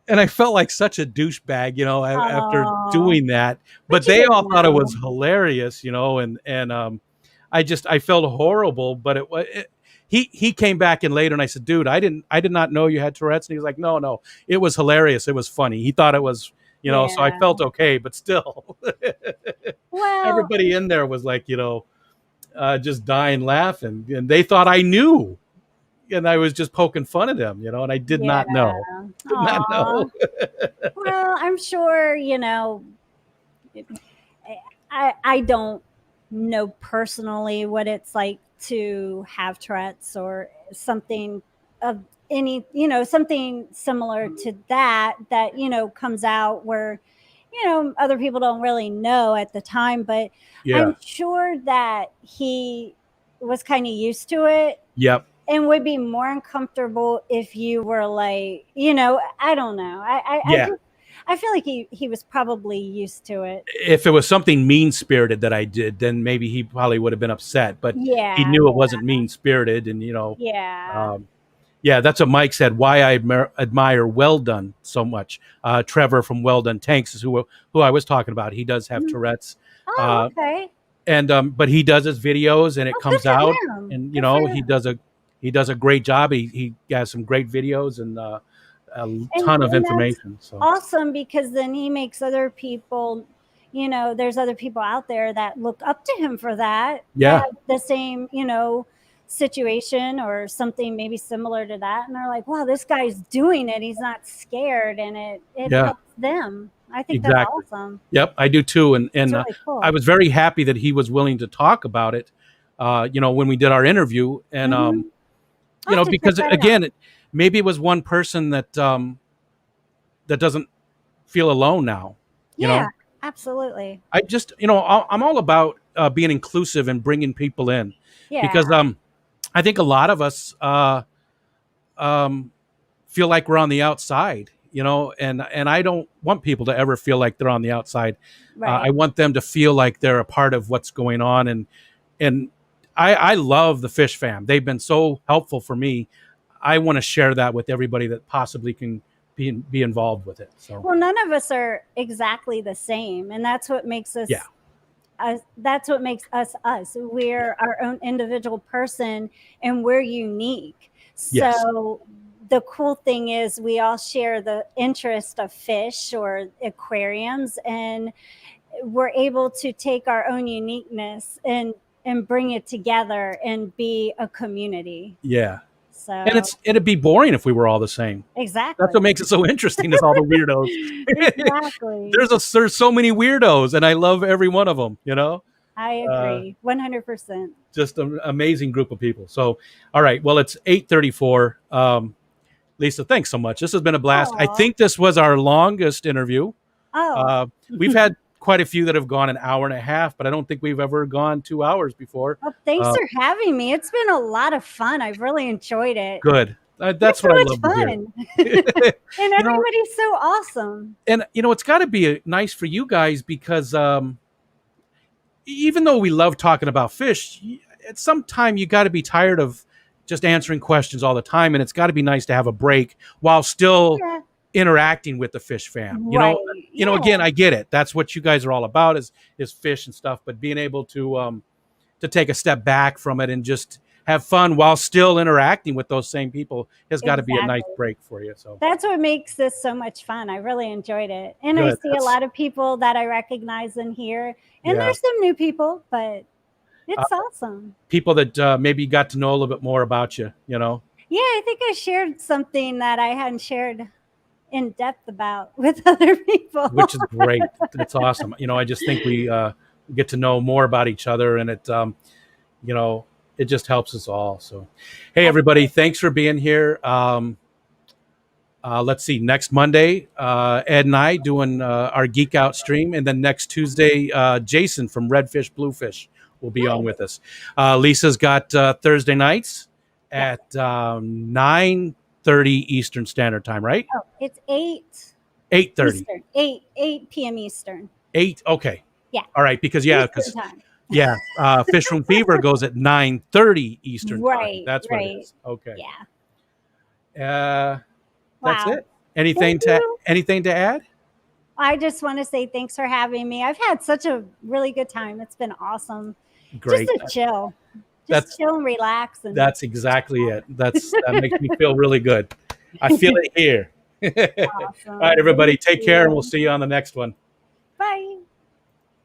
Speaker 2: And I felt like such a douchebag, after
Speaker 3: Oh,
Speaker 2: doing that.
Speaker 3: but
Speaker 2: But
Speaker 3: you
Speaker 2: they
Speaker 3: didn't
Speaker 2: all thought it
Speaker 3: know.
Speaker 2: was hilarious, and I felt horrible. But it was he came back in later, and I said, "Dude, I did not know you had Tourette's." And he was like, "No, no, it was hilarious. It was funny." He thought it was, so I
Speaker 3: Yeah.
Speaker 2: felt okay, but still,
Speaker 3: Well,
Speaker 2: everybody in there was like, just dying laughing, and they thought I knew, and I was just poking fun at them, and I did
Speaker 3: yeah.
Speaker 2: not know. Did not
Speaker 3: Aw.
Speaker 2: know.
Speaker 3: Well, I'm sure, I don't know personally what it's like to have Tourette's or something of something similar to that comes out where, other people don't really know at the time, but
Speaker 2: Yeah.
Speaker 3: I'm sure that he was kind of used to it
Speaker 2: Yep.
Speaker 3: and would be more uncomfortable if you were like, I don't know.
Speaker 2: Yeah.
Speaker 3: I feel like he was probably used to it.
Speaker 2: If it was something mean spirited that I did, then maybe he probably would have been upset. But he
Speaker 3: Yeah,
Speaker 2: knew it wasn't mean spirited, and
Speaker 3: yeah.
Speaker 2: um, yeah, that's what Mike said. Why I admire Well Done so much. Trevor from Well Done Tanks is who I was talking about. He does have
Speaker 3: Mhm.
Speaker 2: Tourette's,
Speaker 3: Oh,
Speaker 2: uh,
Speaker 3: okay.
Speaker 2: and but he does his videos, and it
Speaker 3: Oh, good
Speaker 2: comes
Speaker 3: for
Speaker 2: out,
Speaker 3: him.
Speaker 2: and
Speaker 3: Good for
Speaker 2: he
Speaker 3: him.
Speaker 2: does a great job. He has some great videos and a ton of
Speaker 3: And that's
Speaker 2: information. So
Speaker 3: awesome because then he makes other people, there's other people out there that look up to him for that
Speaker 2: yeah,
Speaker 3: have the same, situation or something maybe similar to that. And they're like, wow, this guy's doing it. He's not scared. And it
Speaker 2: yeah,
Speaker 3: helps them. I think that's
Speaker 2: exactly.
Speaker 3: awesome.
Speaker 2: Yep, I do too. And
Speaker 3: It's
Speaker 2: and
Speaker 3: really
Speaker 2: I
Speaker 3: cool.
Speaker 2: was very happy that he was willing to talk about it. When we did our interview, and
Speaker 3: Hmm. I'll have to check
Speaker 2: because
Speaker 3: that out.
Speaker 2: again, maybe it was one person that doesn't feel alone now. You
Speaker 3: Yeah,
Speaker 2: know,
Speaker 3: absolutely.
Speaker 2: I just I'm all about being inclusive and bringing people in,
Speaker 3: Yeah.
Speaker 2: because I think a lot of us um, feel like we're on the outside. And I don't want people to ever feel like they're on the outside. I
Speaker 3: Right.
Speaker 2: want them to feel like they're a part of what's going on, and I love the Fish Fam. They've been so helpful for me. I want to share that with everybody that possibly can be involved with it. So
Speaker 3: Well, none of us are exactly the same, and that's what makes
Speaker 2: yeah,
Speaker 3: us. That's what makes us us. We're our own individual person, and we're unique.
Speaker 2: yes,
Speaker 3: So the cool thing is, we all share the interest of fish or aquariums, and we're able to take our own uniqueness and bring it together and be a community.
Speaker 2: yeah. And
Speaker 3: So
Speaker 2: it'd be boring if we were all the same. That's what
Speaker 3: exactly,
Speaker 2: makes it so interesting, is all the weirdos.
Speaker 3: exactly.
Speaker 2: There's so many weirdos, and I love every one of them.
Speaker 3: I
Speaker 2: Uh,
Speaker 3: agree, 100%.
Speaker 2: just an amazing group of people. So, all right, well, it's 8:34. Lisa, thanks so much. This has been a blast. I
Speaker 3: Oh,
Speaker 2: think this was our longest interview.
Speaker 3: oh.
Speaker 2: Uh, we've had quite a few that have gone an hour and a half, but I don't think we've ever gone 2 hours before.
Speaker 3: Well, thanks
Speaker 2: Uh,
Speaker 3: for having me. It's been a lot of fun. I've really enjoyed it.
Speaker 2: Good.
Speaker 3: You have
Speaker 2: That's
Speaker 3: so
Speaker 2: what I
Speaker 3: much
Speaker 2: love to hear.
Speaker 3: fun. And
Speaker 2: you know,
Speaker 3: everybody's so awesome.
Speaker 2: and it's got to be nice for you guys, because even though we love talking about fish, at some time you got to be tired of just answering questions all the time, and it's got to be nice to have a break while still
Speaker 3: Yeah.
Speaker 2: interacting with the fish fam.
Speaker 3: Right.
Speaker 2: You know, again, I get it. That's what you guys are all about is fish and stuff, but being able to take a step back from it and just have fun while still interacting with those same people has got to be a nice break for you. So
Speaker 3: that's what makes this so much fun. I really enjoyed it. And
Speaker 2: Good.
Speaker 3: I see a lot of people that I recognize in here. And
Speaker 2: Yeah.
Speaker 3: there's some new people, but it's awesome.
Speaker 2: People that maybe got to know a little bit more about you, you know?
Speaker 3: Yeah, I think I shared something that I hadn't shared in depth about with other people.
Speaker 2: Which is great. That's awesome. You know, I just think we get to know more about each other, and it, you know, it just helps us all. So, hey, everybody, thanks for being here. Let's see, next Monday, Ed and I doing our Geek Out stream, and then next Tuesday, Jason from Redfish Bluefish will be on with us. Lisa's got Thursday nights at 9:30 Eastern Standard Time, right?
Speaker 3: Oh, it's
Speaker 2: 8:30.
Speaker 3: Eastern. 8 p.m. Eastern.
Speaker 2: 8. Okay.
Speaker 3: Yeah.
Speaker 2: All right, because
Speaker 3: Eastern time.
Speaker 2: yeah, Fish Room Fever goes at 9:30 Eastern
Speaker 3: Right,
Speaker 2: time. That's what it
Speaker 3: right.
Speaker 2: is. Okay.
Speaker 3: Yeah.
Speaker 2: That's
Speaker 3: Wow.
Speaker 2: it. Anything
Speaker 3: Thank
Speaker 2: to add?
Speaker 3: I just want to say thanks for having me. I've had such a really good time. It's been awesome.
Speaker 2: Great.
Speaker 3: Just to chill.
Speaker 2: That's-
Speaker 3: Just chill and relax. And
Speaker 2: That's exactly it. That makes me feel really good. I feel it here.
Speaker 3: awesome.
Speaker 2: All right, everybody, take
Speaker 3: Thank
Speaker 2: care, and
Speaker 3: you.
Speaker 2: we'll see you on the next one.